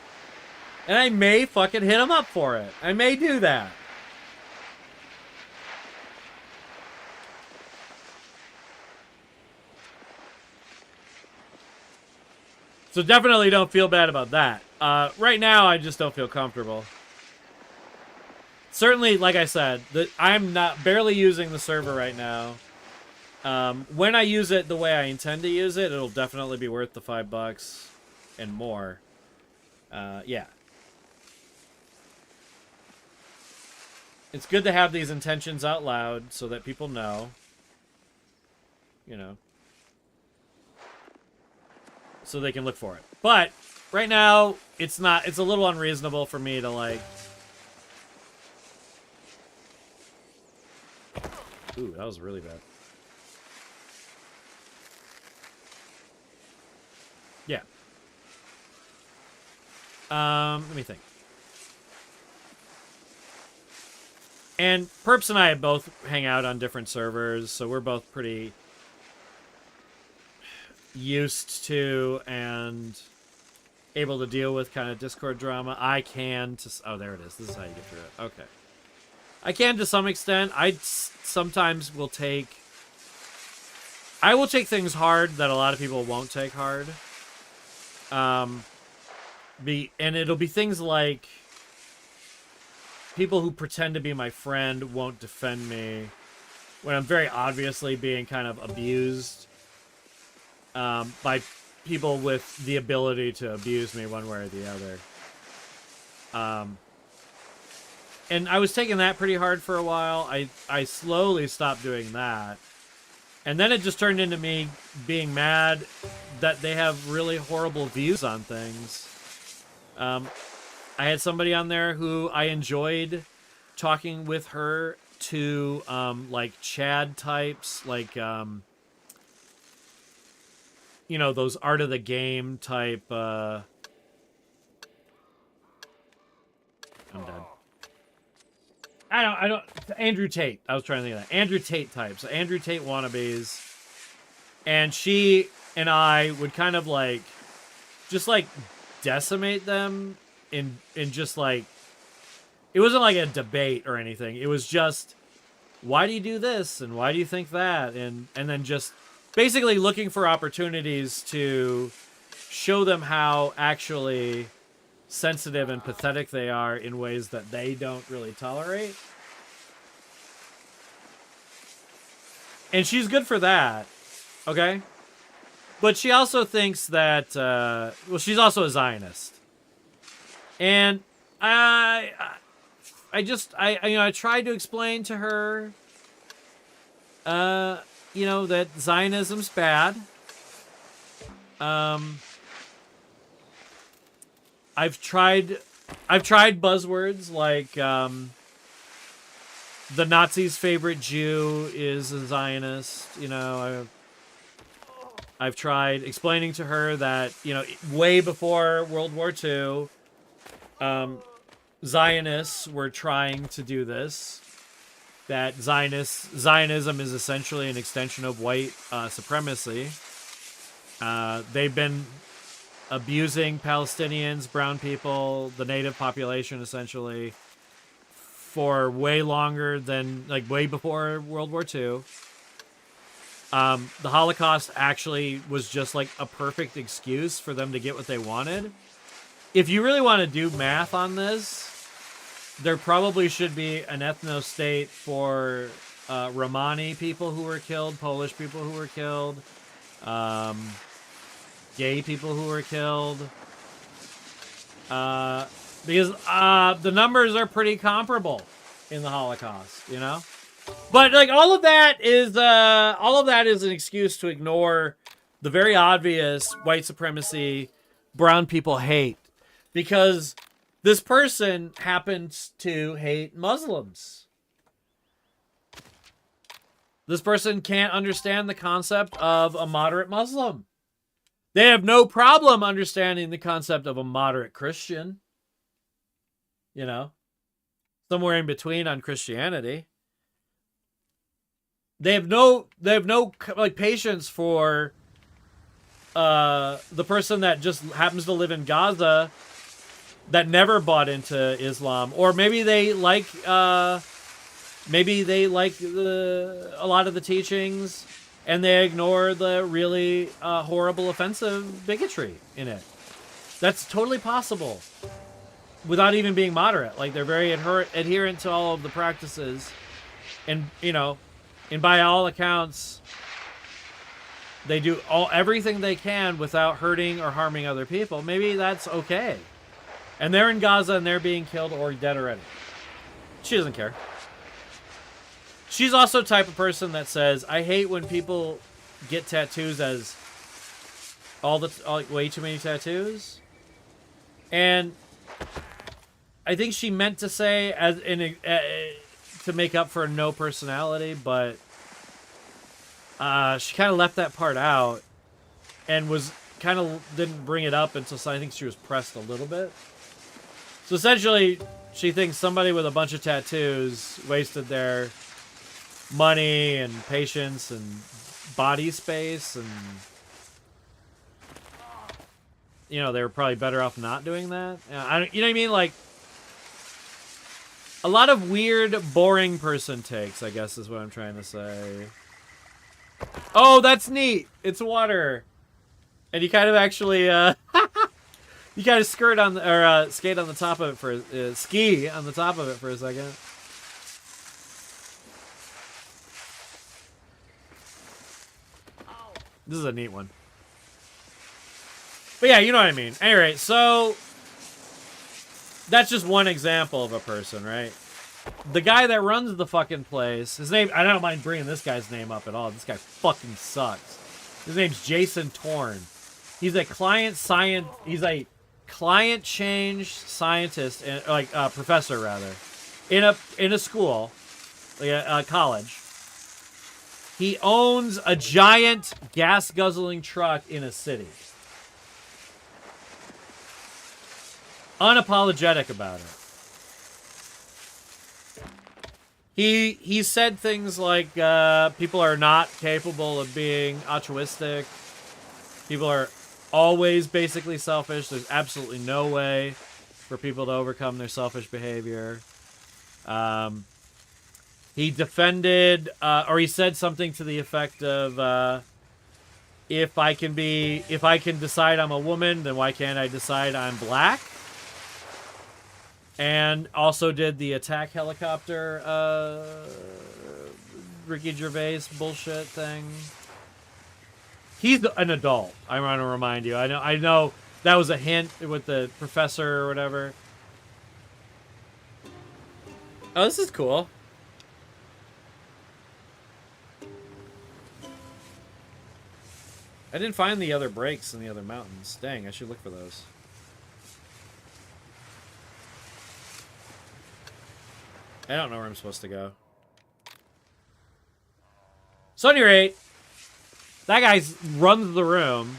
And I may fucking hit them up for it. I may do that. So definitely don't feel bad about that. Right now, I just don't feel comfortable. Certainly, like I said, I'm not barely using the server right now. When I use it the way I intend to use it, it'll definitely be worth the $5 and more. Yeah. it's good to have these intentions out loud so that people know, you know, so they can look for it. But right now, it's not, it's a little unreasonable for me to like, ooh, that was really bad. Yeah. Let me think. And Perps and I both hang out on different servers, so we're both pretty used to and able to deal with kind of Discord drama. I can to... Oh, there it is. This is how you get through it. Okay. I can to some extent. I sometimes will take... I will take things hard that a lot of people won't take hard. And it'll be things like people who pretend to be my friend won't defend me when I'm very obviously being kind of abused by people with the ability to abuse me one way or the other. And I was taking that pretty hard for a while. I slowly stopped doing that. And then it just turned into me being mad that they have really horrible views on things. I had somebody on there who I enjoyed talking with her to, like, Chad types, like, you know, those art of the game type, I'm dead. I don't, Andrew Tate. I was trying to think of that. Andrew Tate types. Andrew Tate wannabes. And she and I would kind of, like, just, like, decimate them in just, like, it wasn't like a debate or anything. It was just, why do you do this? And why do you think that? And then just basically looking for opportunities to show them how actually sensitive and pathetic they are in ways that they don't really tolerate. And she's good for that. Okay? But she also thinks that, well, she's also a Zionist. And I tried to explain to her, you know, that Zionism's bad. I've tried buzzwords like, the Nazis' favorite Jew is a Zionist. You know, I've tried explaining to her that, you know, way before World War II, Zionists were trying to do this. That Zionism is essentially an extension of white supremacy. They've been abusing Palestinians, brown people, the native population, essentially, for way longer than, like, way before World War II. The Holocaust actually was just, like, a perfect excuse for them to get what they wanted. If you really want to do math on this, there probably should be an ethno-state for Romani people who were killed, Polish people who were killed, gay people who were killed. Because the numbers are pretty comparable in the Holocaust, you know? But, like, all of that is an excuse to ignore the very obvious white supremacy brown people hate. Because this person happens to hate Muslims. This person can't understand the concept of a moderate Muslim. They have no problem understanding the concept of a moderate Christian. You know, somewhere in between on Christianity. They have no like patience for the person that just happens to live in Gaza that never bought into Islam, or maybe they like a lot of the teachings and they ignore the really horrible, offensive bigotry in it. That's totally possible without even being moderate. Like, they're very adherent to all of the practices, and, you know, and by all accounts, they do everything they can without hurting or harming other people. Maybe that's okay. And they're in Gaza and they're being killed or dead already. She doesn't care. she's also the type of person that says, I hate when people get tattoos as way too many tattoos. And I think she meant to say to make up for no personality, but she kind of left that part out and didn't bring it up until I think she was pressed a little bit. So essentially, she thinks somebody with a bunch of tattoos wasted their money and patience and body space, and you know, they were probably better off not doing that. You know what I mean? Like, a lot of weird, boring person takes, I guess is what I'm trying to say. Oh, that's neat. It's water. And you kind of actually, you kind of skate on the top of it for, ski on the top of it for a second. This is a neat one. But yeah, you know what I mean. Anyway, so that's just one example of a person, right? The guy that runs the fucking place, his name, I don't mind bringing this guy's name up at all. This guy fucking sucks. His name's Jason Torn. He's a he's a climate change scientist, professor rather, in a school, like a college. He owns a giant gas guzzling truck in a city. Unapologetic about it. He said things like people are not capable of being altruistic. People are always basically selfish. There's absolutely no way for people to overcome their selfish behavior. He defended, or he said something to the effect of, if I can decide I'm a woman, then why can't I decide I'm black? And also did the attack helicopter, Ricky Gervais bullshit thing. He's an adult. I want to remind you. I know that was a hint with the professor or whatever. Oh, this is cool. I didn't find the other breaks in the other mountains. Dang, I should look for those. I don't know where I'm supposed to go. So at any rate, that guy runs the room,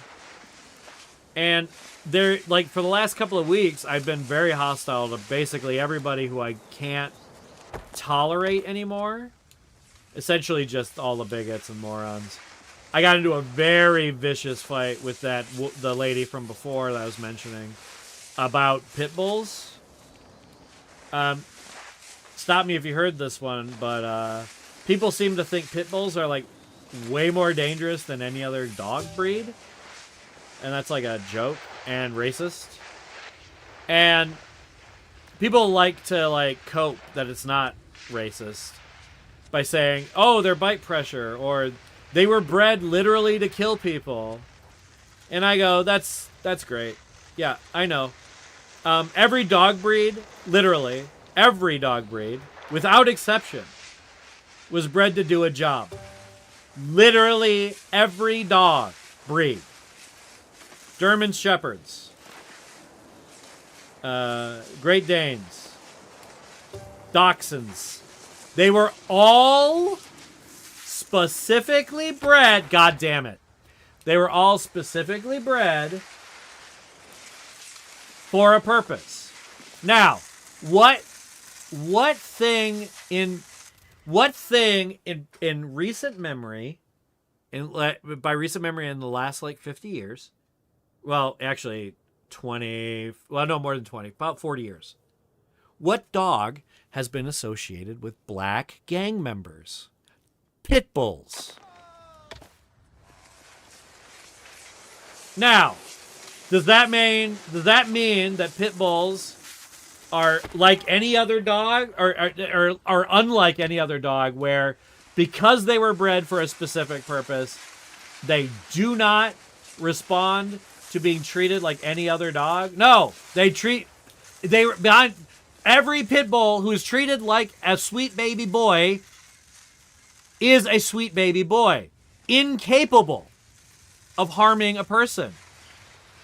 and they're like, for the last couple of weeks, I've been very hostile to basically everybody who I can't tolerate anymore. Essentially just all the bigots and morons. I got into a very vicious fight with the lady from before that I was mentioning about pit bulls. Stop me if you heard this one, but people seem to think pit bulls are like way more dangerous than any other dog breed, and that's like a joke and racist. And people like to cope that it's not racist by saying, "Oh, they're bite pressure," or "They were bred literally to kill people." And I go, that's great. Yeah, I know. Every dog breed, literally, every dog breed, without exception, was bred to do a job. Literally every dog breed. German Shepherds. Great Danes. Dachshunds. They were all specifically bred, god damn it. They were all specifically bred for a purpose. Now, what thing in recent memory, by recent memory in the last 50 years, well, actually 20, well, no, more than 20, about 40 years. What dog has been associated with black gang members? Pit bulls. Now, does that mean that pit bulls are like any other dog, or are unlike any other dog, where because they were bred for a specific purpose, they do not respond to being treated like any other dog? No, every pit bull who is treated like a sweet baby boy is a sweet baby boy, incapable of harming a person.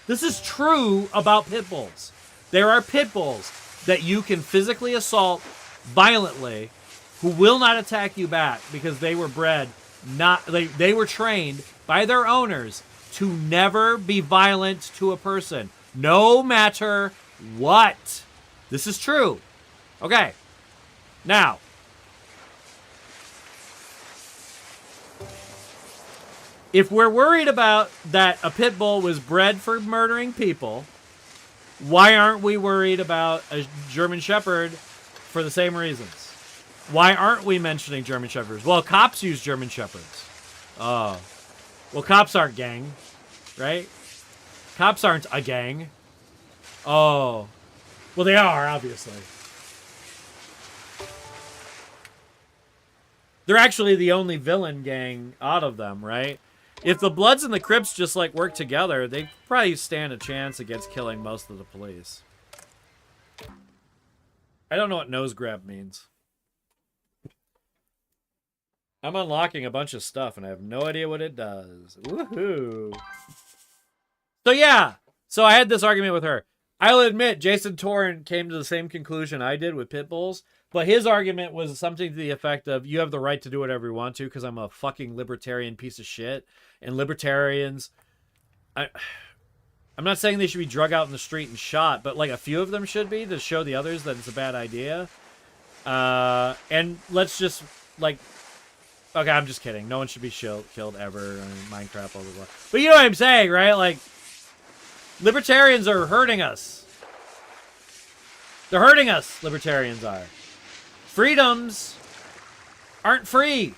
This is true about pit bulls. There are pit bulls that you can physically assault violently who will not attack you back because they were bred they were trained by their owners to never be violent to a person, no matter what. This is true. Okay. Now, if we're worried about that a pit bull was bred for murdering people, why aren't we worried about a German Shepherd for the same reasons? Why aren't we mentioning German Shepherds? Well, cops use German Shepherds. Oh. Well, cops aren't gang, right? Cops aren't a gang. Oh. Well, they are, obviously. They're actually the only villain gang out of them, right? If the Bloods and the Crips just, like, work together, they probably stand a chance against killing most of the police. I don't know what nose grab means. I'm unlocking a bunch of stuff, and I have no idea what it does. Woohoo! So, yeah. So, I had this argument with her. I'll admit, Jason Torrent came to the same conclusion I did with pit bulls, but his argument was something to the effect of, you have the right to do whatever you want to because I'm a fucking libertarian piece of shit. And libertarians... I'm not saying they should be drug out in the street and shot, but like a few of them should be to show the others that it's a bad idea. And let's just, like... Okay, I'm just kidding. No one should be killed ever in Minecraft, blah, blah, blah. But you know what I'm saying, right? Like, libertarians are hurting us. They're hurting us, libertarians are. Freedoms aren't free.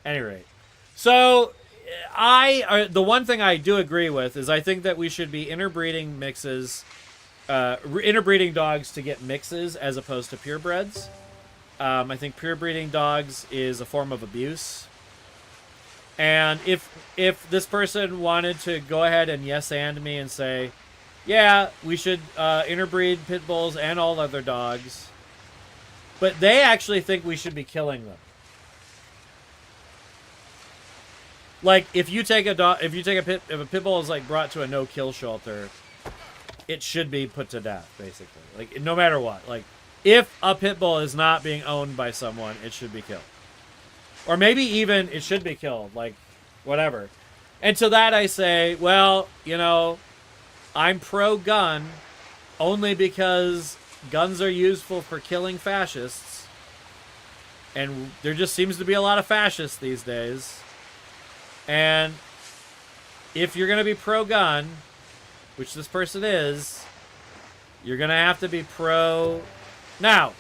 At any rate. So, the one thing I do agree with is I think that we should be interbreeding mixes, interbreeding dogs to get mixes as opposed to purebreds. I think purebreeding dogs is a form of abuse. And if this person wanted to go ahead and yes and me and say, yeah, we should interbreed pit bulls and all other dogs, but they actually think we should be killing them. Like if you take a dog, if a pit bull is like brought to a no-kill shelter, it should be put to death, basically. Like no matter what, like. If a pit bull is not being owned by someone, it should be killed. Or maybe even it should be killed, like, whatever. And to that I say, well, you know, I'm pro-gun only because guns are useful for killing fascists. And there just seems to be a lot of fascists these days. And if you're going to be pro-gun, which this person is, you're going to have to be pro... Now,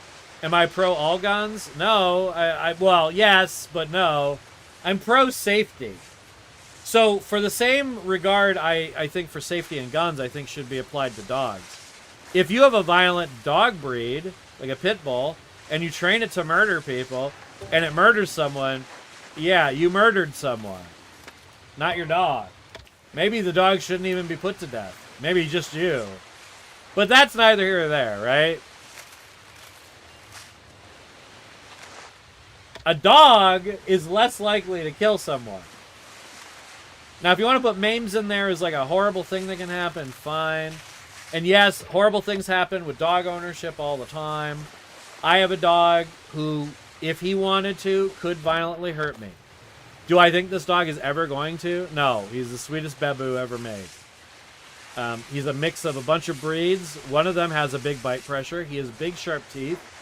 am I pro all guns? No. Well, yes, but no. I'm pro safety. So, for the same regard, I think for safety in guns, I think should be applied to dogs. If you have a violent dog breed, like a pit bull, and you train it to murder people, and it murders someone, yeah, you murdered someone. Not your dog. Maybe the dog shouldn't even be put to death. Maybe just you. But that's neither here or there, right? A dog is less likely to kill someone. Now, if you want to put maims in there as like a horrible thing that can happen, fine. And yes, horrible things happen with dog ownership all the time. I have a dog who, if he wanted to, could violently hurt me. Do I think this dog is ever going to? No. He's the sweetest babu ever made. He's a mix of a bunch of breeds. One of them has a big bite pressure. He has big, sharp teeth.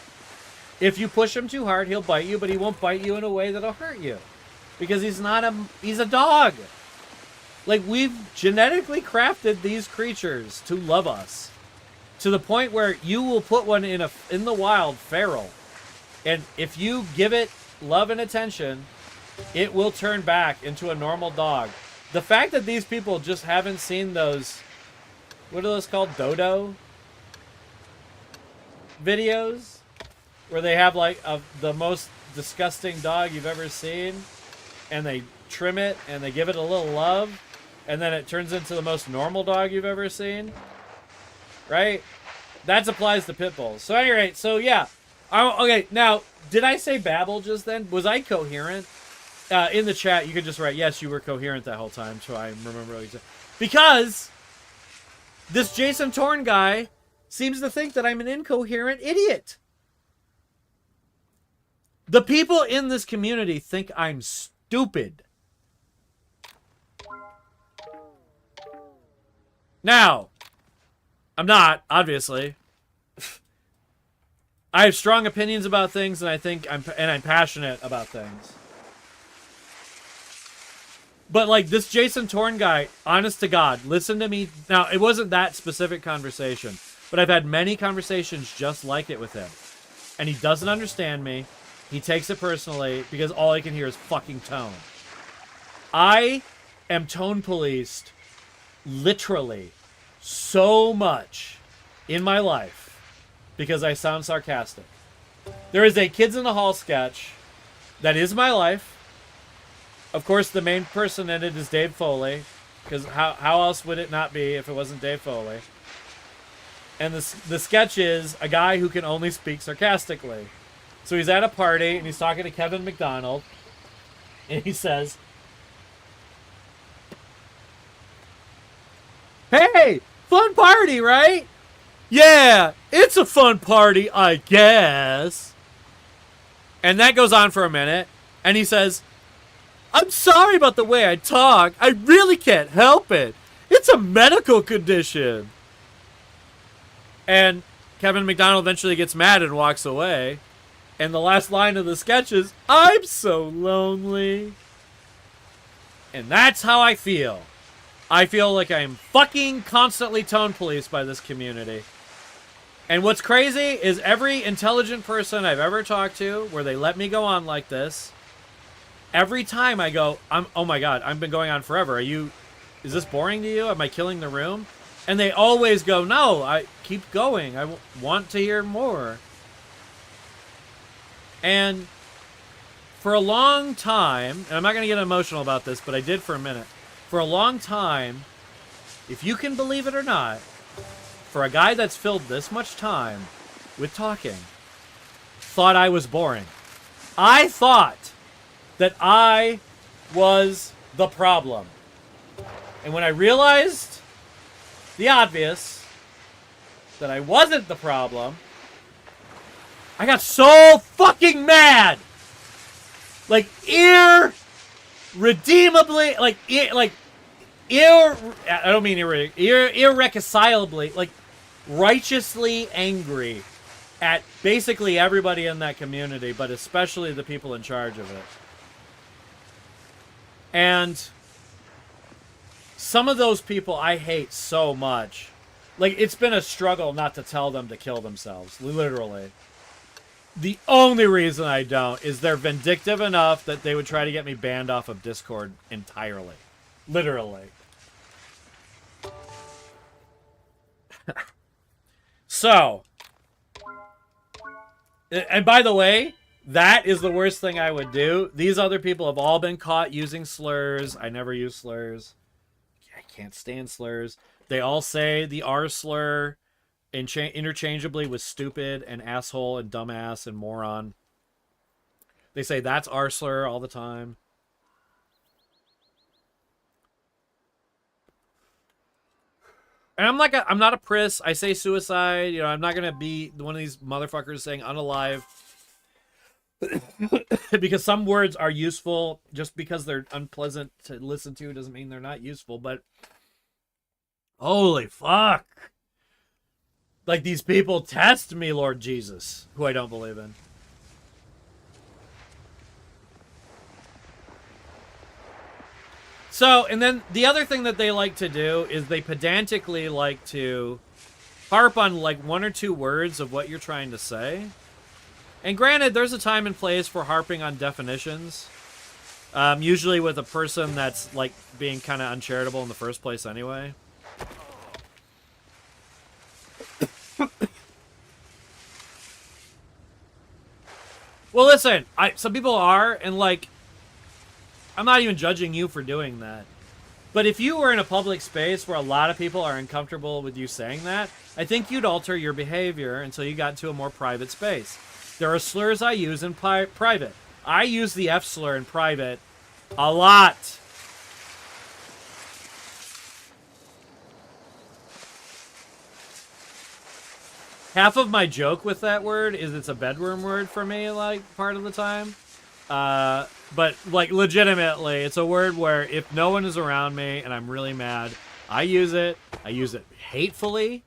If you push him too hard, he'll bite you, but he won't bite you in a way that'll hurt you. Because he's a dog. Like, we've genetically crafted these creatures to love us. To the point where you will put one in the wild, feral. And if you give it love and attention, it will turn back into a normal dog. The fact that these people just haven't seen those, what are those called? Dodo videos? Where they have like the most disgusting dog you've ever seen, and they trim it and they give it a little love, and then it turns into the most normal dog you've ever seen, right? That applies to pit bulls. So at any rate, so yeah. Okay, now, did I say babble just then? Was I coherent? in the chat, you could just write, yes, you were coherent that whole time, so I remember what you said. Because this Jason Torn guy seems to think that I'm an incoherent idiot. The people in this community think I'm stupid. Now, I'm not, obviously. I have strong opinions about things, and I'm passionate about things. But like this Jason Torn guy, honest to God, listen to me. Now, it wasn't that specific conversation, but I've had many conversations just like it with him. And he doesn't understand me. He takes it personally because all I can hear is fucking tone. I am tone policed literally so much in my life because I sound sarcastic. There is a Kids in the Hall sketch that is my life. Of course, the main person in it is Dave Foley, because how else would it not be if it wasn't Dave Foley? And the sketch is a guy who can only speak sarcastically. So he's at a party, and he's talking to Kevin McDonald, and he says, "Hey, fun party, right? Yeah, it's a fun party, I guess." And that goes on for a minute, and he says, "I'm sorry about the way I talk. I really can't help it. It's a medical condition." And Kevin McDonald eventually gets mad and walks away. And the last line of the sketch is, "I'm so lonely." And that's how I feel. I feel like I'm fucking constantly tone policed by this community. And what's crazy is every intelligent person I've ever talked to, where they let me go on like this, every time I go, oh my God, I've been going on forever. Is this boring to you? Am I killing the room? And they always go, no, I keep going. I want to hear more. And for a long time, and I'm not going to get emotional about this, but I did for a minute. For a long time, if you can believe it or not, for a guy that's filled this much time with talking, thought I was boring. I thought that I was the problem. And when I realized the obvious, that I wasn't the problem, I got so fucking mad. Like, irredeemably, irreconcilably, like, righteously angry at basically everybody in that community, but especially the people in charge of it. And some of those people I hate so much. Like, it's been a struggle not to tell them to kill themselves, literally. The only reason I don't is they're vindictive enough that they would try to get me banned off of Discord entirely. Literally. So, and by the way, that is the worst thing I would do. These other people have all been caught using slurs. I never use slurs. I can't stand slurs. They all say the R slur interchangeably with stupid and asshole and dumbass and moron. They say that's R slur all the time. And I'm not a priss. I say suicide. You know, I'm not going to be one of these motherfuckers saying unalive. Because some words are useful. Just because they're unpleasant to listen to doesn't mean they're not useful. But holy fuck. Like, these people test me, Lord Jesus, who I don't believe in. So, and then the other thing that they like to do is they pedantically like to harp on like one or two words of what you're trying to say. And granted, there's a time and place for harping on definitions. Usually with a person that's like being kind of uncharitable in the first place anyway. Well, listen, some people are, and like, I'm not even judging you for doing that. But if you were in a public space where a lot of people are uncomfortable with you saying that, I think you'd alter your behavior until you got into a more private space. There are slurs I use in private. I use the F slur in private A lot. Half of my joke with that word is it's a bedroom word for me, like, part of the time. But, like, legitimately, it's a word where if no one is around me and I'm really mad, I use it. I use it hatefully.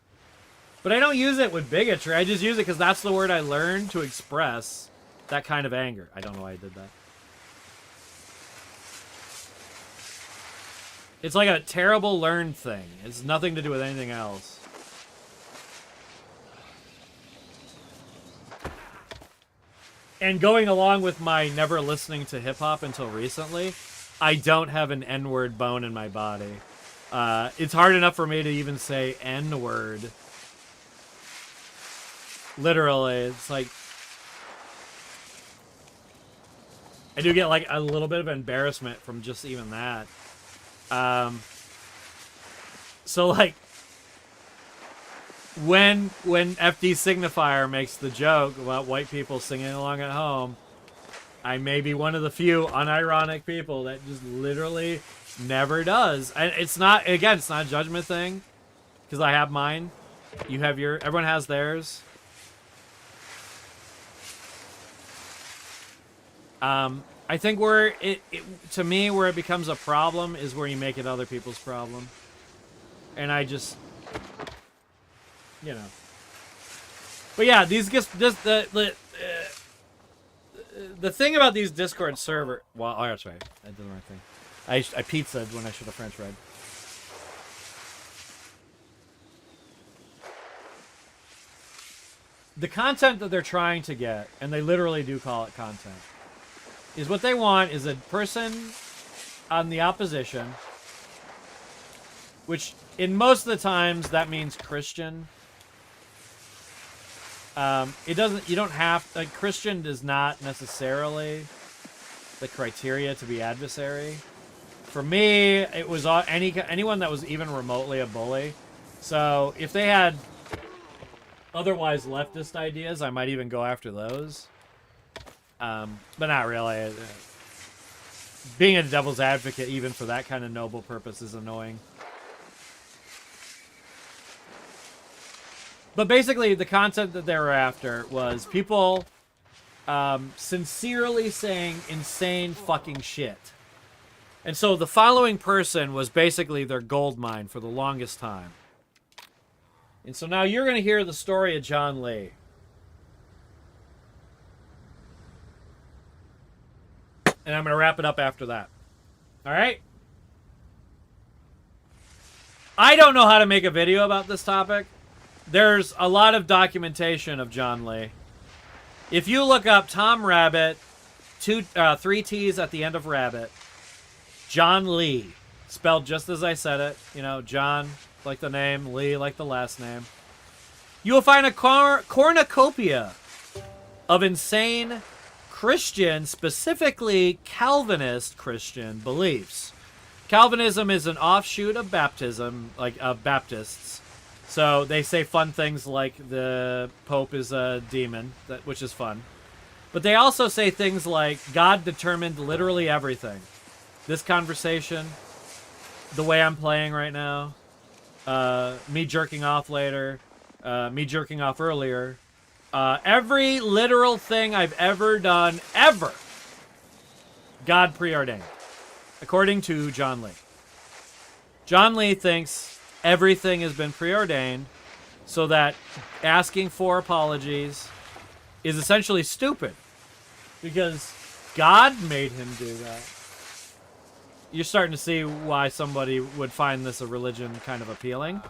But I don't use it with bigotry. I just use it because that's the word I learned to express that kind of anger. I don't know why I did that. It's like a terrible learned thing. It's nothing to do with anything else. And going along with my never listening to hip-hop until recently, I don't have an N-word bone in my body. It's hard enough for me to even say N-word. Literally, it's like... I do get, like, a little bit of embarrassment from just even that. So, like... When FD Signifier makes the joke about white people singing along at home, I may be one of the few unironic people that just literally never does. And it's not, again, it's not a judgment thing, because I have mine. You have your, everyone has theirs. I think where to me, where it becomes a problem is where you make it other people's problem. And I just... You know, but yeah, these the thing about these Discord server. Well, oh, that's right, I did the right thing. I pizzaed when I should have French fried. The content that they're trying to get, and they literally do call it content, is what they want is a person on the opposition, which in most of the times that means Christian. It doesn't, you don't have, like, Christian is not necessarily the criteria to be adversary. For me, it was anyone that was even remotely a bully. So if they had otherwise leftist ideas, I might even go after those. But not really. Being a devil's advocate, even for that kind of noble purpose, is annoying. But basically, the content that they were after was people sincerely saying insane fucking shit. And so the following person was basically their gold mine for the longest time. And so now you're going to hear the story of John Lee. And I'm going to wrap it up after that. All right? I don't know how to make a video about this topic. There's a lot of documentation of John Lee. If you look up Tom Rabbit, 3 T's at the end of Rabbit, John Lee, spelled just as I said it, you know, John like the name, Lee like the last name, you will find a cornucopia of insane Christian, specifically Calvinist Christian beliefs. Calvinism is an offshoot of baptism, like of Baptists. So they say fun things like the Pope is a demon, which is fun. But they also say things like God determined literally everything. This conversation, the way I'm playing right now, me jerking off later, me jerking off earlier, every literal thing I've ever done, ever, God preordained, according to John Lee. John Lee thinks everything has been preordained so that asking for apologies is essentially stupid because God made him do that. You're starting to see why somebody would find this a religion kind of appealing,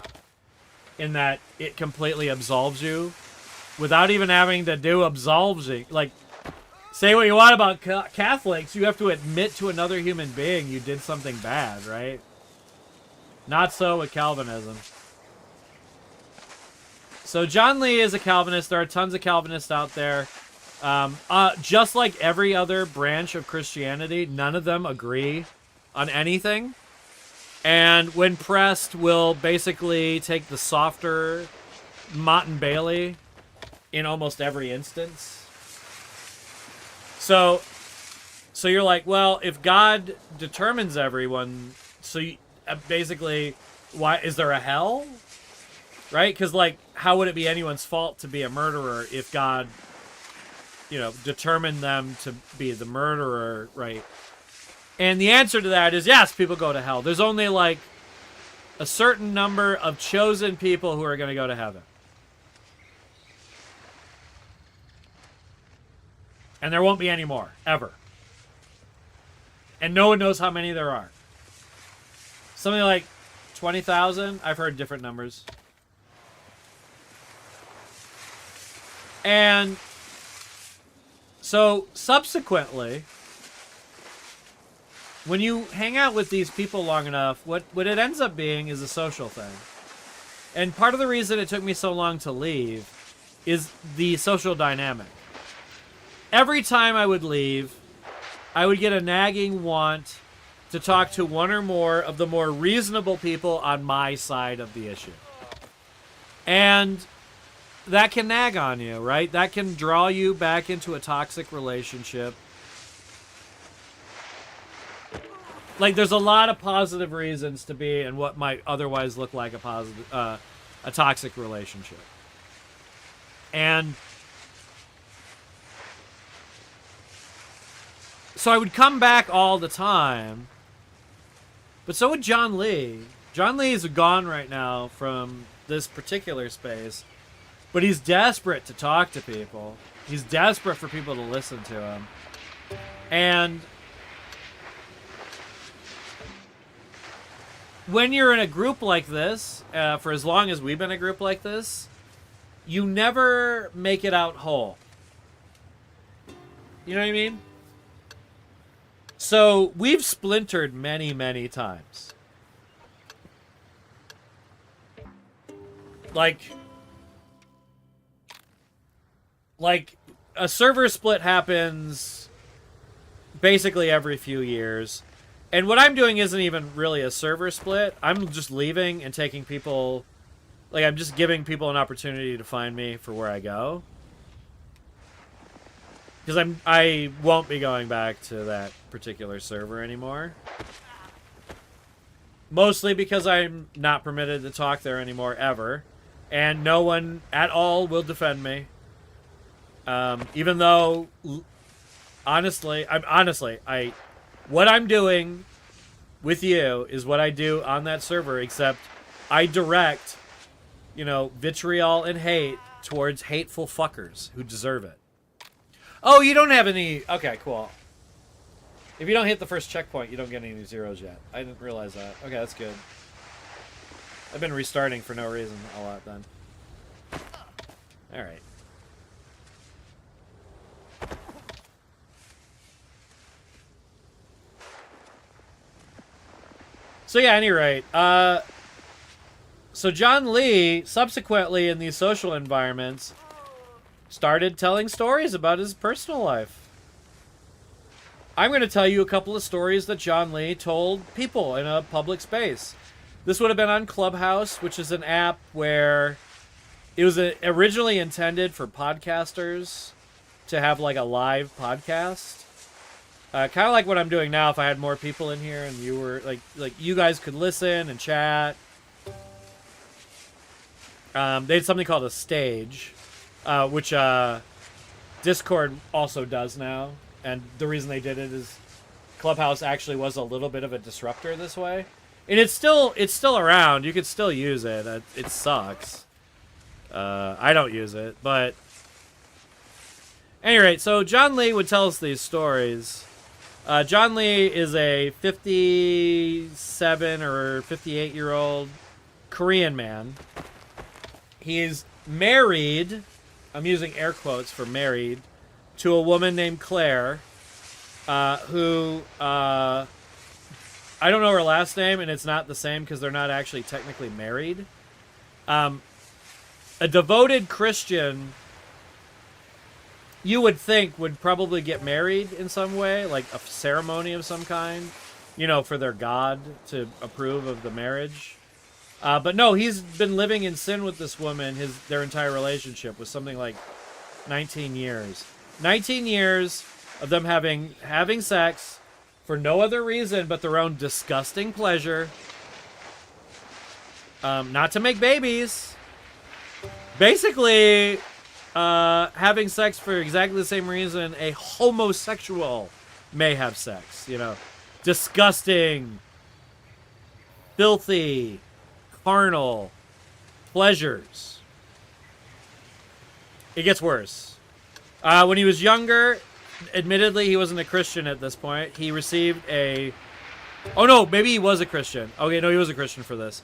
in that it completely absolves you without even having to do absolving. Like, say what you want about Catholics, you have to admit to another human being you did something bad, right? Not so with Calvinism. So John Lee is a Calvinist. There are tons of Calvinists out there. Just like every other branch of Christianity, none of them agree on anything. And when pressed, will basically take the softer Mott and Bailey in almost every instance. So So you're like, well, if God determines everyone, so you, basically, why is there a hell? Right? Because, like, how would it be anyone's fault to be a murderer if God, you know, determined them to be the murderer, right? And the answer to that is yes, people go to hell. There's only, like, a certain number of chosen people who are going to go to heaven. And there won't be any more, ever. And no one knows how many there are. Something like 20,000? I've heard different numbers. And so, subsequently, when you hang out with these people long enough, what it ends up being is a social thing. And part of the reason it took me so long to leave is the social dynamic. Every time I would leave, I would get a nagging want to talk to one or more of the more reasonable people on my side of the issue. And that can nag on you, right? That can draw you back into a toxic relationship. Like, there's a lot of positive reasons to be in what might otherwise look like a toxic relationship. And so I would come back all the time, but so would John Lee. John Lee is gone right now from this particular space, but he's desperate to talk to people. He's desperate for people to listen to him. And when you're in a group like this, for as long as we've been a group like this, you never make it out whole. You know what I mean? So we've splintered many, many times. Like a server split happens basically every few years. And what I'm doing isn't even really a server split. I'm just leaving and taking people... Like, I'm just giving people an opportunity to find me for where I go. Because I won't be going back to that particular server anymore. Mostly because I'm not permitted to talk there anymore, ever. And no one at all will defend me. Even though, honestly, what I'm doing with you is what I do on that server, except I direct, you know, vitriol and hate towards hateful fuckers who deserve it. Oh, you don't have any... Okay, cool. If you don't hit the first checkpoint, you don't get any zeros yet. I didn't realize that. Okay, that's good. I've been restarting for no reason a lot then. Alright. So yeah, any rate, so John Lee, subsequently in these social environments, started telling stories about his personal life. I'm going to tell you a couple of stories that John Lee told people in a public space. This would have been on Clubhouse, which is an app where it was originally intended for podcasters to have like a live podcast. Kind of like what I'm doing now if I had more people in here and you were like you guys could listen and chat. They had something called a stage, which Discord also does now. And the reason they did it is Clubhouse actually was a little bit of a disruptor this way. And it's still around. You could still use it. It sucks. I don't use it, but anyway, so John Lee would tell us these stories. John Lee is a 57 or 58-year-old Korean man. He's married, I'm using air quotes for married, to a woman named Claire, who, I don't know her last name, and it's not the same because they're not actually technically married. A devoted Christian, you would think, would probably get married in some way, like a ceremony of some kind, you know, for their God to approve of the marriage. But no, he's been living in sin with this woman their entire relationship was something like 19 years. 19 years, of them having sex for no other reason but their own disgusting pleasure. Not to make babies. Basically, having sex for exactly the same reason a homosexual may have sex. You know, disgusting, filthy, carnal pleasures. It gets worse. When he was younger, admittedly, he wasn't a Christian at this point. He received a... Oh, no, maybe he was a Christian. Okay, no, he was a Christian for this.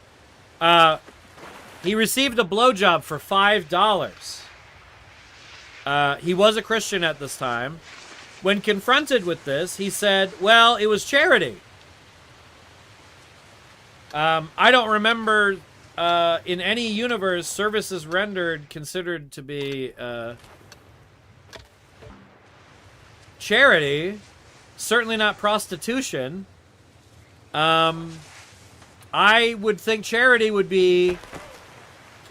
He received a blowjob for $5. He was a Christian at this time. When confronted with this, he said, well, it was charity. I don't remember in any universe services rendered considered to be charity. Certainly not prostitution. I would think charity would be,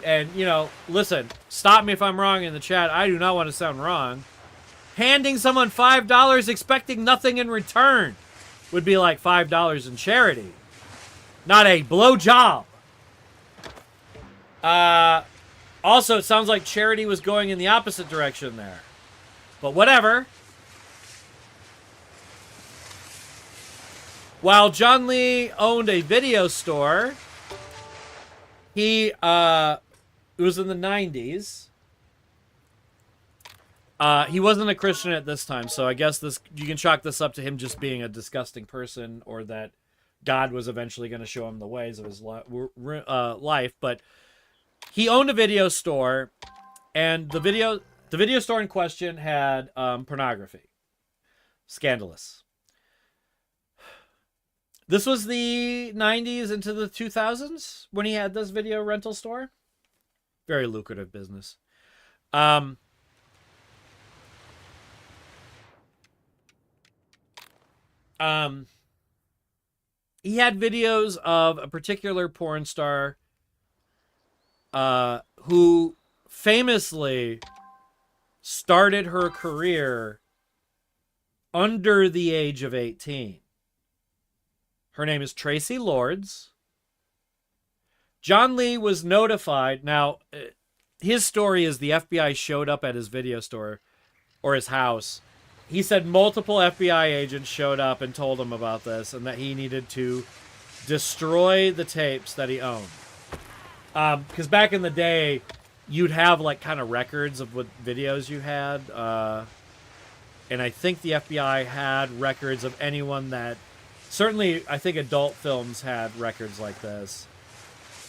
and, you know, listen, stop me if I'm wrong in the chat. I do not want to sound wrong. Handing someone $5 expecting nothing in return would be like $5 in charity. Not a blowjob. Also, it sounds like charity was going in the opposite direction there. But whatever. While John Lee owned a video store, he, it was in the 90s. He wasn't a Christian at this time, so I guess this you can chalk this up to him just being a disgusting person, or that God was eventually going to show him the ways of his life. But he owned a video store, and the video store in question had pornography. Scandalous. This was the 90s into the 2000s when he had this video rental store. Very lucrative business. He had videos of a particular porn star who famously started her career under the age of 18. Her name is Tracy Lords. John Lee was notified. Now, his story is the FBI showed up at his video store or his house. He said multiple FBI agents showed up and told him about this and that he needed to destroy the tapes that he owned. Because back in the day, you'd have like kind of records of what videos you had. And I think the FBI had records of anyone that... Certainly, I think adult films had records like this.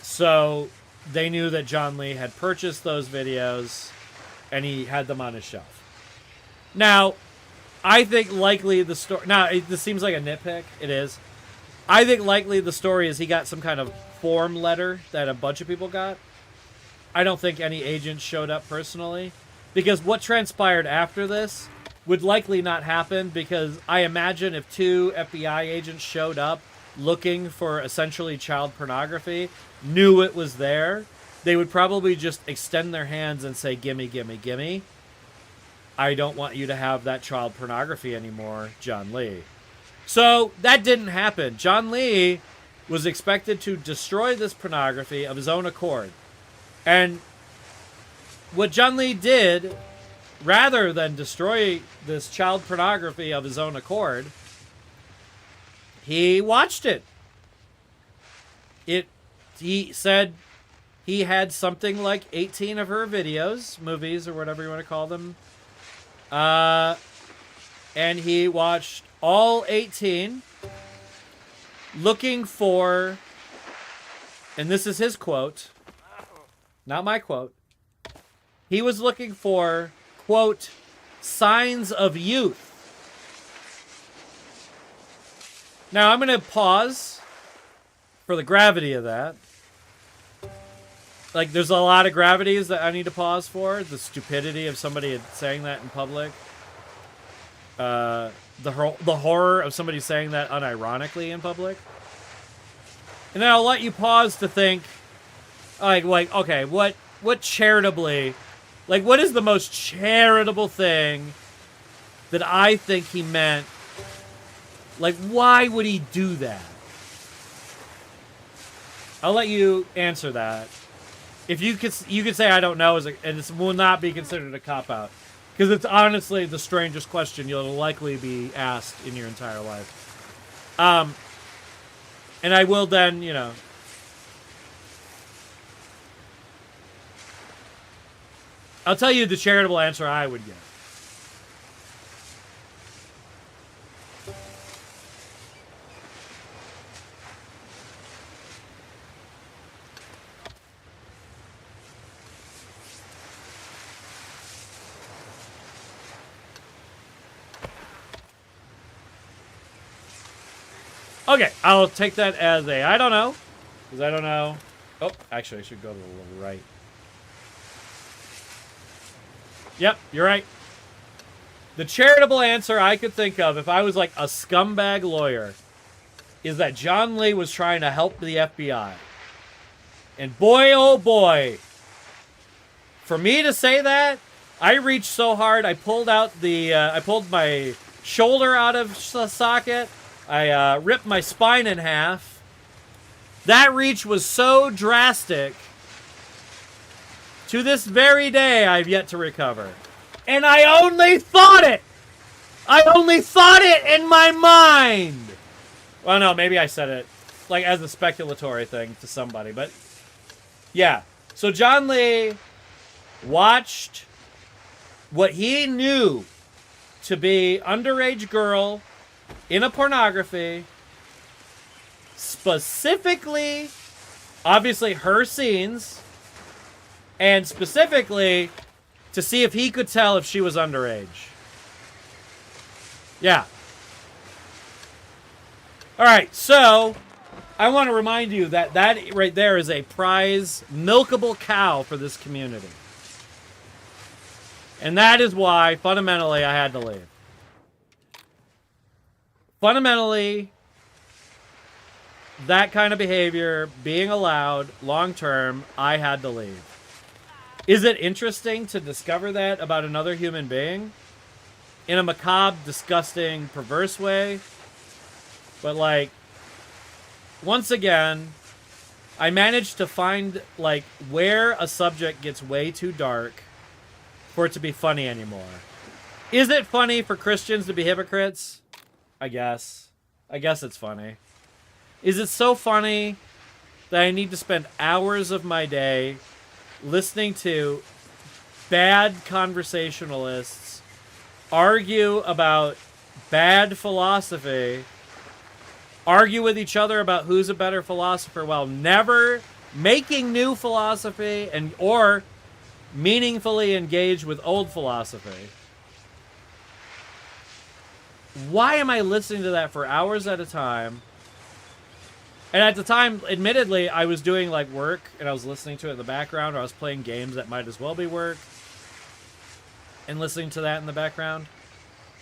So they knew that John Lee had purchased those videos and he had them on his shelf. Now, I think likely the story... Now, this seems like a nitpick. It is. I think likely the story is he got some kind of form letter that a bunch of people got. I don't think any agents showed up personally. Because what transpired after this would likely not happen, because I imagine if 2 FBI agents showed up looking for essentially child pornography, knew it was there, they would probably just extend their hands and say, gimme, gimme, gimme. I don't want you to have that child pornography anymore, John Lee. So that didn't happen. John Lee was expected to destroy this pornography of his own accord. And what John Lee did, rather than destroy this child pornography of his own accord, he watched it. He said he had something like 18 of her videos, movies, or whatever you want to call them. And he watched all 18, looking for, and this is his quote, not my quote, he was looking for, quote, signs of youth. Now, I'm going to pause for the gravity of that. Like, there's a lot of gravities that I need to pause for. The stupidity of somebody saying that in public. The horror of somebody saying that unironically in public. And then I'll let you pause to think, like okay, what charitably... Like, what is the most charitable thing that I think he meant, like, why would he do that? I'll let you answer that. If you could say I don't know, and it will not be considered a cop-out. Because it's honestly the strangest question you'll likely be asked in your entire life. And I will then, you know... I'll tell you the charitable answer I would give. Okay, I'll take that as a I don't know. Because I don't know. Oh, actually, I should go to the right. Yep, you're right. The charitable answer I could think of if I was like a scumbag lawyer is that John Lee was trying to help the FBI. And boy, oh boy, for me to say that, I reached so hard, I pulled out the, I pulled my shoulder out of the socket. I ripped my spine in half. That reach was so drastic. To this very day, I've yet to recover. And I only thought it! I only thought it in my mind! Well, no, maybe I said it like as a speculatory thing to somebody, but yeah. So John Lee watched what he knew to be underage girl in a pornography, specifically, obviously her scenes, and specifically to see if he could tell if she was underage. Yeah. Alright, so I want to remind you that that right there is a prize milkable cow for this community. And that is why, fundamentally, I had to leave. Fundamentally, that kind of behavior being allowed long-term, I had to leave. Is it interesting to discover that about another human being? In a macabre, disgusting, perverse way? But, like, once again, I managed to find, like, where a subject gets way too dark for it to be funny anymore. Is it funny for Christians to be hypocrites? I guess. I guess it's funny. Is it so funny that I need to spend hours of my day listening to bad conversationalists argue about bad philosophy, argue with each other about who's a better philosopher while never making new philosophy and or meaningfully engage with old philosophy? Why am I listening to that for hours at a time? And at the time, admittedly, I was doing like work and I was listening to it in the background, or I was playing games that might as well be work and listening to that in the background.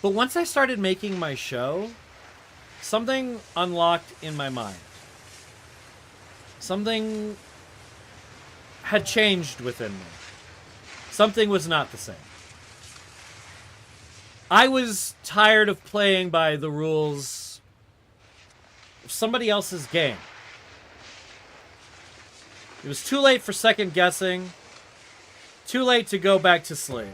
But once I started making my show, something unlocked in my mind. Something had changed within me. Something was not the same. I was tired of playing by the rules of somebody else's game. It was too late for second guessing. Too late to go back to sleep.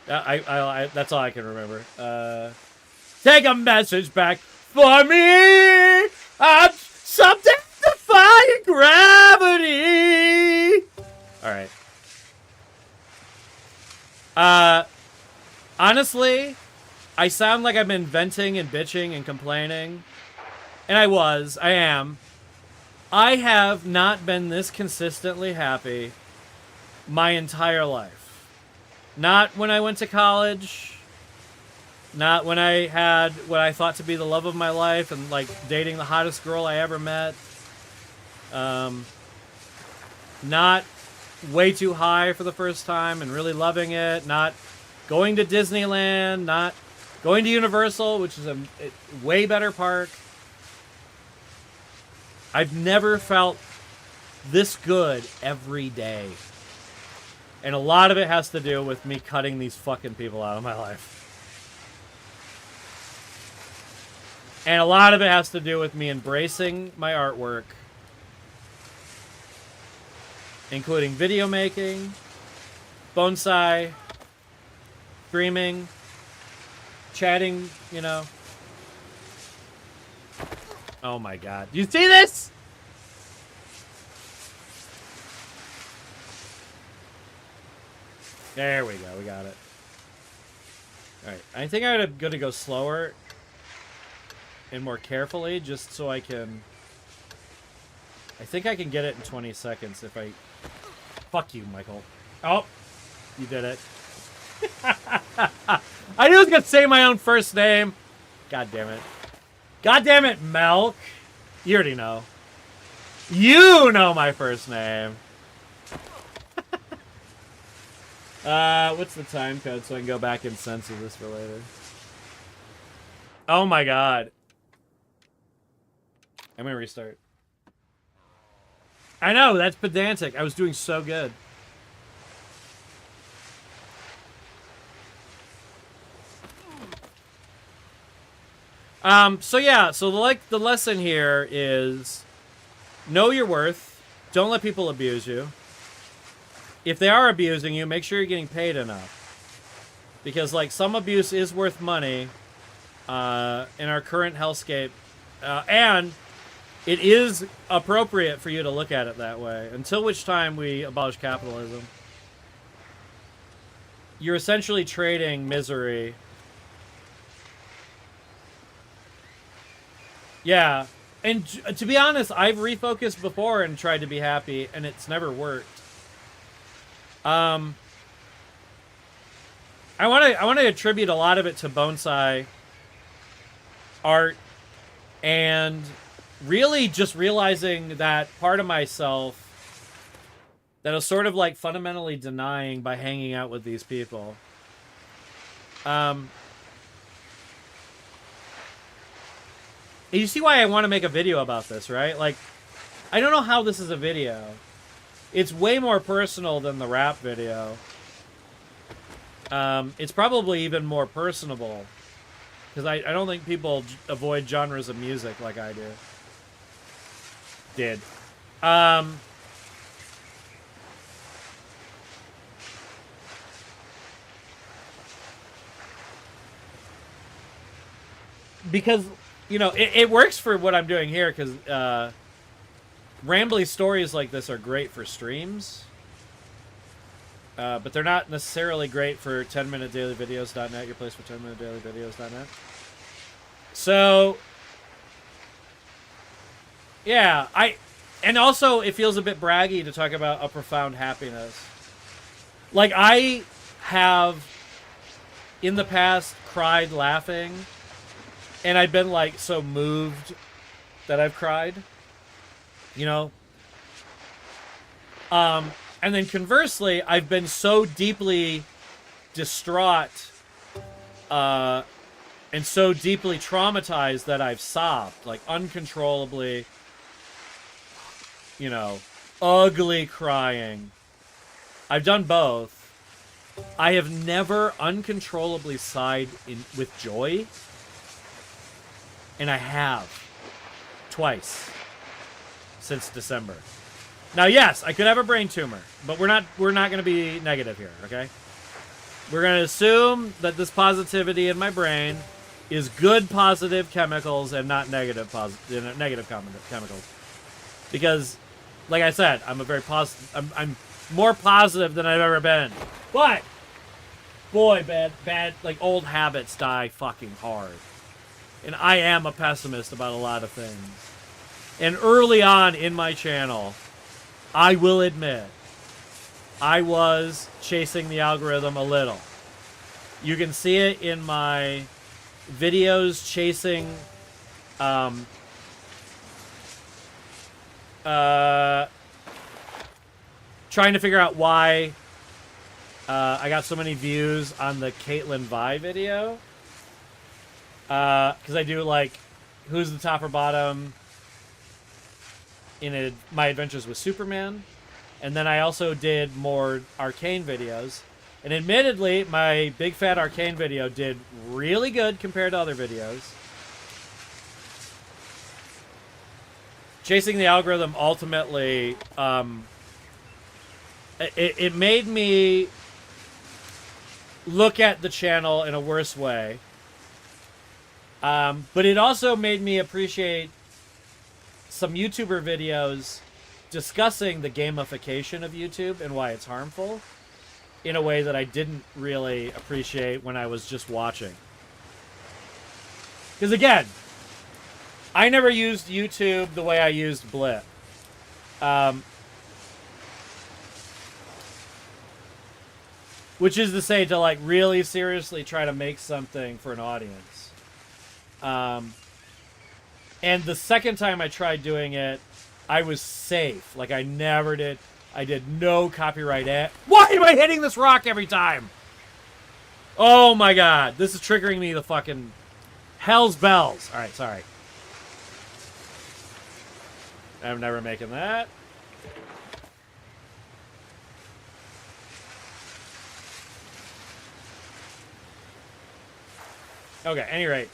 That's all I can remember. Take a message back for me. I'm something defying gravity. All right. Honestly, I sound like I've been venting and bitching and complaining. And I am. I have not been this consistently happy my entire life. Not when I went to college. Not when I had what I thought to be the love of my life and like dating the hottest girl I ever met. Not way too high for the first time and really loving it. Not going to Disneyland. Not going to Universal, which is a way better park. I've never felt this good every day. And a lot of it has to do with me cutting these fucking people out of my life. And a lot of it has to do with me embracing my artwork, including video making, bonsai, streaming, chatting, you know. Oh my god. You see this? There we go. We got it. Alright. I think I'm going to go slower and more carefully just so I can... I think I can get it in 20 seconds if I... Fuck you, Michael. Oh! You did it. I knew I was going to say my own first name. God damn it. God damn it, Melk. You already know. You know my first name. What's the time code so I can go back and censor this for later? Oh my god. I'm gonna restart. I know, that's pedantic. I was doing so good. So yeah, so the lesson here is know your worth. Don't let people abuse you. If they are abusing you, make sure you're getting paid enough. Because, like, some abuse is worth money in our current hellscape. And it is appropriate for you to look at it that way. Until which time we abolish capitalism. You're essentially trading misery. Yeah. And to be honest, I've refocused before and tried to be happy, and it's never worked. I want to attribute a lot of it to bonsai art and really just realizing that part of myself that I was sort of like fundamentally denying by hanging out with these people. You see why I want to make a video about this, right? Like, I don't know how this is a video. It's way more personal than the rap video. It's probably even more personable. Because I don't think people avoid genres of music like I do. Did. Because, you know, it works for what I'm doing here, because rambly stories like this are great for streams. But they're not necessarily great for 10MinuteDailyVideos.net, your place for 10MinuteDailyVideos.net. So, yeah, and also it feels a bit braggy to talk about a profound happiness. Like, I have, in the past, cried laughing, and I've been, like, so moved that I've cried. You know? And then conversely, I've been so deeply distraught and so deeply traumatized that I've sobbed, like uncontrollably, you know, ugly crying. I've done both. I have never uncontrollably sighed with joy, and I have twice since December. Now, yes, I could have a brain tumor, but we're not going to be negative here, okay? We're going to assume that this positivity in my brain is good positive chemicals and not negative chemicals. Because, like I said, I'm a very positive. I'm more positive than I've ever been. But, boy, bad, like old habits die fucking hard. And I am a pessimist about a lot of things. And early on in my channel, I will admit, I was chasing the algorithm a little. You can see it in my videos chasing, trying to figure out why I got so many views on the Caitlin Vi video. Because I do, like, who's the top or bottom in my adventures with Superman. And then I also did more Arcane videos. And admittedly, my big fat Arcane video did really good compared to other videos. chasing the algorithm ultimately, it made me look at the channel in a worse way. But it also made me appreciate some YouTuber videos discussing the gamification of YouTube and why it's harmful in a way that I didn't really appreciate when I was just watching. Because again, I never used YouTube the way I used Blip. Which is to say, to like really seriously try to make something for an audience. And the second time I tried doing it, I was safe. Like I never did. I did no copyright ad. Why am I hitting this rock every time? Oh my god. This is triggering me the fucking hell's bells. Alright, sorry. I'm never making that. Okay, any rate.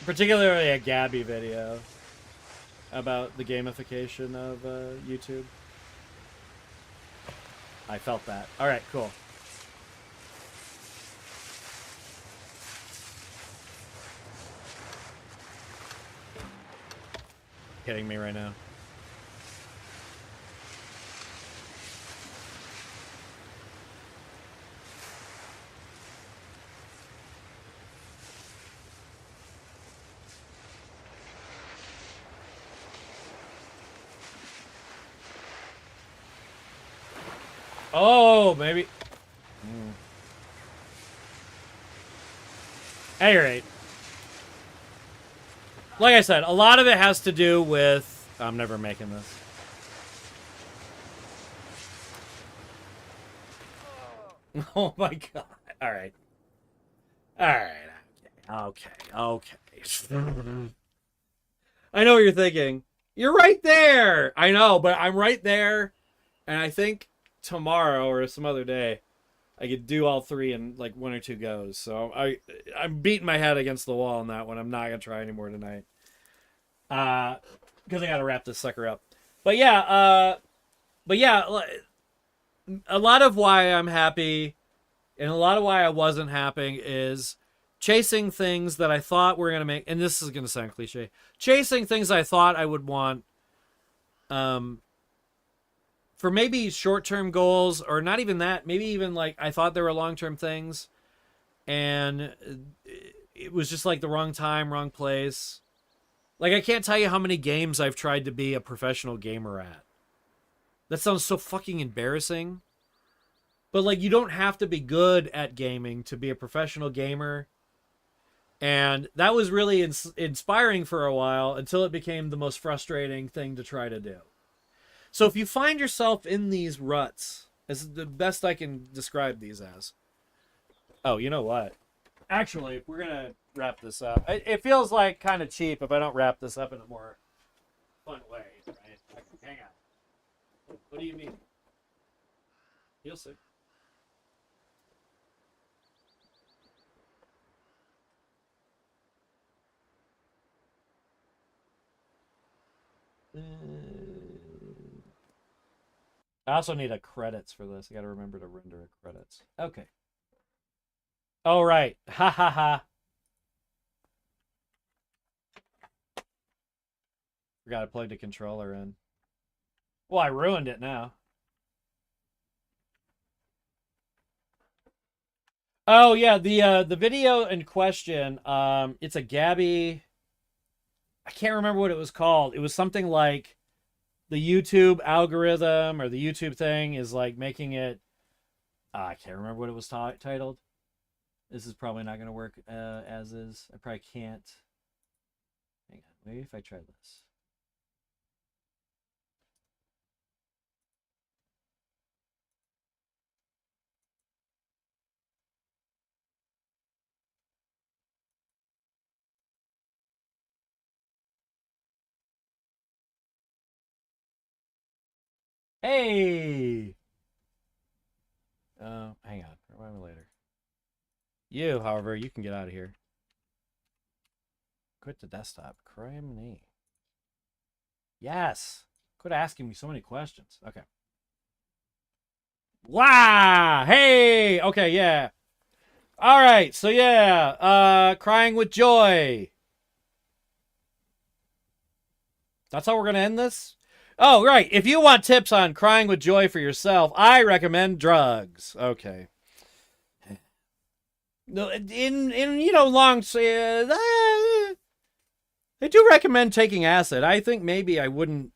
Particularly a Gabby video about the gamification of YouTube. I felt that. Alright, cool. Kidding me right now. Oh, maybe. At any rate. Like I said, a lot of it has to do with... I'm never making this. Oh my god. Alright. Alright. Okay. I know what you're thinking. You're right there! I know, but I'm right there. And I think tomorrow or some other day, I could do all three in like 1 or 2 goes. So I'm beating my head against the wall on that one. I'm not going to try anymore tonight. Because I got to wrap this sucker up. But yeah, a lot of why I'm happy and a lot of why I wasn't happy is chasing things that I thought were going to make, and this is going to sound cliche, chasing things I thought I would want for maybe short-term goals, or not even that, maybe even like I thought there were long-term things, and it was just like the wrong time, wrong place. Like, I can't tell you how many games I've tried to be a professional gamer at. That sounds so fucking embarrassing. But, like, you don't have to be good at gaming to be a professional gamer. And that was really inspiring for a while until it became the most frustrating thing to try to do. So if you find yourself in these ruts, as the best I can describe these as. Oh, you know what? Actually, if we're going to wrap this up, it feels like kind of cheap if I don't wrap this up in a more fun way, right? Hang on. What do you mean? You'll see. I also need a credits for this. I got to remember to render a credits. Okay. All right. Ha ha ha. Forgot to plug the controller in. Well, I ruined it now. Oh yeah, the video in question, it's a Gabby. I can't remember what it was called. It was something like the YouTube algorithm or the YouTube thing is like making it. I can't remember what it was titled. This is probably not going to work as is. I probably can't. Hang on, maybe if I try this. Hey! Hang on. Remind me later. You, however, you can get out of here. Quit the desktop. Criminy. Yes. Quit asking me so many questions. Okay. Wow. Hey. Okay, yeah. All right. So yeah, crying with joy. That's how we're going to end this? Oh, right. If you want tips on crying with joy for yourself, I recommend drugs. Okay. No, in you know, long I do recommend taking acid. I think maybe I wouldn't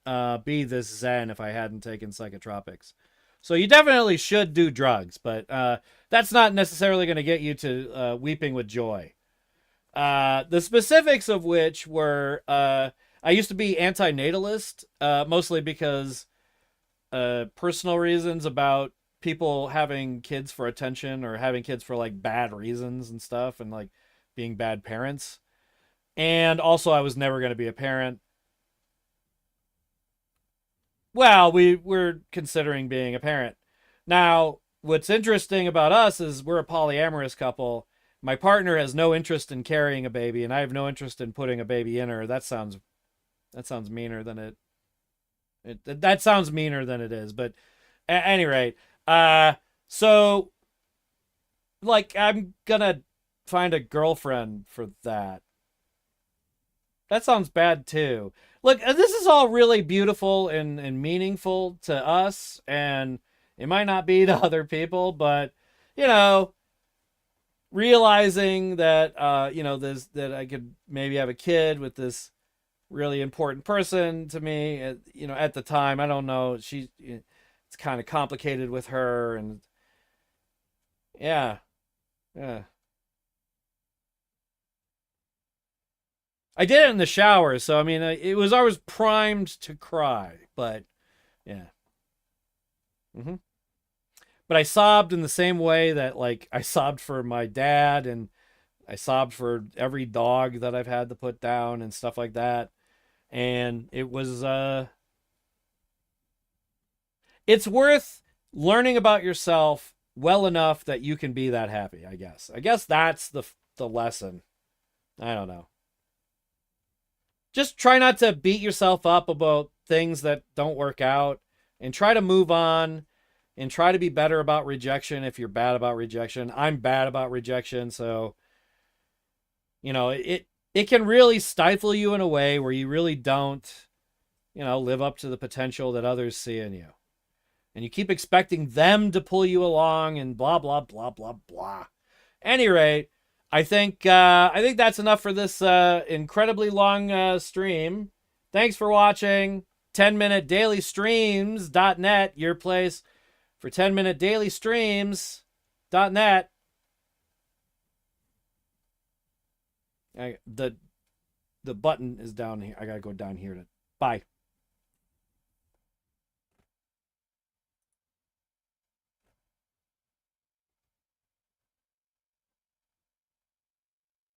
be this zen if I hadn't taken psychotropics. So you definitely should do drugs, but that's not necessarily going to get you to weeping with joy. The specifics of which were I used to be antinatalist, mostly because personal reasons about people having kids for attention or having kids for like bad reasons and stuff and like being bad parents. And also I was never going to be a parent. Well, we're considering being a parent. Now, what's interesting about us is we're a polyamorous couple. My partner has no interest in carrying a baby, and I have no interest in putting a baby in her. That sounds meaner than that sounds meaner than it is. But at any rate, so like I'm gonna find a girlfriend for that. That sounds bad too. Look, this is all really beautiful and meaningful to us, and it might not be to other people, but you know, realizing that you know, that I could maybe have a kid with this really important person to me, you know, at the time. I don't know, it's kind of complicated with her, and yeah. I did it in the shower, so I mean, it was always primed to cry, but yeah. But I sobbed in the same way that like I sobbed for my dad, and I sobbed for every dog that I've had to put down and stuff like that. And it was it's worth learning about yourself well enough that you can be that happy, I guess. I guess that's the lesson. I don't know. Just try not to beat yourself up about things that don't work out, and try to move on, and try to be better about rejection if you're bad about rejection. I'm bad about rejection, so you know, it can really stifle you in a way where you really don't, you know, live up to the potential that others see in you. And you keep expecting them to pull you along and blah blah blah blah blah. Any rate, I think that's enough for this incredibly long stream. Thanks for watching. 10MinuteDAILYStreamDOTnet, your place for 10MinuteDAILYStreams.net. The button is down here. I gotta go down here to bye.